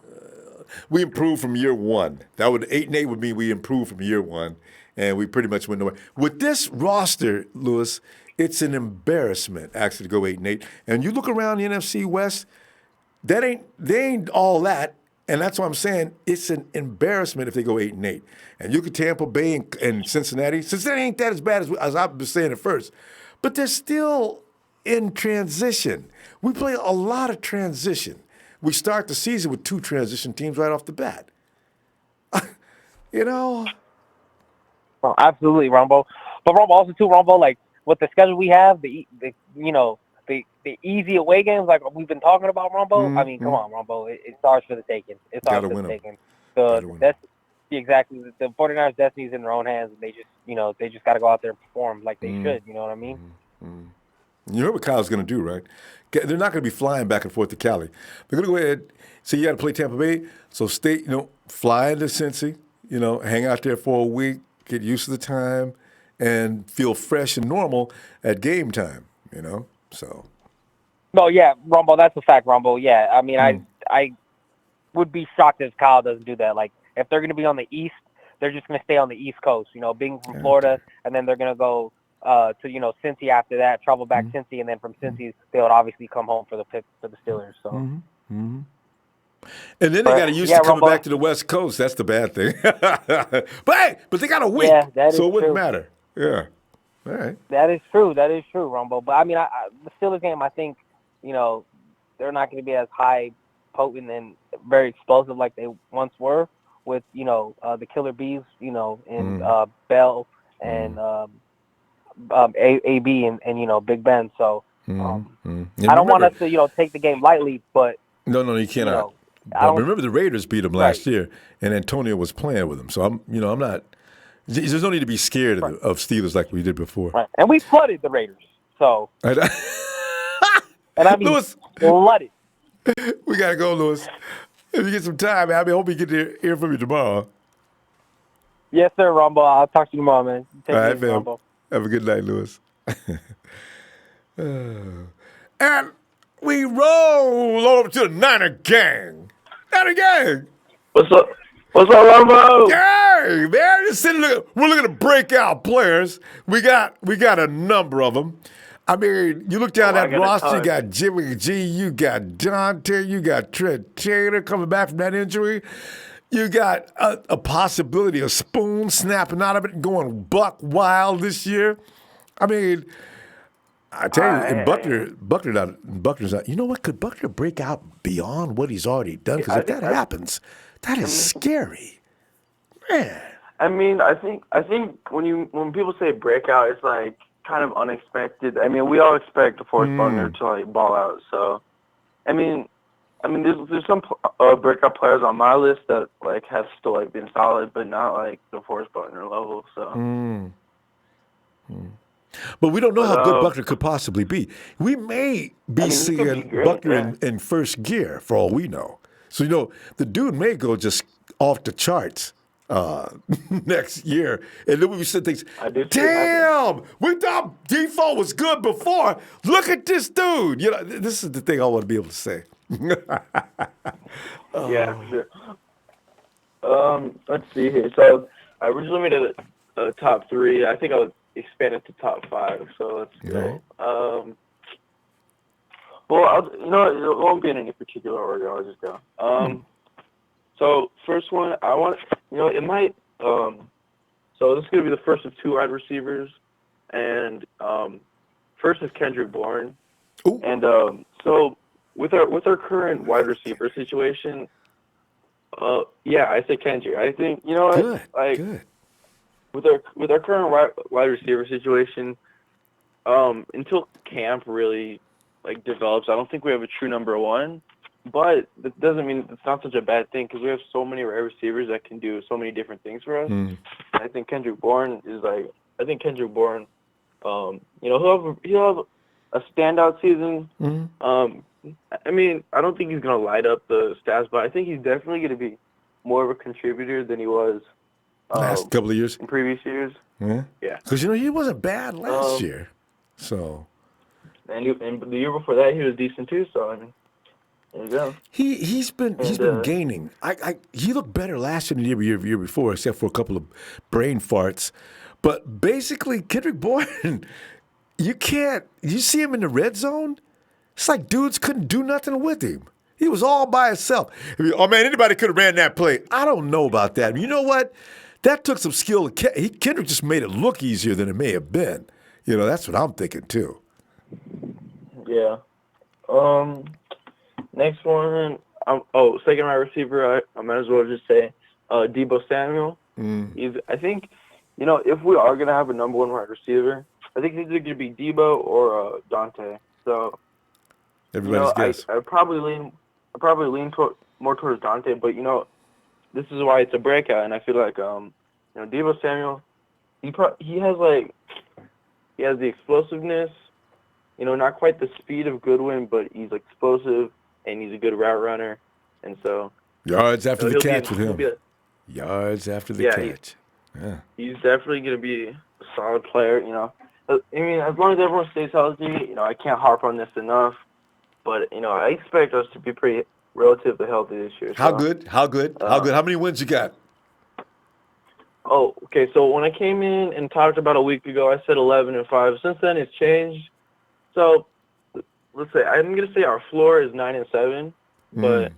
We improved from year one. That would 8-8 would mean we improved from year one, and we pretty much went nowhere. With this roster, Lewis, it's an embarrassment actually to go 8-8. And you look around the NFC West, they ain't all that, and that's why I'm saying it's an embarrassment if they go 8-8. And you could Tampa Bay and Cincinnati. Cincinnati ain't that as bad as I was saying at first, but they're still in transition. We play a lot of transition. We start the season with 2 transition teams right off the bat. Well, absolutely, Rumbo. But Rumbo, also too, Rumbo, like with the schedule we have, the easy away games like we've been talking about, Rumbo. I mean, come on, Rumbo. It's ours for the taking. It's ours for the taking. So that's exactly the 49ers' destiny is in their own hands, and they just got to go out there and perform like they should. You know what I mean? You know what Kyle's going to do, right? They're not going to be flying back and forth to Cali. They're going to go ahead. So you got to play Tampa Bay. So stay, fly into Cincy. Hang out there for a week, get used to the time, and feel fresh and normal at game time. So. No, yeah, Rumbo, that's a fact, Rumbo. Yeah, I mean, I would be shocked if Kyle doesn't do that. Like, if they're going to be on the East, they're just going to stay on the East Coast. Being from Florida, and then they're going to go to Cincy after that, travel back Cincy, and then from Cincy they would obviously come home for the Steelers. So. And then they got to used to coming back to the West Coast. That's the bad thing. but they got a week, so it wouldn't matter. Yeah. All right. That is true, Rumbo. But I mean, the Steelers game, I think, they're not going to be as high, potent, and very explosive like they once were with, the Killer Bees, and Bell and AB and Big Ben. So I don't want us to, take the game lightly, but no, you cannot. But remember, the Raiders beat them last year, and Antonio was playing with them. So I'm not. There's no need to be scared of Steelers like we did before. Right. And we flooded the Raiders. So. And I mean, Lewis, flooded. We got to go, Lewis. If you get some time, I hope we get to hear from you tomorrow. Yes, sir, Rumbo. I'll talk to you tomorrow, man. Take All care, right, man. Rumbo. Have a good night, Lewis. And we roll over to the Niner gang. Niner gang. What's up? What's up, Ronbo? Hey, man, we're looking at breakout players. We got a number of them. I mean, you look down that roster, you got Jimmy G, you got Dante, you got Trey Taylor coming back from that injury. You got a possibility of Spoon snapping out of it and going buck wild this year. I mean, I tell you, and Buckner's not. You know what? Could Buckner break out beyond what he's already done? Because if that happens, that is scary, man. I mean, I think when people say breakout, it's like kind of unexpected. I mean, we all expect DeForest Buckner to like ball out. So, I mean, there's some breakout players on my list that like have still like been solid, but not like DeForest Buckner level. So. But we don't know how good Buckner could possibly be. We may be seeing Buckner in first gear for all we know. So the dude may go just off the charts. Next year, and then we said things. Damn, we thought Defoe was good before. Look at this dude. This is the thing I want to be able to say. Yeah, sure. Let's see here. So I originally made a top 3. I think I would expand it to top 5. So let's go. Well, it won't be in any particular order. I'll just go. So first one, I want, it might, so this is going to be the first of 2 wide receivers, and first is Kendrick Bourne. Ooh. And so with our current wide receiver situation, I say Kendrick. I think, good. with our current wide receiver situation, until camp really like develops, I don't think we have a true number 1. But that doesn't mean it's not such a bad thing because we have so many wide receivers that can do so many different things for us. I think Kendrick Bourne he'll have a standout season. I mean, I don't think he's going to light up the stats, but I think he's definitely going to be more of a contributor than he was last couple of years. In previous years. Yeah. Because, he wasn't bad last year. So. And the year before that, he was decent too. So, I mean. There you go. He's been gaining. He looked better last year than the year before, except for a couple of brain farts. But basically, Kendrick Bourne, you see him in the red zone. It's like dudes couldn't do nothing with him. He was all by himself. Oh man, anybody could have ran that play. I don't know about that. You know what? That took some skill. Kendrick just made it look easier than it may have been. That's what I'm thinking too. Yeah. Next one, second wide receiver, I might as well just say Deebo Samuel. I think, if we are going to have a number 1 wide receiver, I think it's either going to be Deebo or Dante. So, everybody's guess. I probably lean more towards Dante, but, this is why it's a breakout, and I feel like, Deebo Samuel, he has the explosiveness, not quite the speed of Goodwin, but he's explosive. And he's a good route runner, and so yards after the catch with him. Yards after the catch. He's definitely going to be a solid player. I mean, as long as everyone stays healthy, I can't harp on this enough. But I expect us to be pretty relatively healthy this year. How good? How many wins you got? Oh, okay. So when I came in and talked about a week ago, I said 11-5. Since then, it's changed. So. Let's say I'm gonna say our floor is 9-7, but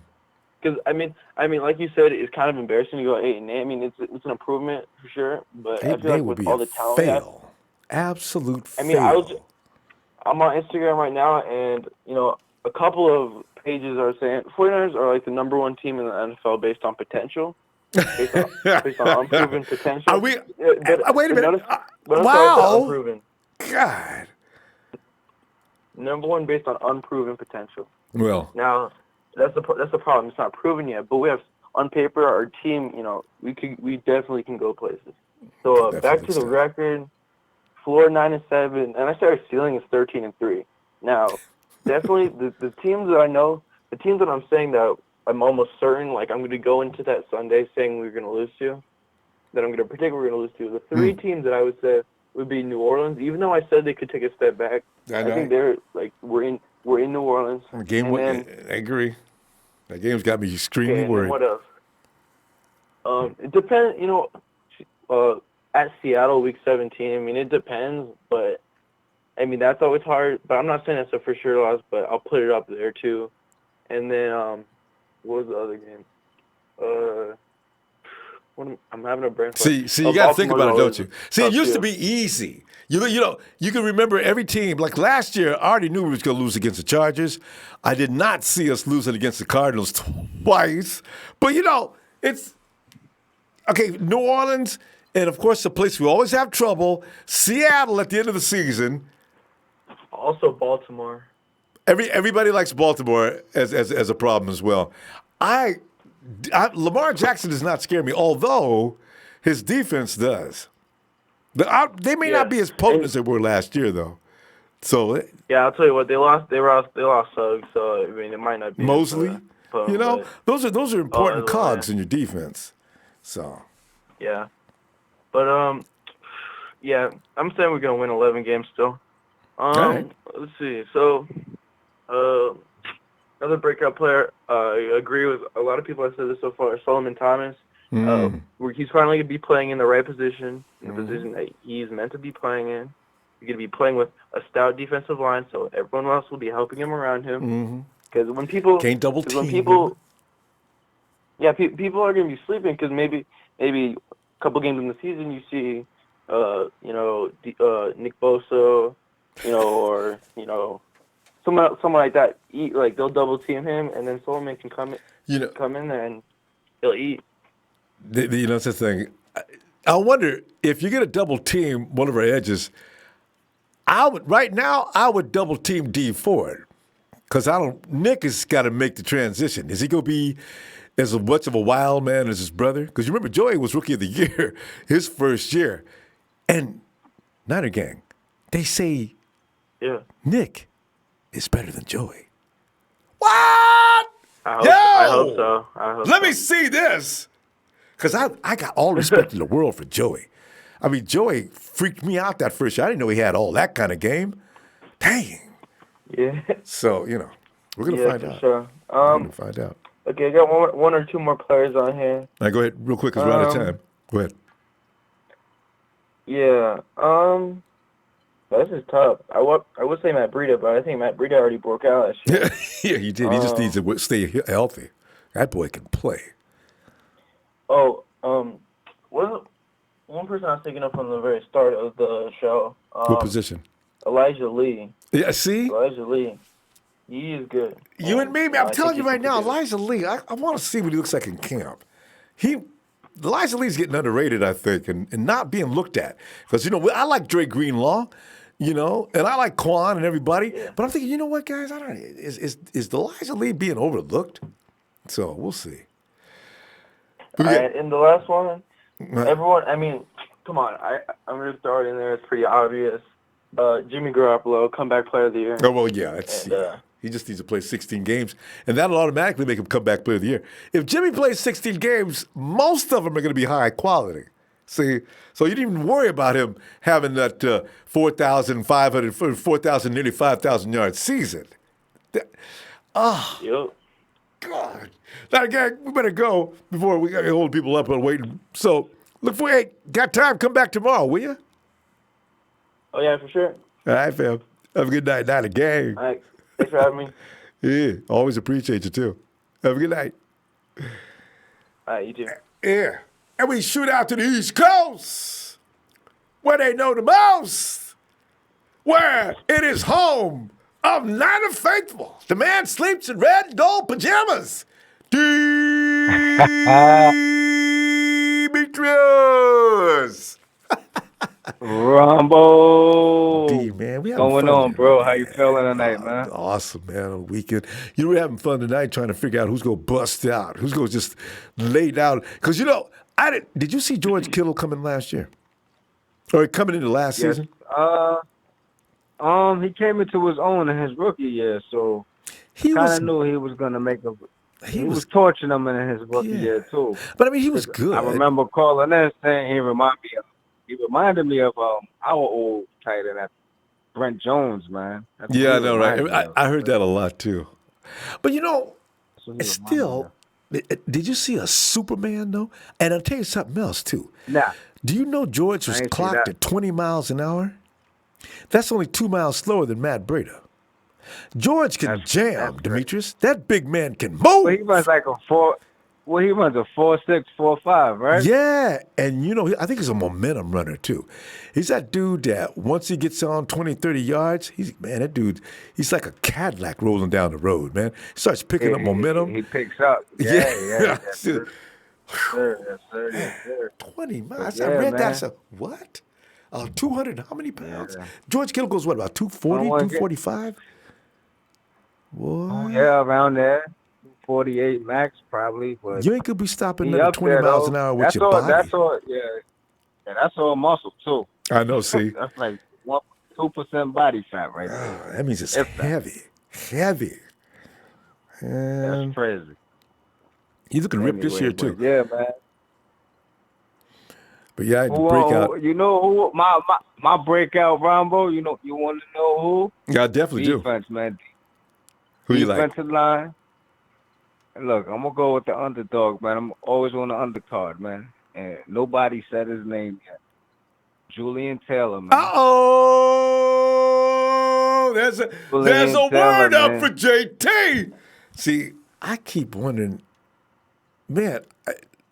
because I mean, like you said, it's kind of embarrassing to go 8-8. I mean, it's an improvement for sure, but I feel like with all the talent, absolute fail. I mean, I'm on Instagram right now, and a couple of pages are saying 49ers are like the number 1 team in the NFL based on potential, based on unproven potential. Are we? Wait a minute! Wow! Unproven. God. Number 1 based on unproven potential. Well, now that's the problem. It's not proven yet, but we have on paper our team. We definitely can go places. So back to the record, floor 9-7, and I said our ceiling is 13-3. Now, definitely the teams that I know, the teams that I'm saying that I'm almost certain, like I'm going to go into that Sunday saying we're going to lose to, that I'm going to predict we're going to lose to. The 3 teams that I would say would be New Orleans, even though I said they could take a step back. I think they're we're in New Orleans. I agree. That game's got me extremely worried. What else? It depends. At Seattle, week 17. I mean, it depends, but I mean that's always hard. But I'm not saying that's a for sure loss, but I'll put it up there too. And then what was the other game? I'm having a brain fart. See, you got to think about it, don't you? See, it used to be easy. You can remember every team. Like last year, I already knew we was going to lose against the Chargers. I did not see us losing against the Cardinals twice. But, it's – okay, New Orleans, and, of course, the place we always have trouble, Seattle at the end of the season. Also Baltimore. Everybody likes Baltimore as a problem as well. Lamar Jackson does not scare me, although his defense does. They may not be as potent as they were last year, though. So I'll tell you what, they lost Suggs, so I mean it might not be Mosley. Those are important cogs in your defense. So yeah, but I'm saying we're gonna win 11 games still. Right. Let's see. So another breakout player. I agree with a lot of people that said this so far. Solomon Thomas. He's finally going to be playing in the right position, in the position that he's meant to be playing in. He's going to be playing with a stout defensive line, so everyone else will be helping him around him. Because when people can't double team, people are going to be sleeping because maybe a couple games in the season you see, Nick Bosa, or someone like that eat, like they'll double team him, and then Solomon can come in there and he'll eat. It's the thing. I wonder if you're going to double team one of our edges. I would double team D Ford because Nick has got to make the transition. Is he going to be as much of a wild man as his brother? Because you remember Joey was Rookie of the Year his first year, and Niner Gang, they say Nick is better than Joey. What? I hope so. Let me see this. Because I got all respect in the world for Joey. I mean, Joey freaked me out that first year. I didn't know he had all that kind of game. Dang. Yeah. So, we're going to find out. Sure. We're going to find out. Okay, I got one or two more players on here. All right, go ahead real quick because we're out of time. Go ahead. Yeah. This is tough. I would say Matt Breida, but I think Matt Breida already broke out last year. Yeah, he did. He just needs to stay healthy. That boy can play. One person I was thinking of from the very start of the show. What position? Elijah Lee. Yeah, see? Elijah Lee. He is good. You and me, I'm telling you right now, Elijah Lee, I want to see what he looks like in camp. Elijah Lee's getting underrated, I think, and not being looked at. Because, I like Dre Greenlaw, and I like Quan and everybody. Yeah. But I'm thinking, you know what, guys? I don't know. Is Elijah Lee being overlooked? So we'll see. All right, in the last one, everyone, come on. I'm going to throw it in there. It's pretty obvious. Jimmy Garoppolo, comeback player of the year. Oh, well, yeah. He just needs to play 16 games, and that'll automatically make him comeback player of the year. If Jimmy plays 16 games, most of them are going to be high quality. See? So you didn't even worry about him having that 4,500, nearly 5,000 yard season. Yep. God. Now, again, we better go before we got to hold people up and waiting. So, got time, come back tomorrow, will you? Oh, yeah, for sure. All right, fam. Have a good night. Night again. All right. Thanks for having me. Yeah, always appreciate you, too. Have a good night. All right, you too. Yeah. And we shoot out to the East Coast, where they know the most, where it is home of Niner Faithful. The man sleeps in red and gold pajamas. Demetrius. Ronbo. D, man. What's going on, bro? How you feeling tonight, man? Awesome, man. On the weekend. We're having fun tonight trying to figure out who's going to bust out, who's going to just lay down. Because, did you see George Kittle coming last year? Or coming into last season? He came into his own in his rookie year, so he kind of knew he was going to make a. He was torching him in his rookie year too. But he was good. I remember calling in saying he reminded me of our old tight end, Brent Jones, man. I know, right? I heard that a lot too. But still, did you see a Superman though? And I'll tell you something else too. Nah. Do you know George was clocked at 20 miles an hour? That's only 2 miles slower than Matt Breida. George can jam, Demetrius. That big man can move. But he runs like a 4. Well, he runs a 4.6, 4.5, right? Yeah, and I think he's a momentum runner too. He's that dude that once he gets on 20, 30 yards, he's like a Cadillac rolling down the road, man. He starts picking up momentum. He picks up. Yeah. Yes, sir. Yes, sir. Yes, sir. 20 miles. Yeah, I read man. that. What? 200, how many pounds? Yeah. George Kittle goes, what, about 240, 245? What? Oh, yeah, around there. 48 max, probably. But You ain't going to be stopping he another up 20 there, miles though. an hour with your body. That's all, yeah. Yeah, that's all muscle, too. I know, see. That's like 2% body fat right there. Oh, that means it's heavy. Heavy. And that's crazy. He's looking ripped this year, too. Yeah, man. But yeah, breakout. You know who my breakout, Ronbo? You want to know who? Yeah, I definitely Defense, man. Who you like? Defensive line. And look, I'm gonna go with the underdog, man. I'm always on the undercard, man. And nobody said his name yet. Julian Taylor, man. Uh-oh! There's a word up for JT. See, I keep wondering, man,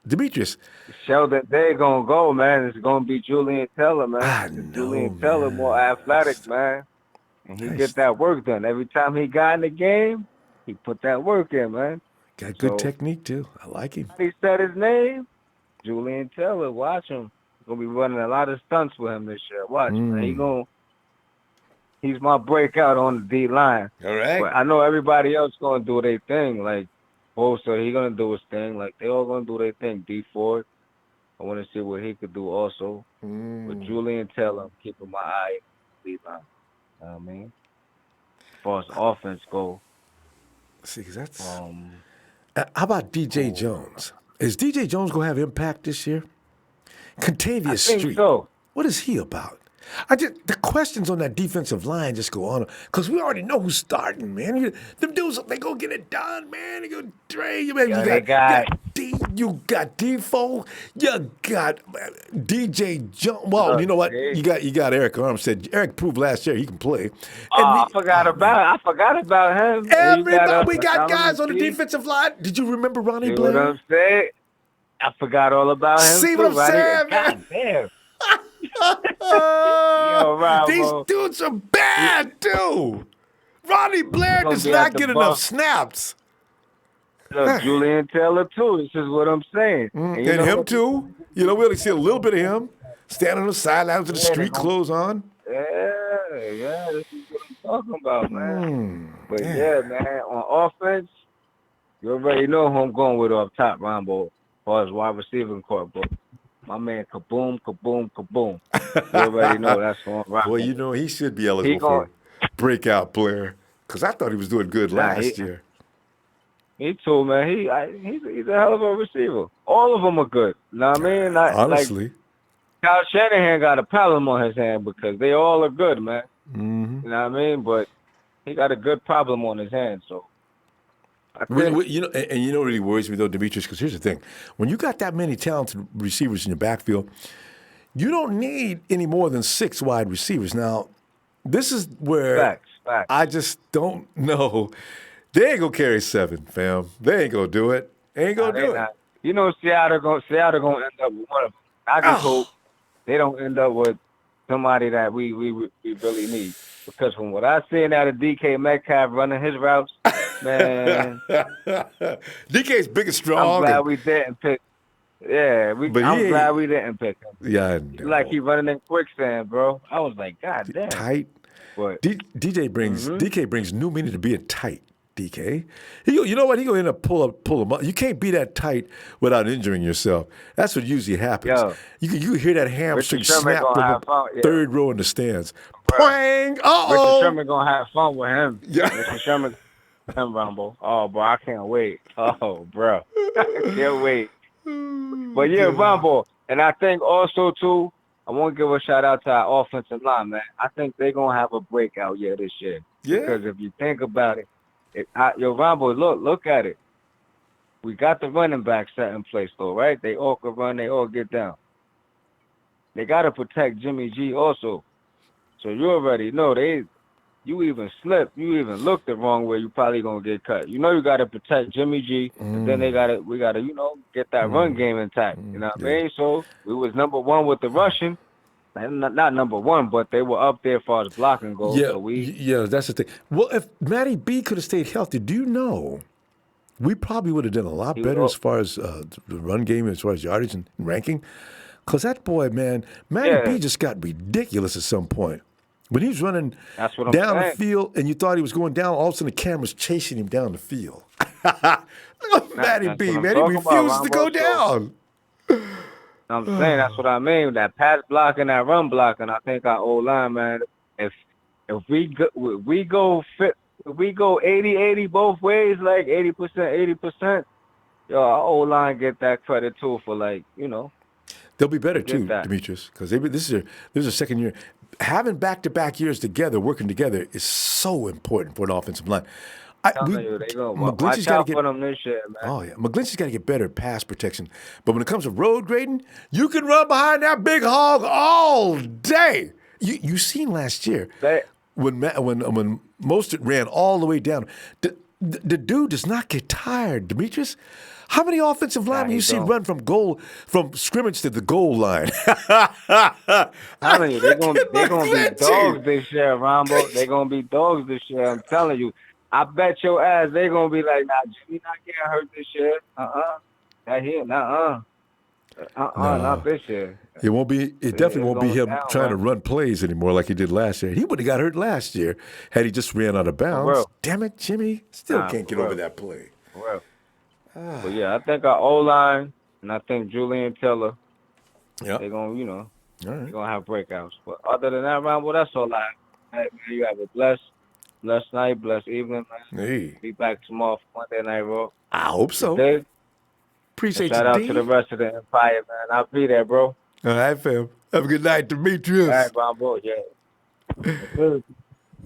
Demetrius. The show that they're going to go, man, is going to be Julian Taylor, man. I know, Julian Taylor more athletic, man. And he get that work done. Every time he got in the game, he put that work in, man. Got good technique, too. I like him. He said his name, Julian Taylor. Watch him. Going to be running a lot of stunts with him this year. Watch, man. He's my breakout on the D-line. All right. But I know everybody else going to do their thing. Like, so he going to do his thing. Like, they all going to do their thing. D Ford, I want to see what he could do also. But Julian Taylor, I'm keeping my eye on the D-line. You know what I mean? As far as offense go. See, because that's... how about DJ Jones? Is DJ Jones going to have impact this year? Contavious Street. I think so. What is he about? The questions on that defensive line just go on because we already know who's starting, man. Them dudes, they go get it done, man. They go Trey, you got Defoe, you got DJ Jones. Well, you know what? You got Eric Armstead. Eric proved last year he can play. I forgot about him. We got guys on the defensive line. Did you remember Ronnie Blair? See what I'm saying? I forgot all about him. See what I'm saying, man? God damn. These dudes are bad, too. Ronnie Blair does not get enough snaps. Look, Julian Taylor, too. This is what I'm saying. And him, too. We only see a little bit of him standing on the sidelines with the street clothes on. Yeah. This is what I'm talking about, man. But, man, on offense, you already know who I'm going with off top, Ronbo, as far as wide receiving court, bro. My man, kaboom, kaboom, kaboom. You already know that's on rock. Well, he should be eligible for breakout player because I thought he was doing good last year. Me too, man. He's a hell of a receiver. All of them are good. You know what I mean? Honestly. Kyle Shanahan got a problem on his hand because they all are good, man. Mm-hmm. You know what I mean? But he got a good problem on his hand, so. You know what really worries me, though, Demetrius, because here's the thing. When you got that many talented receivers in your backfield, you don't need any more than 6 wide receivers. Now, this is where Facts. I just don't know. They ain't going to carry 7, fam. They ain't going to do it. Ain't going to do it. You know, Seattle going to end up with one of them. I just hope they don't end up with somebody that we really need. Because from what I seen out of DK Metcalf running his routes, man. DK's big and strong. I'm glad we didn't pick. Yeah, I'm glad we didn't pick him. Yeah, I know. Like he running in quicksand, bro. I was like, God damn. Tight. But DK brings new meaning to being tight. DK, you know what? He gonna end up pull him up. You can't be that tight without injuring yourself. That's what usually happens. Yo, you hear that hamstring snap from the third row in the stands. Pwang! Uh-oh! Richard Sherman gonna have fun with him. Yeah. Richard Sherman, him Rumble. Oh, bro, I can't wait. Oh, bro, I can't wait. But yeah, Rumble, and I think also too, I want to give a shout out to our offensive line, man. I think they're gonna have a breakout year this year. Yeah. Because if you think about it, Rumble, look at it. We got the running back set in place, though, right? They all can run. They all get down. They got to protect Jimmy G also. So you already know you even slip, you even look the wrong way, you probably gonna get cut. You know you gotta protect Jimmy G, and then we gotta, get that run game intact. You know what I mean? So we was number one with the rushing. Not number one, but they were up there as far as blocking goes. Yeah, So that's the thing. Well, if Matty B could have stayed healthy, do you know we probably would have done a lot better as far as the run game, as far as yardage and ranking? Because that boy, man, Matty B just got ridiculous at some point. When he was running down the field and you thought he was going down, all of a sudden the camera's chasing him down the field. Look at Matty B, man. He refuses to go down. I'm saying that's what I mean. That pass blocking, that run blocking. I think our O-line, man, if we go 80-80 both ways, like 80%, our O-line get that credit too for They'll be better too, Demetrius, because this is a second year. Having back-to-back years together, working together, is so important for an offensive line. Watch out for them this year, man. Oh, yeah. McGlinchey's got to get better at pass protection. But when it comes to road grading, you can run behind that big hog all day. You seen last year when Mostert ran all the way down. The dude does not get tired, Demetrius. How many offensive linemen you see run from scrimmage to the goal line? I'm telling you, they're gonna be dogs this year, Ronbo. They're gonna be dogs this year. I'm telling you. I bet your ass they're gonna be like, nah, Jimmy not getting hurt this year. Not here, not this year. It won't be. It definitely won't be him trying to run plays anymore like he did last year. He would have got hurt last year had he just ran out of bounds. Damn it, Jimmy! Still can't get over that play. But yeah, I think our O-line and I think Julian Taylor, they're gonna, they're gonna have breakouts. But other than that, Ron, that's all I have. You have a blessed night, blessed evening, man. Hey. Be back tomorrow for Monday Night Raw. I hope so. Appreciate you, Shout out to the rest of the Empire, man. I'll be there, bro. All right, fam. Have a good night, Demetrius. All right, Ronbo.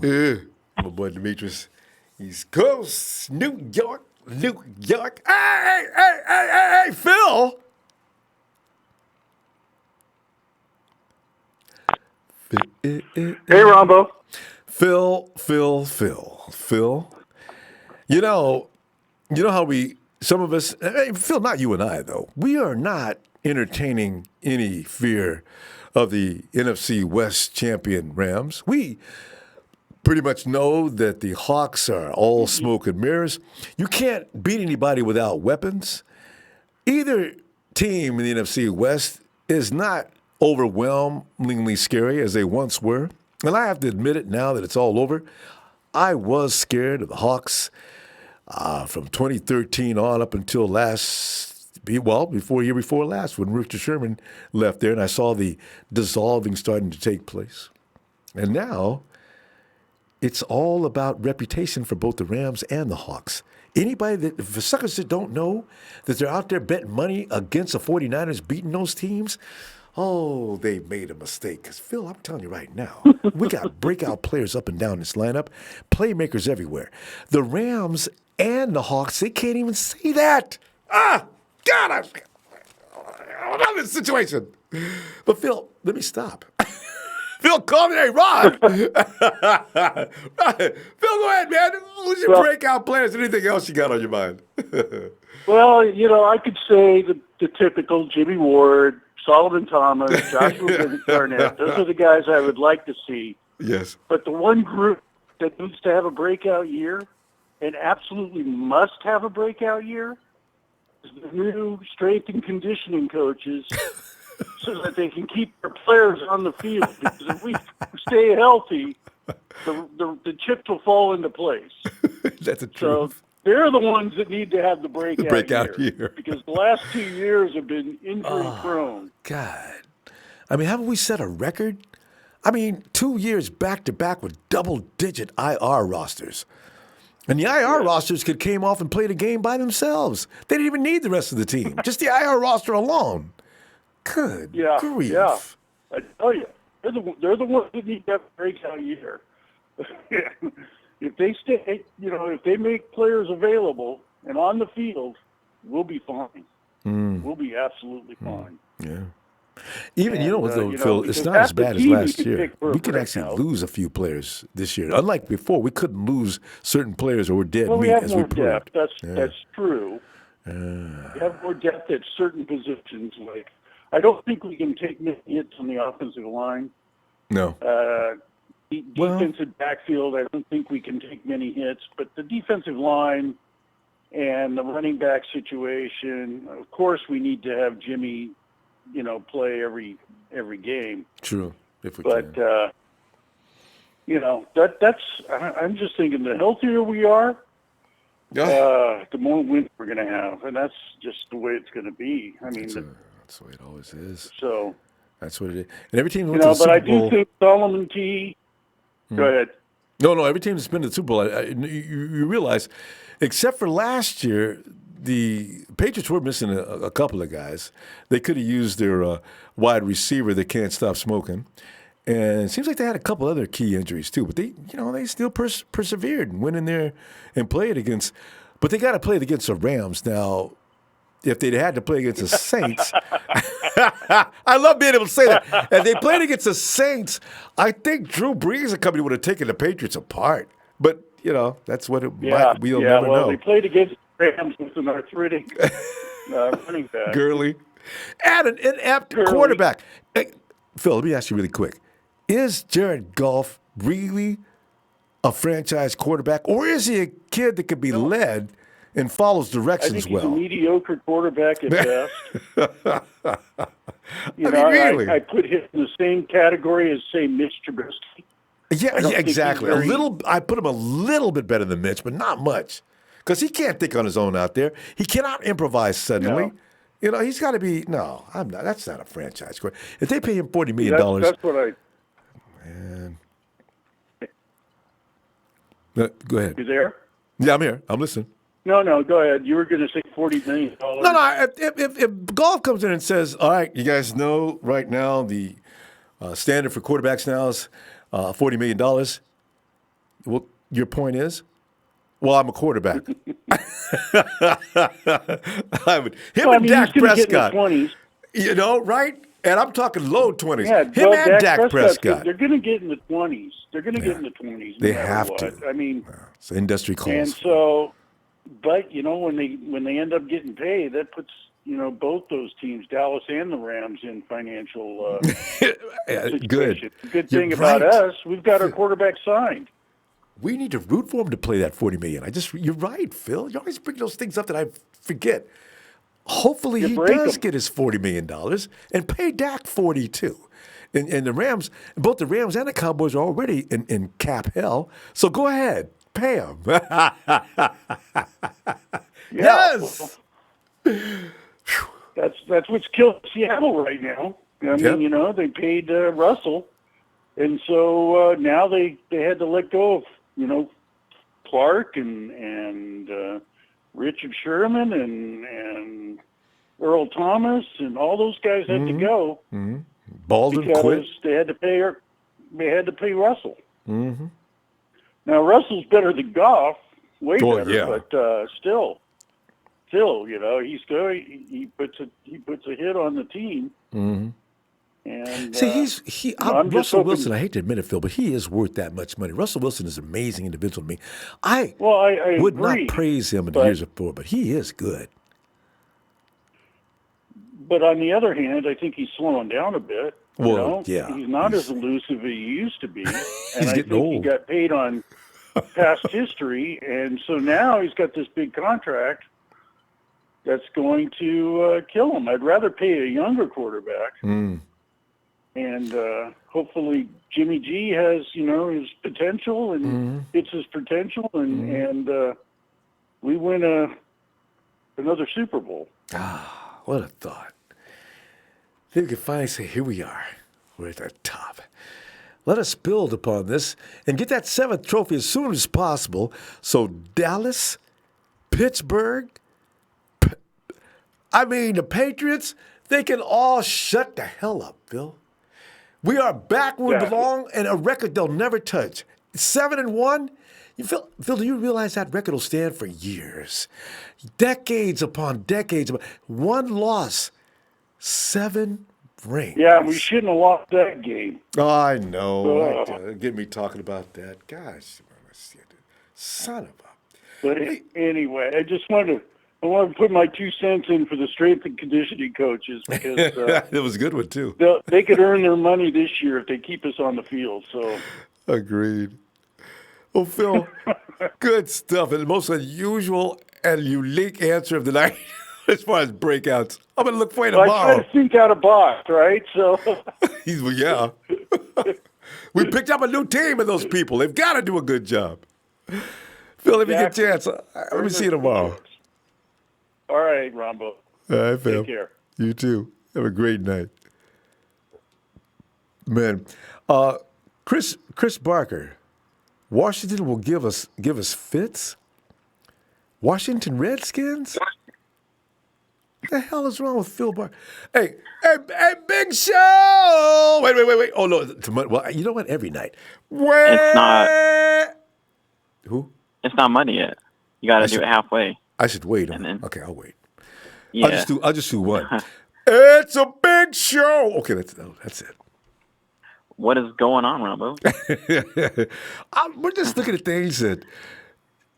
Yeah. My boy Demetrius. East Coast, New York. Hey, Phil. Hey, Ronbo. Phil. You know how some of us, Phil, not you and I, though, we are not entertaining any fear of the NFC West champion Rams. We pretty much know that the Hawks are all smoke and mirrors. You can't beat anybody without weapons. Either team in the NFC West is not overwhelmingly scary as they once were. And I have to admit it now that it's all over. I was scared of the Hawks from 2013 on up until year before last when Richard Sherman left there and I saw the dissolving starting to take place. And now it's all about reputation for both the Rams and the Hawks. Anybody for suckers that don't know that they're out there betting money against the 49ers beating those teams, oh, they made a mistake. Because, Phil, I'm telling you right now, we got breakout players up and down this lineup, playmakers everywhere. The Rams and the Hawks, they can't even say that. God, I'm in this situation. But, Phil, let me stop. Phil, call me. Hey, Ron. Phil, go ahead, man. Who's your breakout players? Anything else you got on your mind? Well, I could say the typical Jimmy Ward, Solomon Thomas, Joshua Garnett. Those are the guys I would like to see. Yes. But the one group that needs to have a breakout year and absolutely must have a breakout year is the new strength and conditioning coaches so that they can keep their players on the field. Because if we stay healthy, the chips will fall into place. That's a truth. So they're the ones that need to have the breakout year. Because the last 2 years have been injury-prone. God. I mean, haven't we set a record? I mean, 2 years back-to-back with double-digit IR rosters. And the IR rosters came off and played a game by themselves. They didn't even need the rest of the team. Just the IR roster alone. Good grief. Yeah. I tell you, they're the ones that need to have a breakout year. If they stay, if they make players available and on the field, we'll be fine. We'll be absolutely fine. Yeah. Even, Phil, it's not as bad as last year. We could actually lose a few players this year. Unlike before, we couldn't lose certain players or we're dead meat, as we proved. That's true. We have more depth at certain positions. Like, I don't think we can take many hits on the offensive line. No. Defensive backfield, I don't think we can take many hits. But the defensive line and the running back situation, of course, we need to have Jimmy, play every game. True, if we can. But I'm just thinking the healthier we are, the more wins we're going to have, and that's just the way it's going to be. I mean, that's the way it always is. So that's what it is. And every team went to the Super Bowl. But I do think Solomon T. Go ahead. No, every team that's been to the Super Bowl, you realize, except for last year, the Patriots were missing a couple of guys. They could have used their wide receiver that can't stop smoking. And it seems like they had a couple other key injuries too. But they still persevered and went in there and played against. But they got to play against the Rams. Now, if they'd had to play against the Saints, I love being able to say that. If they played against the Saints, I think Drew Brees and company would have taken the Patriots apart. But, that's what it might. We'll never know. They played against Rams with an arthritic running back. Gurley. And an inept quarterback. Hey, Phil, let me ask you really quick. Is Jared Goff really a franchise quarterback, or is he a kid that could be led and follows directions well? I think he's a mediocre quarterback at best. Really? I put him in the same category as, say, Mitch Trubisky. Yeah, exactly. I put him a little bit better than Mitch, but not much. Because he can't think on his own out there. He cannot improvise suddenly. No. He's got to be. No, I'm not. That's not a franchise quarterback. If they pay him $40 million. That's what I. Man. Go ahead. You there? Yeah, I'm here. I'm listening. No, go ahead. You were going to say $40 million. No. If Goff comes in and says, all right, you guys know right now the standard for quarterbacks now is $40 million. Well, your point is? Well, I'm a quarterback. Him and Dak Prescott. Right? And I'm talking low 20s. Yeah, Him and Dak Prescott. They're going to get in the 20s. They're going to get in the 20s. They have to. I mean, it's industry calls. And so, but when they end up getting paid, that puts both those teams, Dallas and the Rams, in financial situation. Good thing about us, we've got our quarterback signed. We need to root for him to play that $40 million. You're right, Phil. You always bring those things up that I forget. Hopefully he does get his $40 million and pay Dak $40 too. And the Rams, both the Rams and the Cowboys are already in cap hell. So go ahead, pay him. Yes. That's what's killing Seattle right now. I mean, they paid Russell, and so now they had to let go of Clark and Richard Sherman and Earl Thomas and all those guys had to go. Mm-hmm. Baldwin because quit. They had to pay Russell. Mm-hmm. Now Russell's better than Goff, way better, yeah. but still, he puts a hit on the team. Mm-hmm. And see, Russell Wilson. I hate to admit it, Phil, but he is worth that much money. Russell Wilson is an amazing individual to me. I would agree, not praise him in the years before, but he is good. But on the other hand, I think he's slowing down a bit. Yeah, he's not as elusive as he used to be, and he's I getting think old. he got paid on past history, and so now he's got this big contract that's going to kill him. I'd rather pay a younger quarterback. And hopefully Jimmy G has, his potential and hits his potential, and we win another Super Bowl. Ah, what a thought. Then we can finally say, here we are. We're at the top. Let us build upon this and get that 7th trophy as soon as possible so Dallas, Pittsburgh, the Patriots, they can all shut the hell up, Phil. We are back where we belong, and a record they'll never touch. 7-1. Phil, do you realize that record will stand for years? Decades upon decades. One loss. 7 ring. Yeah, we shouldn't have lost that game. Oh, I know. Get me talking about that. Gosh, son of a. But anyway, I want to put my 2 cents in for the strength and conditioning coaches because it was a good one too. They could earn their money this year if they keep us on the field. So agreed. Well, Phil, good stuff, and the most unusual and unique answer of the night as far as breakouts. I'm gonna look for you tomorrow. I try to think out of box, right? So yeah. We picked up a new team of those people. They've got to do a good job. Phil, if you get a chance, let me see you tomorrow. All right, Ronbo. All right, Phil. Take care. You too. Have a great night. Man, Chris Barker, Washington will give us fits? Washington Redskins? What the hell is wrong with Phil Barker? Hey, Big Show! Wait. Oh, no. Well, you know what? Every night. It's not. Who? It's not money yet. You got to do it halfway. I should wait. Okay, I'll wait. Yeah. I'll just do one. It's a big show. Okay, that's it. What is going on, Ronbo? We're just looking at things that.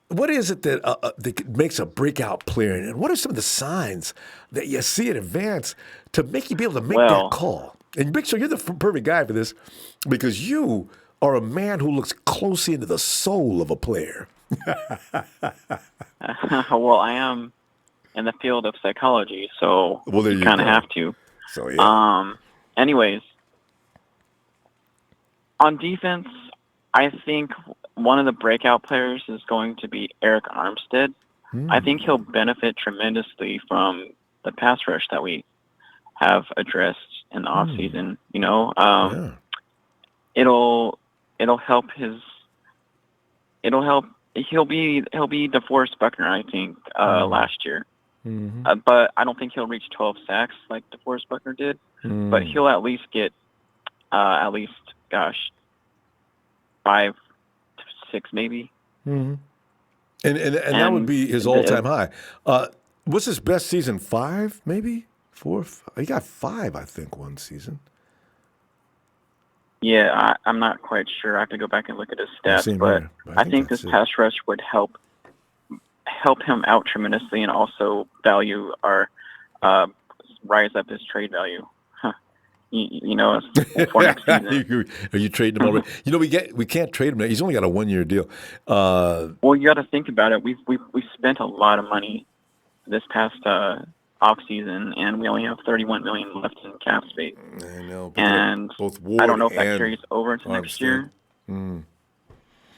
What is it that makes a breakout player, and what are some of the signs that you see in advance to make you be able to make that call? And Big Show, you're the perfect guy for this because you are a man who looks closely into the soul of a player. Well, I am in the field of psychology, so you kind of have to. So yeah. Anyways, on defense, I think one of the breakout players is going to be Eric Armstead. I think he'll benefit tremendously from the pass rush that we have addressed in the offseason. You know, it'll help his. It'll help. He'll be DeForest Buckner, I think, last year. But I don't think he'll reach 12 sacks like DeForest Buckner did. But he'll at least get, 5 to 6 maybe. And that would be his all-time high. What's his best season? 5 maybe? 4? He got 5, I think, one season. Yeah, I'm not quite sure. I have to go back and look at his stats, but I think this pass rush would help him out tremendously, and also rise up his trade value. You know, for next season. Are you trading him already? You know, we can't trade him. He's only got a 1-year deal. Well, you got to think about it. We spent a lot of money this past off season, and we only have $31 million left in cap space. I know, and both Ward I don't know if that and carries over into next year. Mm.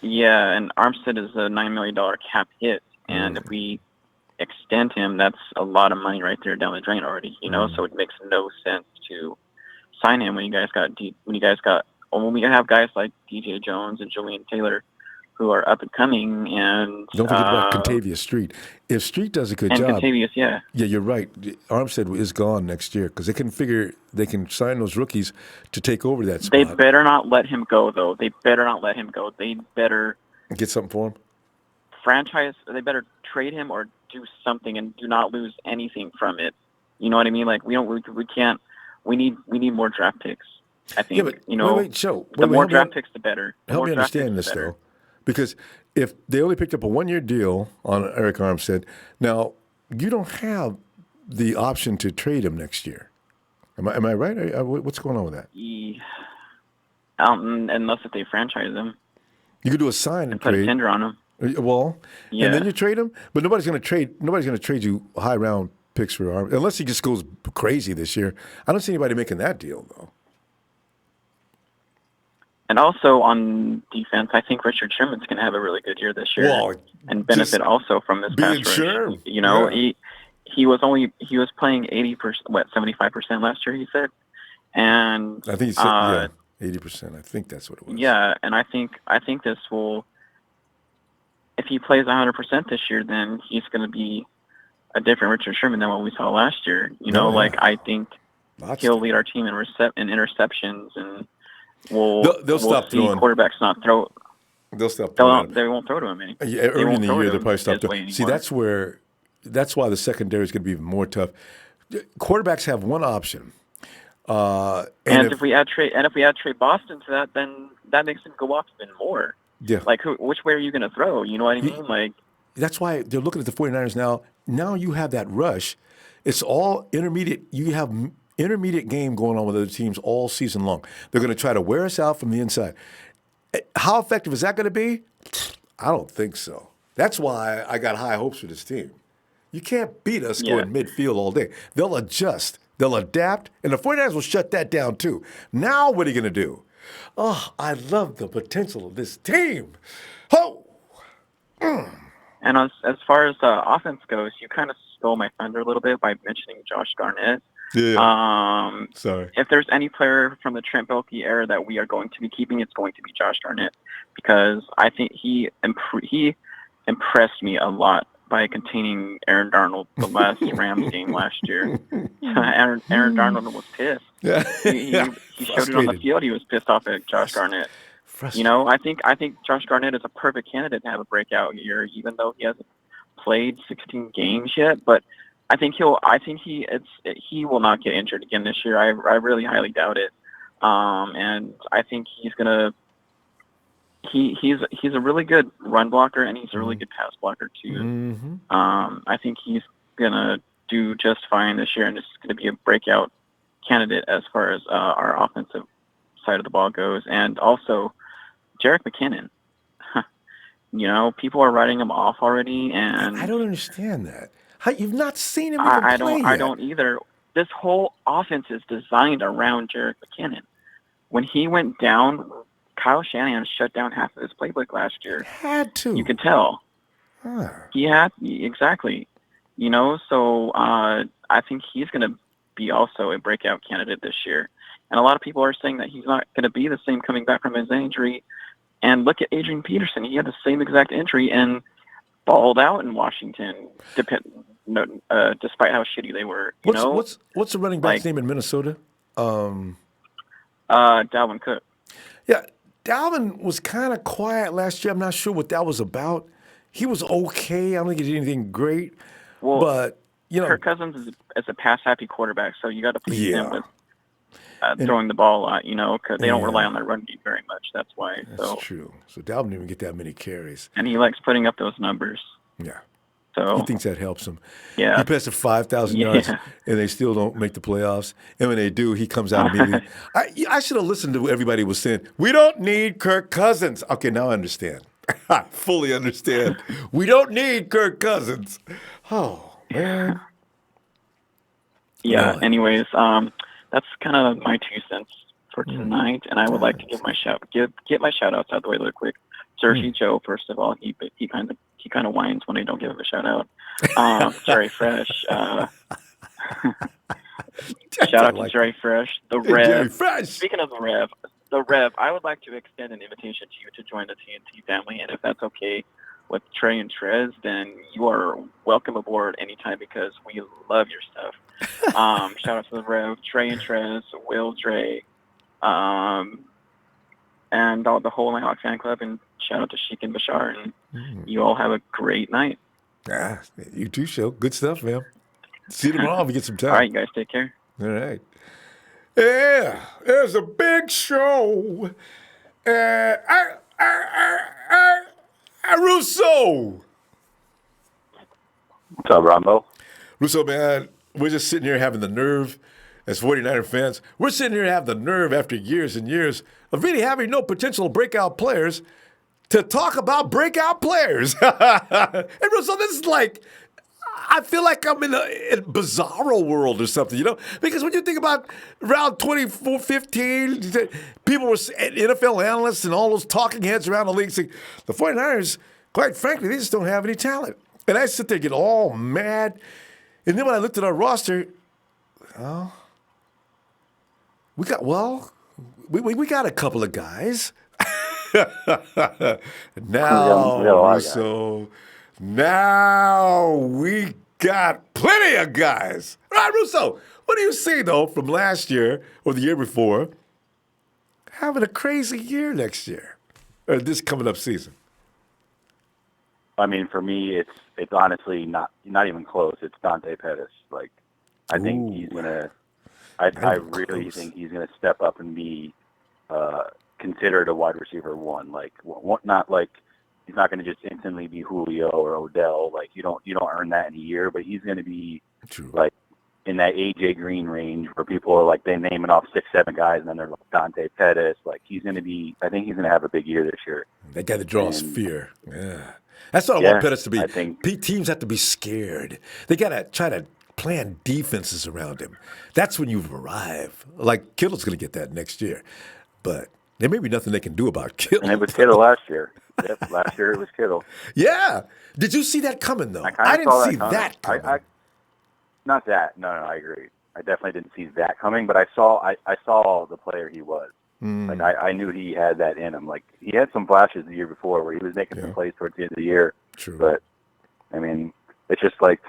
Yeah, and Armstead is a $9 million cap hit, and if we extend him, that's a lot of money right there down the drain already. You know, so it makes no sense to sign him when we have guys like DJ Jones and Julian Taylor who are up and coming, and don't forget about Contavious Street. If Street does a good job, Contavious, yeah, you're right. Armstead is gone next year because they can sign those rookies to take over that spot. They better not let him go, though. They better not let him go. They better get something for him. They better trade him or do something, and do not lose anything from it. You know what I mean? Like we can't. We need more draft picks. I think. Yeah, but the more draft picks, the better. Help me understand this though. Because if they only picked up a 1-year deal on Eric Armstead, now you don't have the option to trade him next year. Am I right? What's going on with that? Unless if they franchise him. You could do a sign and put trade. A tender on him. Well, yeah. And then you trade him, but nobody's going to trade you high round picks for Armstead unless he just goes crazy this year. I don't see anybody making that deal though. And also on defense, I think Richard Sherman's going to have a really good year this year, and benefit also from this pass rush. Sure. You know, he was playing 80%, 75% last year. He said, and I think he said 80%. I think that's what it was. Yeah, and I think this will, if he plays 100% this year, then he's going to be a different Richard Sherman than what we saw last year. You know, I think he'll lead our team in interceptions and. They'll stop see throwing. Quarterbacks not throw. They'll stop throwing. They won't throw to him any. Yeah, early in the year they'll probably stop throwing. See, that's why the secondary is going to be even more tough. Quarterbacks have one option. And if we add Trey Boston to that, then that makes him go off even more. Yeah. Like, which way are you going to throw? You know what I mean? Like, that's why they're looking at the 49ers now. Now you have that rush. It's all intermediate. You have intermediate game going on with other teams all season long. They're going to try to wear us out from the inside. How effective is that going to be? I don't think so. That's why I got high hopes for this team. You can't beat us going midfield all day. They'll adjust. They'll adapt. And the 49ers will shut that down too. Now what are you going to do? Oh, I love the potential of this team. Oh! And as far as offense goes, you kind of stole my thunder a little bit by mentioning Josh Garnett. Yeah. Sorry. If there's any player from the Trent Baalke era that we are going to be keeping, it's going to be Josh Garnett, because I think he impressed me a lot by containing Aaron Darnold the last Rams game last year. Aaron Darnold was pissed. Yeah. He showed it on the field. He was pissed off at Josh Garnett. You know, I think Josh Garnett is a perfect candidate to have a breakout year, even though he hasn't played 16 games yet. But I think he will not get injured again this year. I really highly doubt it. And I think he's gonna. He's a really good run blocker, and he's a really good pass blocker too. Mm-hmm. I think he's gonna do just fine this year, and it's gonna be a breakout candidate as far as our offensive side of the ball goes. And also, Jerick McKinnon. You know, people are writing him off already, and I don't understand that. You've not seen him I even play don't. yet. I don't either. This whole offense is designed around Jerick McKinnon. When he went down, Kyle Shanahan shut down half of his playbook last year. Had to. You could tell. Huh. He had, exactly. You know, so I think he's going to be also a breakout candidate this year. And a lot of people are saying that he's not going to be the same coming back from his injury. And look at Adrian Peterson. He had the same exact injury and balled out in Washington, despite how shitty they were. What's the running back's name in Minnesota? Dalvin Cook. Yeah, Dalvin was kind of quiet last year. I'm not sure what that was about. He was okay. I don't think he did anything great. Well, but, you know. Kirk Cousins is a pass-happy quarterback, so you got to please him with throwing the ball a lot, you know, because they don't rely on their run game very much. That's why. That's true. So Dalvin didn't even get that many carries. And he likes putting up those numbers. Yeah. So he thinks that helps him. Yeah. He passes 5,000 yards, and they still don't make the playoffs. And when they do, he comes out immediately. I should have listened to what everybody was saying. We don't need Kirk Cousins. Okay, now I understand. I fully understand. We don't need Kirk Cousins. Oh, man. Yeah, anyways, that's kind of my 2 cents for tonight, and I would like to get my shout outs out the way real quick. Jersey Joe, first of all, he kind of whines when I don't give him a shout out. Jerry Fresh, shout out to Jerry Fresh, the Rev. Jerry Fresh. Speaking of the Rev, I would like to extend an invitation to you to join the TNT family, and if that's okay with Trey and Trez, then you are welcome aboard anytime because we love your stuff. Shout out to the Rev, Trey and Trez, Will, Dre, and all the whole Nighthawk fan club, and shout out to Sheik and Bashar, and you all have a great night. Yeah, you too, Show. Good stuff, man. See you tomorrow if you get some time. All right, you guys, take care. All right. Yeah, there's a big show. Russo. What's up, Ronbo? Russo, man, we're just sitting here having the nerve, as 49er fans, we're sitting here having the nerve after years and years of really having no potential breakout players to talk about breakout players. And Russo, this is like, I feel like I'm in a bizarro world or something, you know? Because when you think about around 2015, people were, NFL analysts and all those talking heads around the league saying, the 49ers, quite frankly, they just don't have any talent. And I sit there and get all mad. And then when I looked at our roster, we got a couple of guys. Now we got plenty of guys. All right, Russo, what do you see, though, from last year or the year before, having a crazy year next year, or this coming up season? I mean, for me, it's honestly not even close. It's Dante Pettis. Like, I think he's gonna I really think he's going to step up and be considered a wide receiver one. Like, not like he's not going to just instantly be Julio or Odell. Like, you don't earn that in a year, but he's going to be like in that AJ Green range where people are like, they naming off 6-7 guys and then they're like Dante Pettis. Like, he's going to be. I think he's going to have a big year this year. That guy that draws fear. Yeah, that's what I want Pettis to be. I think teams have to be scared. They got to try to plan defenses around him. That's when you arrive. Like, Kittle's going to get that next year, but there may be nothing they can do about Kittle. And it was Kittle last year. Yep, last year it was Kittle. Yeah. Did you see that coming, though? I didn't see that coming. Not that. No, I agree. I definitely didn't see that coming, but I saw the player he was. Like, I knew he had that in him. Like, he had some flashes the year before where he was making some plays towards the end of the year. True. But, I mean, it's just like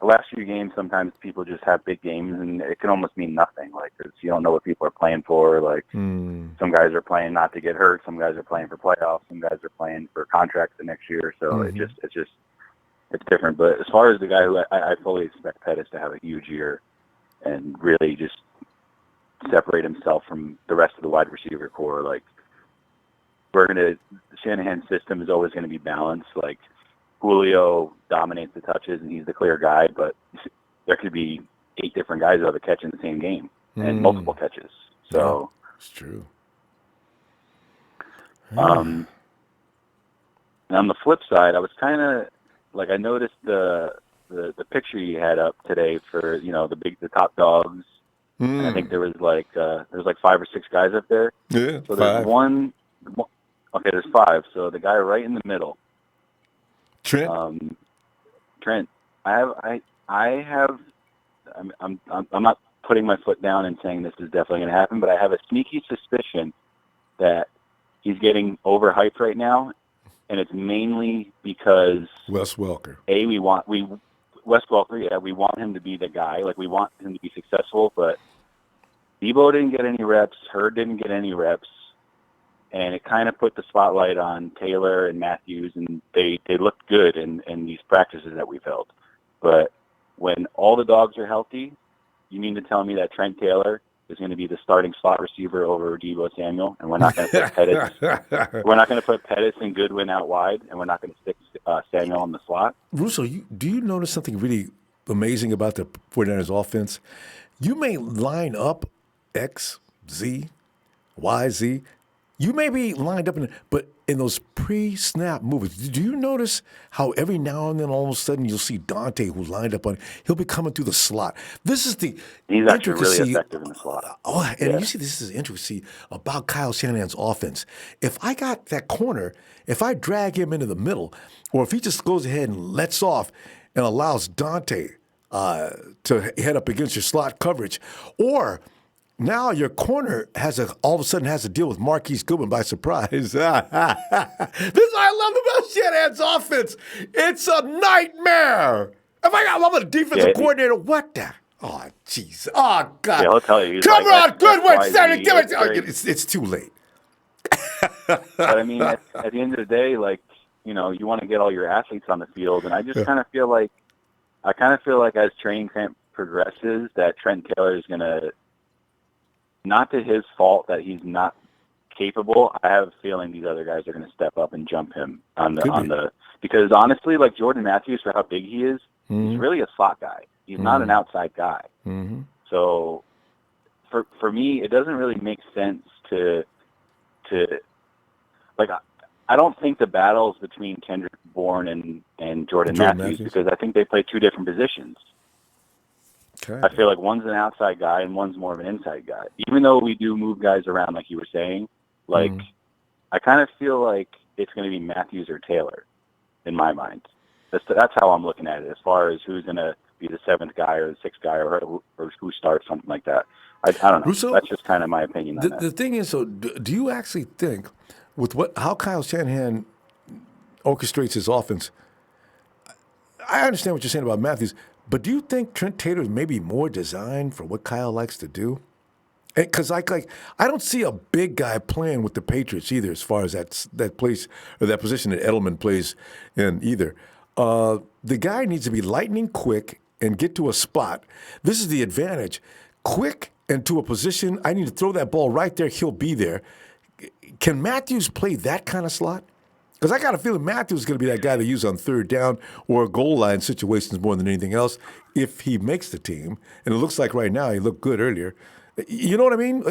the last few games, sometimes people just have big games, and it can almost mean nothing. Like, you don't know what people are playing for. Like, some guys are playing not to get hurt. Some guys are playing for playoffs. Some guys are playing for contracts the next year. So it's different. But as far as the guy who I fully expect Pettis to have a huge year and really just separate himself from the rest of the wide receiver core. Like, the Shanahan system is always going to be balanced. Like, Julio dominates the touches and he's the clear guy, but there could be 8 different guys who have a catch in the same game and multiple catches. So it's true. On the flip side, I was kind of like, I noticed the picture you had up today for, the top dogs. And I think there was like 5 or 6 guys up there. Yeah. So there's 5. Okay, there's 5. So the guy right in the middle, Trent. Trent. I'm not putting my foot down and saying this is definitely going to happen, but I have a sneaky suspicion that he's getting overhyped right now, and it's mainly because Wes Welker. Wes Welker, we want him to be the guy. Like, we want him to be successful, but Debo didn't get any reps. Hurd didn't get any reps. And it kind of put the spotlight on Taylor and Matthews, and they looked good in these practices that we've held. But when all the dogs are healthy, you mean to tell me that Trent Taylor is going to be the starting slot receiver over Debo Samuel, and we're not going to put Pettis. We're not going to put Pettis and Goodwin out wide, and we're not going to stick Samuel in the slot. Russo, do you notice something really amazing about the 49ers offense? You may line up X, Z, Y, Z. You may be lined up, but in those pre-snap moves, do you notice how every now and then all of a sudden you'll see Dante who's lined up on, he'll be coming through the slot. This is the He's actually really effective in the slot. Oh, and you see, this is the intricacy about Kyle Shanahan's offense. If I got that corner, if I drag him into the middle, or if he just goes ahead and lets off and allows Dante to head up against your slot coverage, or now your corner all of a sudden has to deal with Marquise Goodwin by surprise. This is what I love about Shanahan's offense. It's a nightmare. If I'm a defensive coordinator, what the? Oh, jeez. Oh, God. Yeah, I'll tell you. Come on, Goodwin, Saturday, give it. It's too late. But, I mean, at the end of the day, like, you want to get all your athletes on the field, and I just kind of feel like as training camp progresses that Trent Taylor is going to, not to his fault that he's not capable, I have a feeling these other guys are going to step up and jump him because honestly, like Jordan Matthews, for how big he is, he's really a slot guy. He's not an outside guy. So for me, it doesn't really make sense to like, I don't think the battles between Kendrick Bourne and Jordan Matthews, because I think they play 2 different positions. Okay. I feel like one's an outside guy and one's more of an inside guy. Even though we do move guys around, like you were saying, like I kind of feel like it's going to be Matthews or Taylor in my mind. That's how I'm looking at it, as far as who's going to be the 7th guy or the 6th guy or who starts, something like that. I don't know. Russo, that's just kind of my opinion on that. The thing is, so do you actually think with how Kyle Shanahan orchestrates his offense, I understand what you're saying about Matthews, but do you think Trent Taylor is maybe more designed for what Kyle likes to do? Because I don't see a big guy playing with the Patriots either, as far as that place or that position that Edelman plays in either. The guy needs to be lightning quick and get to a spot. This is the advantage. Quick into a position, I need to throw that ball right there, he'll be there. Can Matthews play that kind of slot? Because I got a feeling Matthews is going to be that guy they use on third down or goal line situations more than anything else if he makes the team. And it looks like right now he looked good earlier. You know what I mean?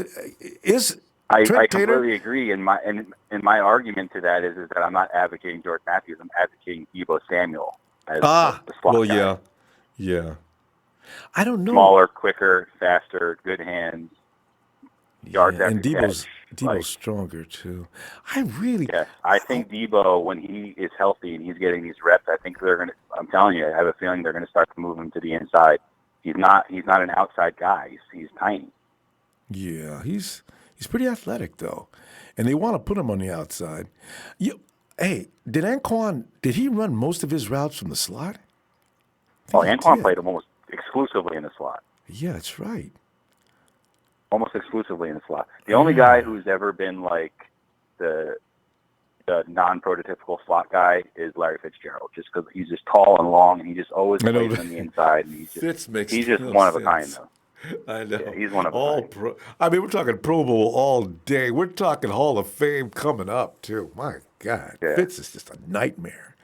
I Trent Taylor? completely agree. And my argument to that is that I'm not advocating George Matthews. I'm advocating Deebo Samuel as the slot guy. Yeah. I don't know. Smaller, quicker, faster, good hands, yards after and catch. Deebo's stronger too. I think Deebo, when he is healthy and he's getting these reps, I think they're gonna. I'm telling you, I have a feeling they're gonna start to move him to the inside. He's not an outside guy. He's tiny. Yeah, he's pretty athletic though, and they want to put him on the outside. Hey, did he run most of his routes from the slot? Anquan played almost exclusively in the slot. Yeah, that's right. Almost exclusively in the slot. The only guy who's ever been like the non-prototypical slot guy is Larry Fitzgerald, just because he's just tall and long, and he just always plays on the inside. And he's just one of a kind, though. I know. Yeah, he's one of a kind. We're talking Pro Bowl all day. We're talking Hall of Fame coming up too. My God, yeah. Fitz is just a nightmare.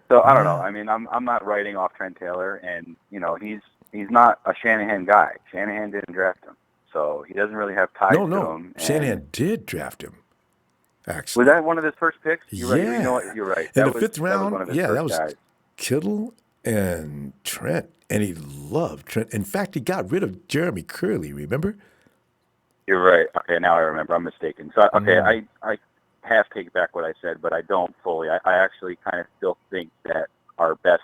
So I don't know. I mean, I'm not writing off Trent Taylor, and he's not a Shanahan guy. Shanahan didn't draft him. So he doesn't really have ties to him. Shanahan did draft him, actually. Was that one of his first picks? You're yeah. Right. You know what? You're right. In the fifth round, that was guys. Kittle and Trent, and he loved Trent. In fact, he got rid of Jeremy Curley, remember? You're right. Okay, now I remember. I'm mistaken. So, I half take back what I said, but I don't fully. I actually kind of still think that our best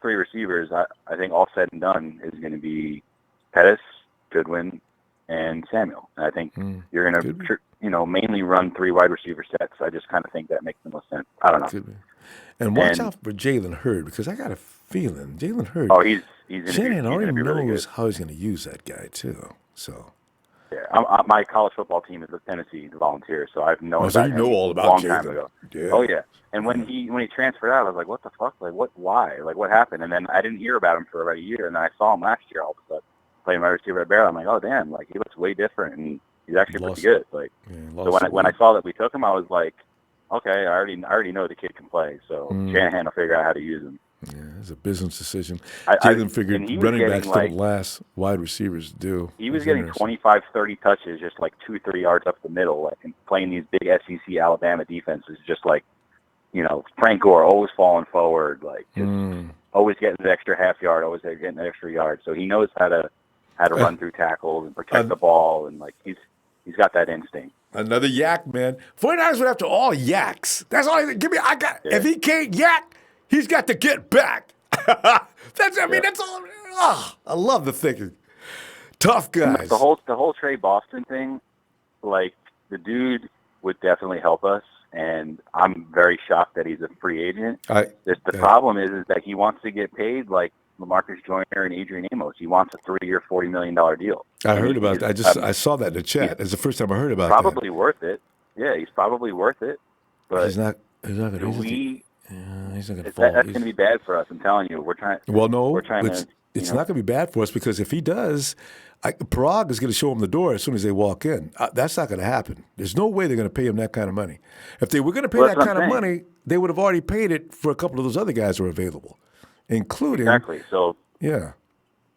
three receivers, I think all said and done, is going to be Pettis, Goodwin, and Samuel. And I think you're going to, mainly run three wide receiver sets. I just kind of think that makes the most sense. I don't know. And watch out for Jalen Hurd, because I got a feeling Jalen Hurd. Oh, he's Shanahan already knows really how he's going to use that guy too. So. Yeah, my college football team is the Tennessee Volunteers, so I've known so about him all about a long Jalen. time ago. Yeah. Oh yeah, and when he transferred out, I was like, what the fuck? Like why? Like what happened? And then I didn't hear about him for about a year, and then I saw him last year all of a sudden playing wide receiver at Barrow. I'm like, oh damn, like he looks way different, and he's actually pretty good. Like so when I saw that we took him, I was like, okay, I already know the kid can play, so Shanahan will figure out how to use him. Yeah, it's a business decision. Jalen figured running backs don't last, wide receivers do. He was getting 25, 30 touches, just like 2-3 yards up the middle, like, and playing these big SEC Alabama defenses, just like, Frank Gore always falling forward, like just always getting the extra half yard, always getting the extra yard. So he knows how to run through tackles and protect the ball, and like he's got that instinct. Another yak, man. 49ers went after all yaks. That's all. If he can't yak, he's got to get back. That's all. I love the thinking. Tough guys. The whole Trey Boston thing, like the dude would definitely help us, and I'm very shocked that he's a free agent. The problem is that he wants to get paid like LaMarcus Joyner and Adrian Amos. He wants a 3-year, $40 million deal. I heard about that. I saw that in the chat. It's the first time I heard about probably worth it. Yeah, he's probably worth it. But he's not going to. He's not going to fall. That's going to be bad for us. I'm telling you. We're trying. Well, no, it's not going to be bad for us, because if he does, Prague is going to show him the door as soon as they walk in. That's not going to happen. There's no way they're going to pay him that kind of money. If they were going to pay that kind of money, they would have already paid it for a couple of those other guys who are available, including So yeah.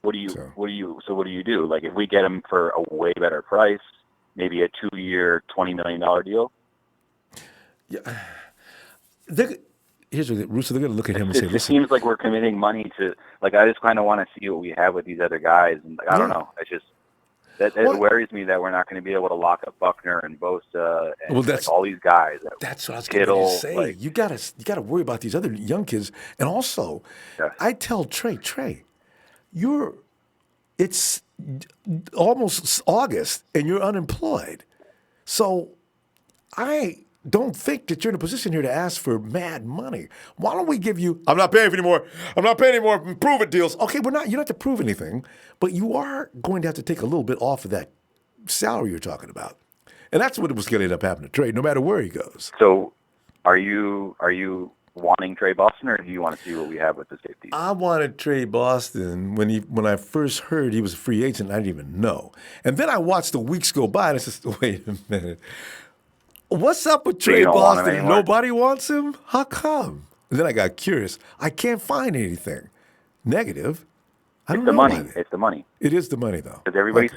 What do you do? Like if we get him for a way better price, maybe a 2-year, $20 million deal. Yeah. Here's what Russo, they're going to look at him and say, listen. It seems like we're committing money to, like, I just kind of want to see what we have with these other guys. And I don't know. It's just, it worries me that we're not going to be able to lock up Buckner and Bosa and all these guys. That's what I was Kittle, going to say. Like, you got to worry about these other young kids. And also, I tell Trey, it's almost August and you're unemployed. So I don't think that you're in a position here to ask for mad money. Why don't we give you, I'm not paying anymore. I'm not paying anymore. Prove it deals. Okay, you don't have to prove anything, but you are going to have to take a little bit off of that salary you're talking about. And that's what was going to end up happening to Trey, no matter where he goes. So are you wanting Trey Boston, or do you want to see what we have with the safeties? I wanted Trey Boston when I first heard he was a free agent. I didn't even know, and then I watched the weeks go by, and I said, "Wait a minute, what's up with Trey Boston? Nobody wants him. How come?" And then I got curious. I can't find anything negative. I don't know why. It's the money. It is the money, though. Because everybody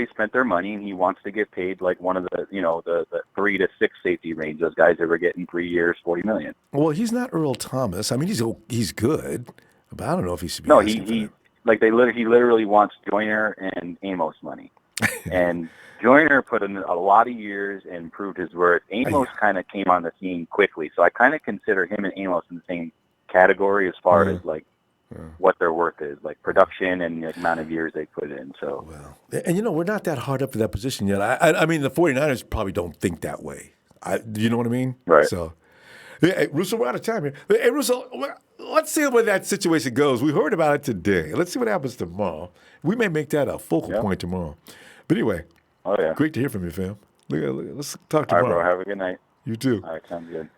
spent their money, and he wants to get paid like one of the the 3 to 6 safety range. Those guys that were getting 3 years, $40 million. Well, he's not Earl Thomas. I mean, he's good, but I don't know if he should be. No, he literally wants Joyner and Amos money, and Joyner put in a lot of years and proved his worth. Amos kind of came on the scene quickly, so I kind of consider him and Amos in the same category as far as like. What their worth is, like production and the amount of years they put in. So, and we're not that hard up to that position yet. I mean, the 49ers probably don't think that way. You know what I mean? Right. So, hey, Russo, we're out of time here. Hey, Russo, let's see where that situation goes. We heard about it today. Let's see what happens tomorrow. We may make that a focal point tomorrow. But anyway, great to hear from you, fam. Let's talk tomorrow. All right, bro. Have a good night. You too. All right, sounds good.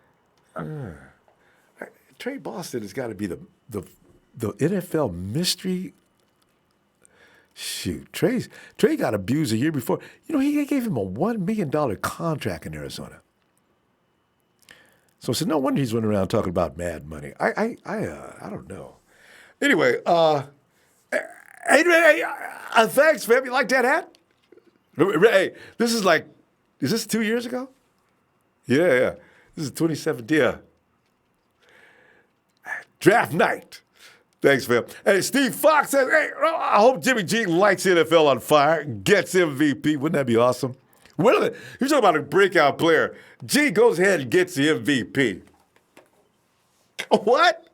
Trey Boston has got to be the NFL mystery. Shoot, Trey got abused a year before. He gave him a $1 million contract in Arizona. So it's no wonder he's running around talking about mad money. I don't know. Anyway, thanks, fam. You like that hat? Hey, is this 2 years ago? Yeah. This is 2017. Yeah. Draft night. Thanks, fam. Hey, Steve Fox says, hey, I hope Jimmy G lights the NFL on fire, gets MVP. Wouldn't that be awesome? You're talking about a breakout player. G goes ahead and gets the MVP. What?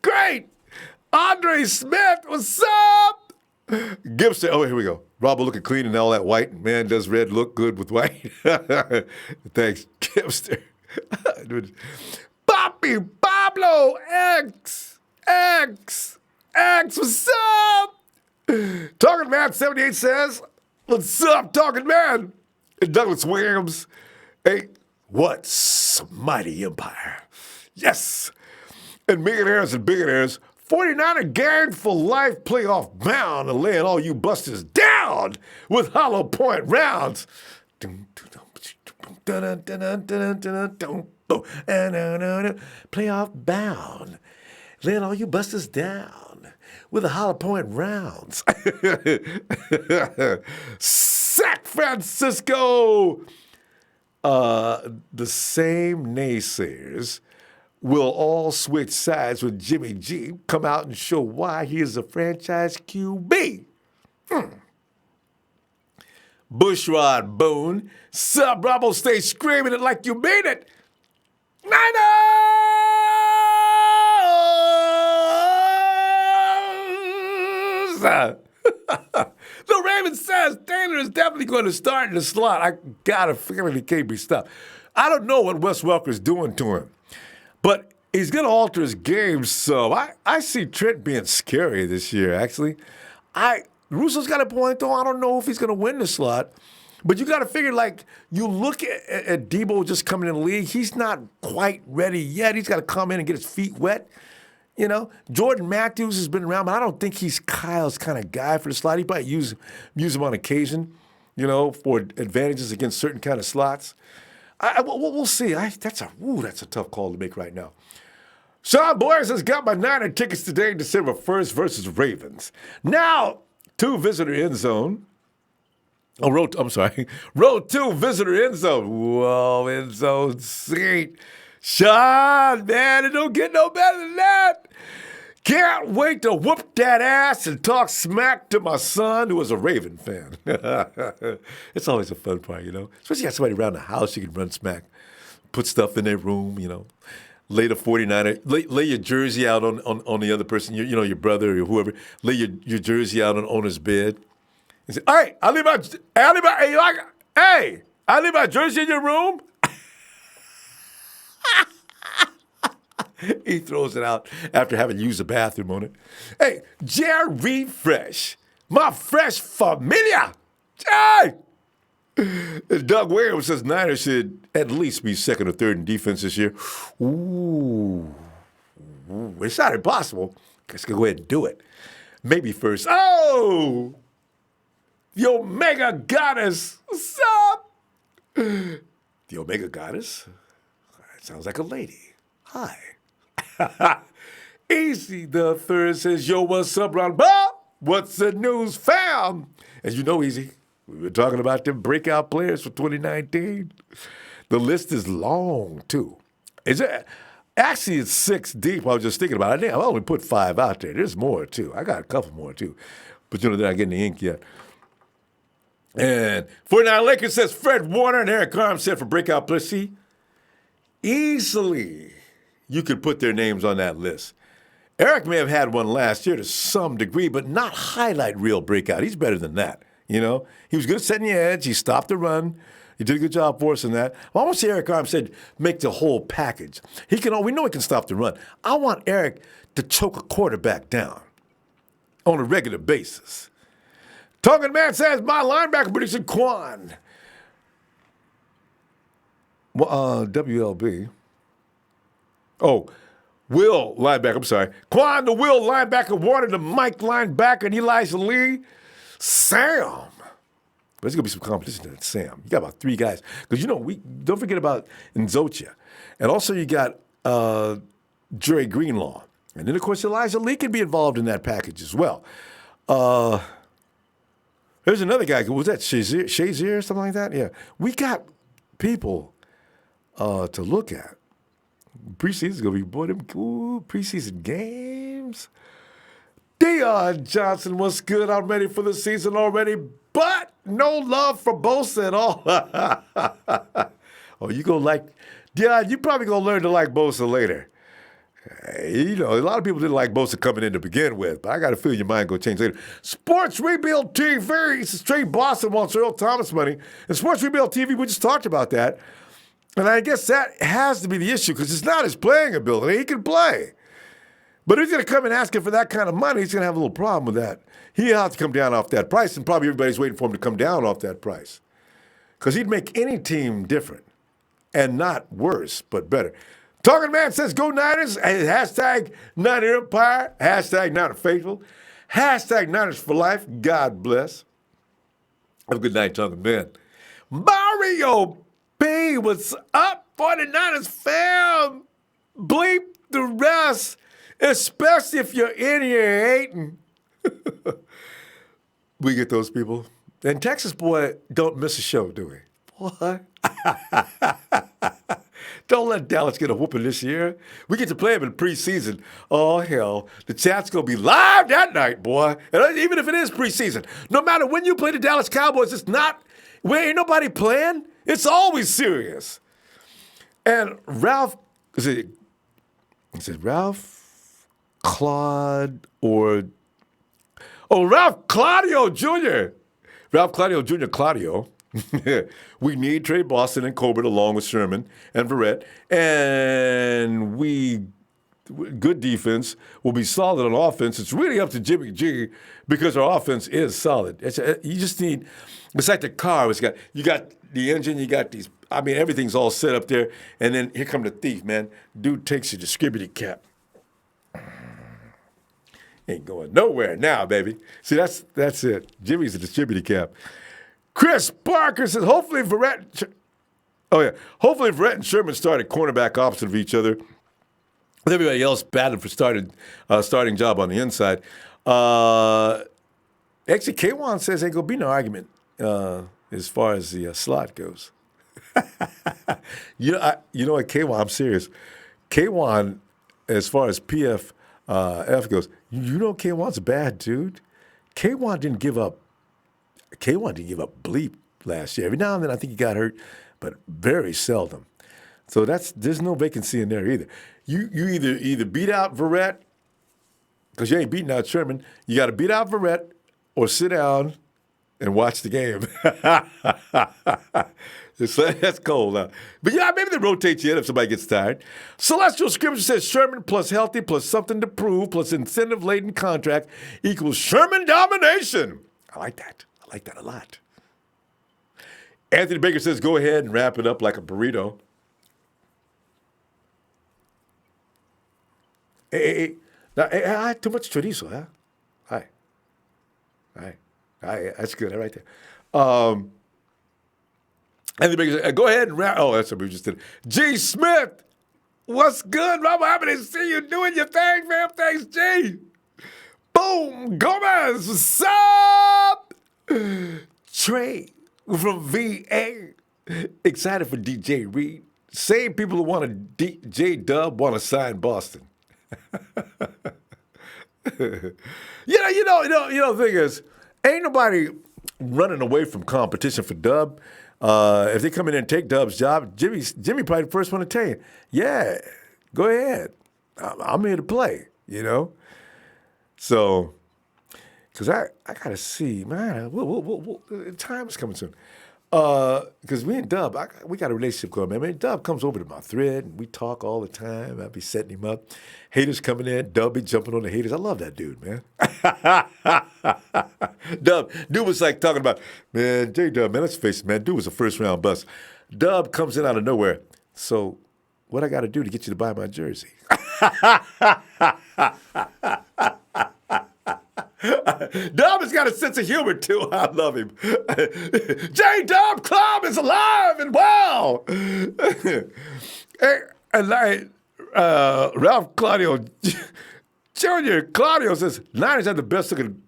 Great. Andre Smith, what's up? Gibson, here we go. Robbo looking clean and all that white. Man, does red look good with white? Thanks, Gibster. Poppy Pablo X, what's up? Talking Man 78 says, what's up, Talking Man? And Douglas Williams, hey, what's mighty empire? Yes. And millionaires and billionaires, 49er gang for life playoff bound and laying all you busters down with hollow point rounds. Playoff bound. Laying all you busters down with the hollow point rounds. San Francisco. The same naysayers will all switch sides when Jimmy G come out and show why he is a franchise QB. Bushrod Boone. Sub Bravo, stay screaming it like you mean it. Niners! The Raven says Taylor is definitely going to start in the slot. I got a feeling he can't be stopped. I don't know what Wes Welker's doing to him, but he's going to alter his game. So I see Trent being scary this year, actually. Russo's got a point, though. I don't know if he's going to win the slot. But you got to figure, you look at Debo just coming in the league, he's not quite ready yet. He's got to come in and get his feet wet. Jordan Matthews has been around, but I don't think he's Kyle's kind of guy for the slot. He probably use him on occasion, for advantages against certain kind of slots. We'll see. That's a tough call to make right now. Sean Boyers has got my Niner tickets today, December 1st versus Ravens. Now, 2 visitor end zone. Row 2 visitor end zone. Whoa, end zone seat. Sean, man, it don't get no better than that. Can't wait to whoop that ass and talk smack to my son, who is a Raven fan. It's always a fun part, Especially you got somebody around the house you can run smack. Put stuff in their room, Lay the 49er, lay your jersey out on the other person, your brother or whoever. Lay your jersey out on his bed. And say, hey, I leave my jersey in your room. He throws it out after having used the bathroom on it. Hey, Jerry Fresh, my fresh familia. Hey! Doug Williams says Niners should at least be second or third in defense this year. Ooh. It's not impossible. Let's go ahead and do it. Maybe first. Oh! The Omega Goddess. What's up? The Omega Goddess? That sounds like a lady. Hi. Easy the Third says, yo, what's up, Ronbo? What's the news, fam? As you know, Easy, we were talking about them breakout players for 2019. The list is long, too. Actually, it's 6 deep. I was just thinking about it. I only put 5 out there. There's more, too. I got a couple more, too. But, they're not getting the ink yet. And 49 Lakers says Fred Warner and Eric Armstead for breakout players. See, easily you could put their names on that list. Eric may have had one last year to some degree, but not highlight real breakout. He's better than that, He was good at setting the edge. He stopped the run. He did a good job for us in that. I want to see Eric Armstead make the whole package. We know he can stop the run. I want Eric to choke a quarterback down on a regular basis. Tongan Man says, my linebacker prediction, Quan. WLB. Oh, Will linebacker, I'm sorry. Quan, the Will linebacker, Warner, the Mike linebacker, and Elijah Lee. Sam. There's going to be some competition in Sam. You got about 3 guys. Because, we don't forget about Nzocha. And also you got Jerry Greenlaw. And then, of course, Elijah Lee can be involved in that package as well. There's another guy. Was that Shazier or something like that? Yeah. We got people to look at. Preseason's going to be, boy, them cool preseason games. Deion Johnson, what's good? I'm ready for the season already, but no love for Bosa at all. Oh, you going to like, Deion, you probably going to learn to like Bosa later. A lot of people didn't like Bosa coming in to begin with, but I got a feeling your mind going to change later. Sports Rebuild TV, this is Trey Boston wants Earl Thomas money. And Sports Rebuild TV, we just talked about that. And I guess that has to be the issue because it's not his playing ability. He can play. But if he's going to come in asking for that kind of money, he's going to have a little problem with that. He'll have to come down off that price, and probably everybody's waiting for him to come down off that price. Because he'd make any team different and not worse, but better. Talking Man says, go Niners. Hashtag Niner Empire. Hashtag Niner Faithful. Hashtag Niners for life. God bless. Have a good night, Talking Man. Mario P, what's up, 49ers fam? Bleep the rest, especially if you're in here hating. We get those people. And Texas boy don't miss a show, do we? What? Don't let Dallas get a whooping this year. We get to play them in preseason. Oh, hell. The chat's going to be live that night, boy. And even if it is preseason. No matter when you play the Dallas Cowboys, it's not, where ain't nobody playing. It's always serious. And Ralph, is it Ralph Claude or, Ralph Claudio Jr. Ralph Claudio Jr. Claudio. We need Trey Boston and Colbert along with Sherman and Verrett. And good defense will be solid on offense. It's really up to Jimmy G because our offense is solid. You just need, it's like the car. You got the engine, you got these, everything's all set up there. And then here come the thief, man. Dude takes your distributor cap. Ain't going nowhere now, baby. See, that's it. Jimmy's a distributor cap. Chris Parker says, hopefully Verrett and Sherman start at cornerback opposite of each other. With everybody else batting for starting job on the inside. Actually, K-Wan says ain't going to be no argument as far as the slot goes. You know what, K-Wan, I'm serious. K-Wan, as far as PFF goes, you know K-Wan's a bad dude. K-Wan didn't give up bleep last year. Every now and then I think he got hurt, but very seldom. So there's no vacancy in there either. You either beat out Verrett, because you ain't beating out Sherman. You got to beat out Verrett or sit down and watch the game. That's cold. But yeah, maybe they rotate you in if somebody gets tired. Celestial Scripture says Sherman plus healthy plus something to prove plus incentive-laden contract equals Sherman domination. I like that a lot. Anthony Baker says, go ahead and wrap it up like a burrito. Hey. Now, I had too much chorizo, huh? Hi. That's good. Right there. Anthony Baker says, go ahead and wrap. Oh, that's what we just did. G. Smith, what's good, Robert? Happy to see you doing your thing, man. Thanks, G. Boom, Gomez, what's up? Trey from VA, excited for DJ Reed. Same people who want a DJ Dub want to sign Boston. The thing is, ain't nobody running away from competition for Dub. If they come in and take Dub's job, Jimmy probably the first one to tell you, yeah, go ahead. I'm here to play, So, because I got to see, man, time is coming soon. Because me and Dub, we got a relationship going, man. Dub comes over to my thread, and we talk all the time. I be setting him up. Haters coming in, Dub be jumping on the haters. I love that dude, man. Dude was like talking about, man, J-Dub, man, let's face it, man. Dude was a first-round bust. Dub comes in out of nowhere. So what I got to do to get you to buy my jersey? Dub has got a sense of humor, too. I love him. J-Dub Club is alive and well. Ralph Claudio Jr. Claudio says, Niners have the best looking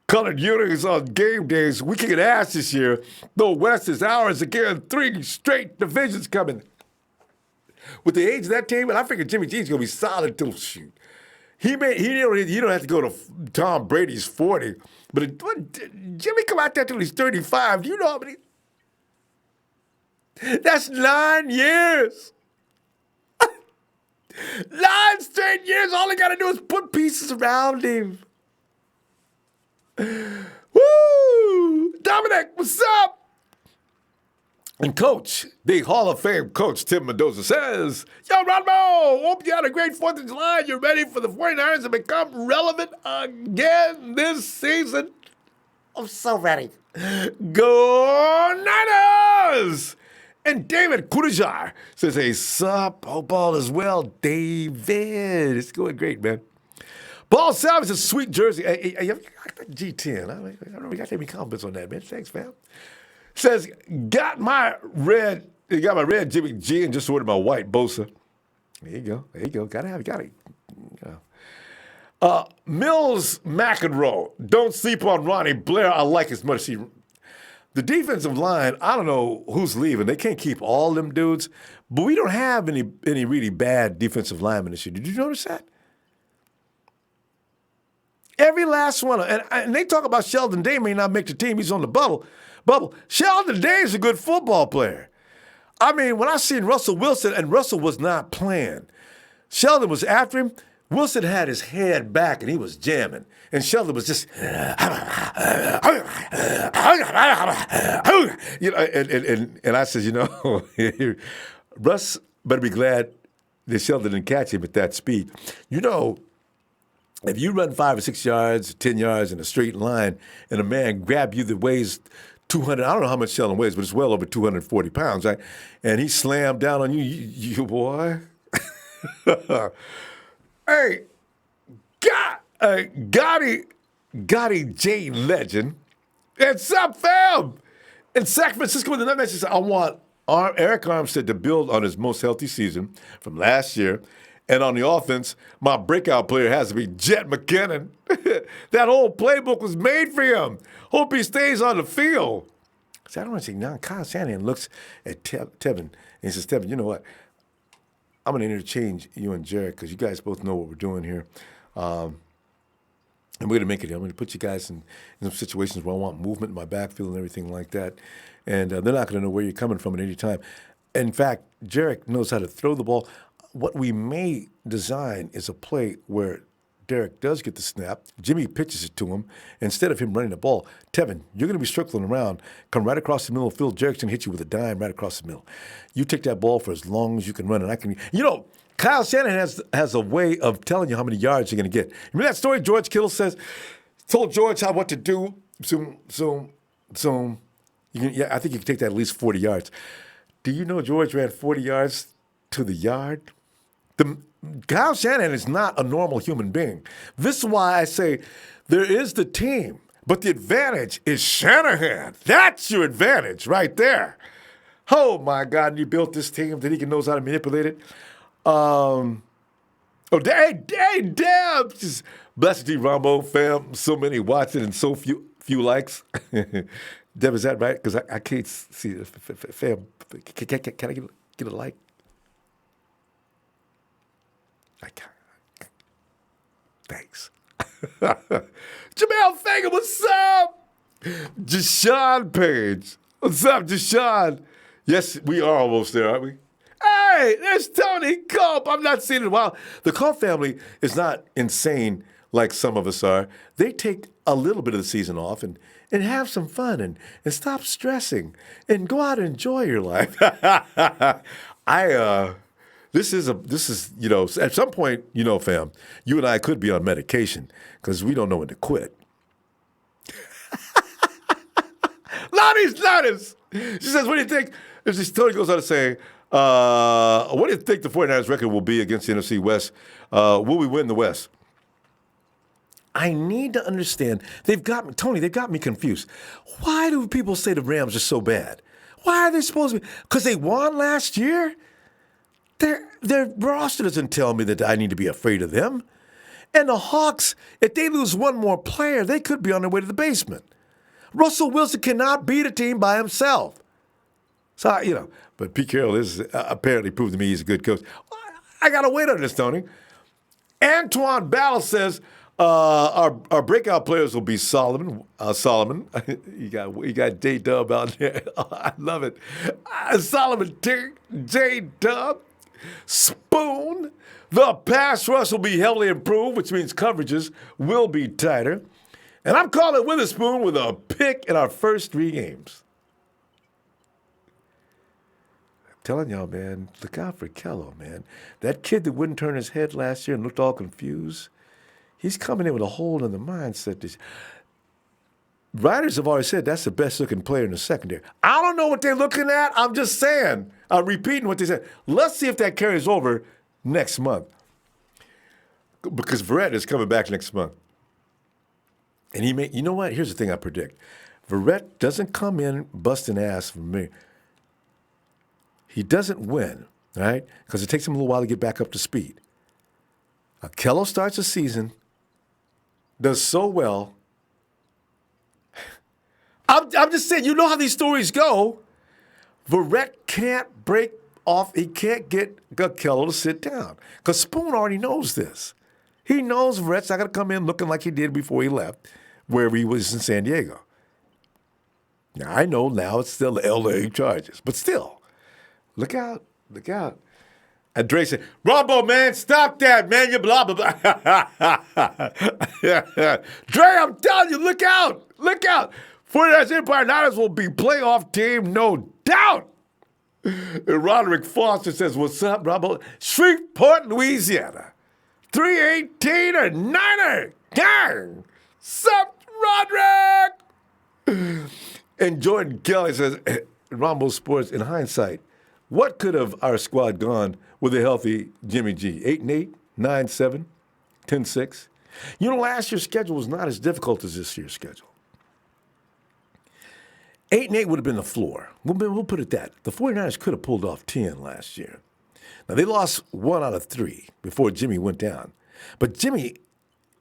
colored uniforms on game days. We kicking ass this year. Though West is ours again. 3 straight divisions coming. With the age of that team, and I figure Jimmy G's going to be solid till shoot. He don't have to go to Tom Brady's 40, but Jimmy come out there till he's 35. Do you know how many? That's 9 years. 9 straight years. All he got to do is put pieces around him. Woo! Dominic, what's up? And Coach, the Hall of Fame coach, Tim Mendoza says, yo, Ronbo, hope you had a great 4th of July. You're ready for the 49ers to become relevant again this season. I'm so ready. Go Niners! And David Kudajar says, hey, sup? Hope all is well, David. It's going great, man. Paul Salvage, a sweet jersey. Hey, I got G10. I don't know, we got any compliments on that, man. Thanks, fam. Says, got my red Jimmy G and just ordered my white Bosa. There you go. Got it. Mills McEnroe, don't sleep on Ronnie Blair. I like as much. See, the defensive line, I don't know who's leaving. They can't keep all them dudes, but we don't have any really bad defensive linemen this year. Did you notice that? Every last one. And they talk about Sheldon Day may not make the team. He's on the bubble. Sheldon Day is a good football player. I mean, when I seen Russell Wilson, and Russell was not playing, Sheldon was after him. Wilson had his head back, and he was jamming. And Sheldon was just, and I said, Russ better be glad that Sheldon didn't catch him at that speed. If you run 5 or 6 yards, 10 yards in a straight line, and a man grab you that weighs 200, I don't know how much Sheldon weighs, but it's well over 240 pounds, right? And he slammed down on you boy. Hey, Gotti J Legend. What's up, fam? In San Francisco, the message says, I want Eric Armstead to build on his most healthy season from last year. And on the offense, my breakout player has to be Jet McKinnon. That whole playbook was made for him. Hope he stays on the field. See, I don't want to say, now Kyle Shanahan looks at Tevin, and he says, Tevin, you know what? I'm going to interchange you and Jared because you guys both know what we're doing here. And we're going to make it. I'm going to put you guys in some situations where I want movement in my backfield and everything like that. And they're not going to know where you're coming from at any time. In fact, Jarek knows how to throw the ball. What we may design is a play where Derek does get the snap. Jimmy pitches it to him. Instead of him running the ball, Tevin, you're going to be circling around. Come right across the middle of the field. Derek's going to hit you with a dime right across the middle. You take that ball for as long as you can run. And I can, Kyle Shanahan has a way of telling you how many yards you're going to get. Remember that story George Kittle told George what to do? Zoom. I think you can take that at least 40 yards. Do you know George ran 40 yards to the yard? Kyle Shanahan is not a normal human being. This is why I say there is the team, but the advantage is Shanahan. That's your advantage right there. Oh, my God, and you built this team that he knows how to manipulate it. Damn. Just blessed to Ronbo, fam. So many watching and so few likes. Deb, is that right? Because I can't see it. Fam, can I get a like? I can't. Thanks. Jamel Fagan, what's up? Jashawn Page. What's up, Jashawn? Yes, we are almost there, aren't we? Hey, there's Tony Culp. I'm not seeing it in a while. The Culp family is not insane like some of us are. They take a little bit of the season off and have some fun and stop stressing and go out and enjoy your life. This is, at some point, fam, you and I could be on medication because we don't know when to quit. Lottie's. She says, what do you think? Tony goes on to say, what do you think the 49ers record will be against the NFC West? Will we win the West? I need to understand. They've got me confused. Why do people say the Rams are so bad? Why are they supposed to be? Because they won last year? Their roster doesn't tell me that I need to be afraid of them. And the Hawks, if they lose one more player, they could be on their way to the basement. Russell Wilson cannot beat a team by himself. So, but Pete Carroll is apparently proved to me he's a good coach. I got to wait on this, Tony. Antoine Battle says our breakout players will be Solomon. You got J-Dub out there. Oh, I love it. Solomon, J-Dub, Spoon. The pass rush will be heavily improved, which means coverages will be tighter. And I'm calling Witherspoon with a pick in our first 3 games. I'm telling y'all, man, look out for Kello, man. That kid that wouldn't turn his head last year and looked all confused, he's coming in with a whole other mindset. Writers have always said that's the best-looking player in the secondary. I don't know what they're looking at. I'm just saying. I'm repeating what they said. Let's see if that carries over next month. Because Verrett is coming back next month. And you know what? Here's the thing I predict. Verrett doesn't come in busting ass for me. He doesn't win, right? Because it takes him a little while to get back up to speed. Kello starts the season, does so well. I'm just saying, you know how these stories go. Verrett can't break off. He can't get Kello to sit down. Because Spoon already knows this. He knows Verrett's not going to come in looking like he did before he left, wherever he was in San Diego. Now, I know now it's still the L.A. Chargers, but still, look out. And Dre said, Ronbo, man, stop that, man. You blah, blah, blah. Dre, I'm telling you, look out. 49ers Empire Niners will be playoff team, no doubt. And Roderick Foster says, what's up, Ronbo? Shreveport, Louisiana. 318 or Niner. Gang. Sup, Roderick? And Jordan Kelly says, Ronbo Sports, in hindsight, what could have our squad gone with a healthy Jimmy G? 8-8, 9-7, 10-6. Last year's schedule was not as difficult as this year's schedule. 8-8 would have been the floor. We'll put it that. The 49ers could have pulled off 10 last year. Now, they lost 1 out of 3 before Jimmy went down. But Jimmy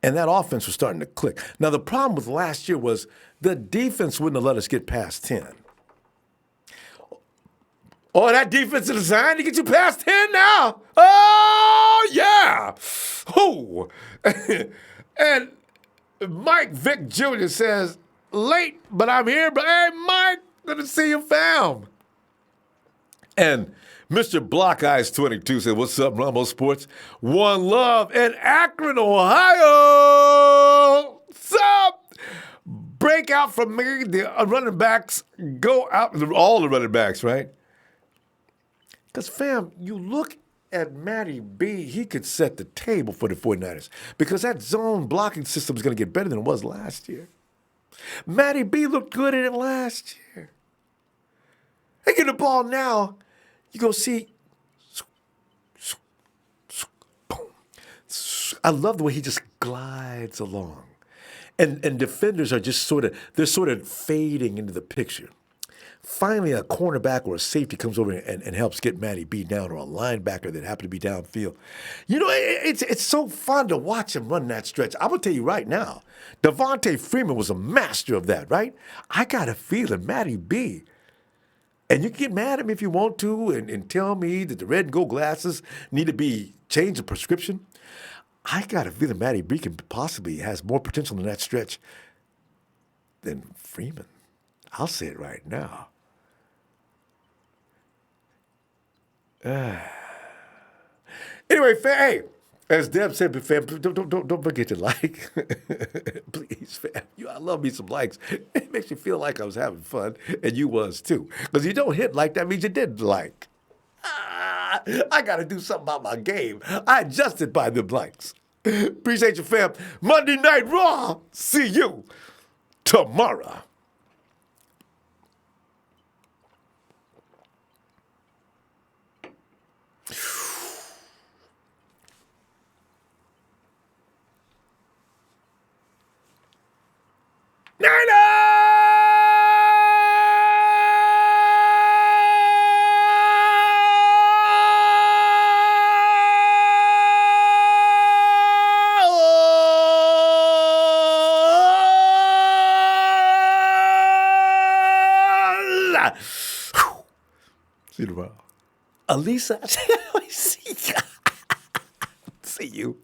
and that offense was starting to click. Now, the problem with last year was the defense wouldn't have let us get past 10. Oh, that defense is designed to get you past 10 now. Oh, yeah. Who? And Mike Vick Jr. says, late, but I'm here. But hey, Mike, good to see you, fam. And Mr. Block Eyes 22 said, what's up, Ronbo Sports? One love in Akron, Ohio. What's up? Breakout from me. The running backs go out. All the running backs, right? Because, fam, you look at Matty B, he could set the table for the 49ers because that zone blocking system is going to get better than it was last year. Matty B looked good in it last year. They get the ball now. You go see. Boom. I love the way he just glides along. And defenders are just sort of fading into the picture. Finally, a cornerback or a safety comes over and helps get Matty B down, or a linebacker that happened to be downfield. You know, it's so fun to watch him run that stretch. I'm going to tell you right now, Devontae Freeman was a master of that, right? I got a feeling Matty B, and you can get mad at me if you want to and tell me that the red and gold glasses need to be changed, a prescription. I got a feeling Matty B can possibly has more potential in that stretch than Freeman. I'll say it right now. Anyway, hey, as Deb said, fam, don't forget to like. Please, fam. I love me some likes. It makes me feel like I was having fun, and you was too. Because you don't hit like, that means you didn't like. I got to do something about my game. I adjusted by them likes. Appreciate you, fam. Monday Night Raw. See you tomorrow. See you tomorrow. Alisa, see you.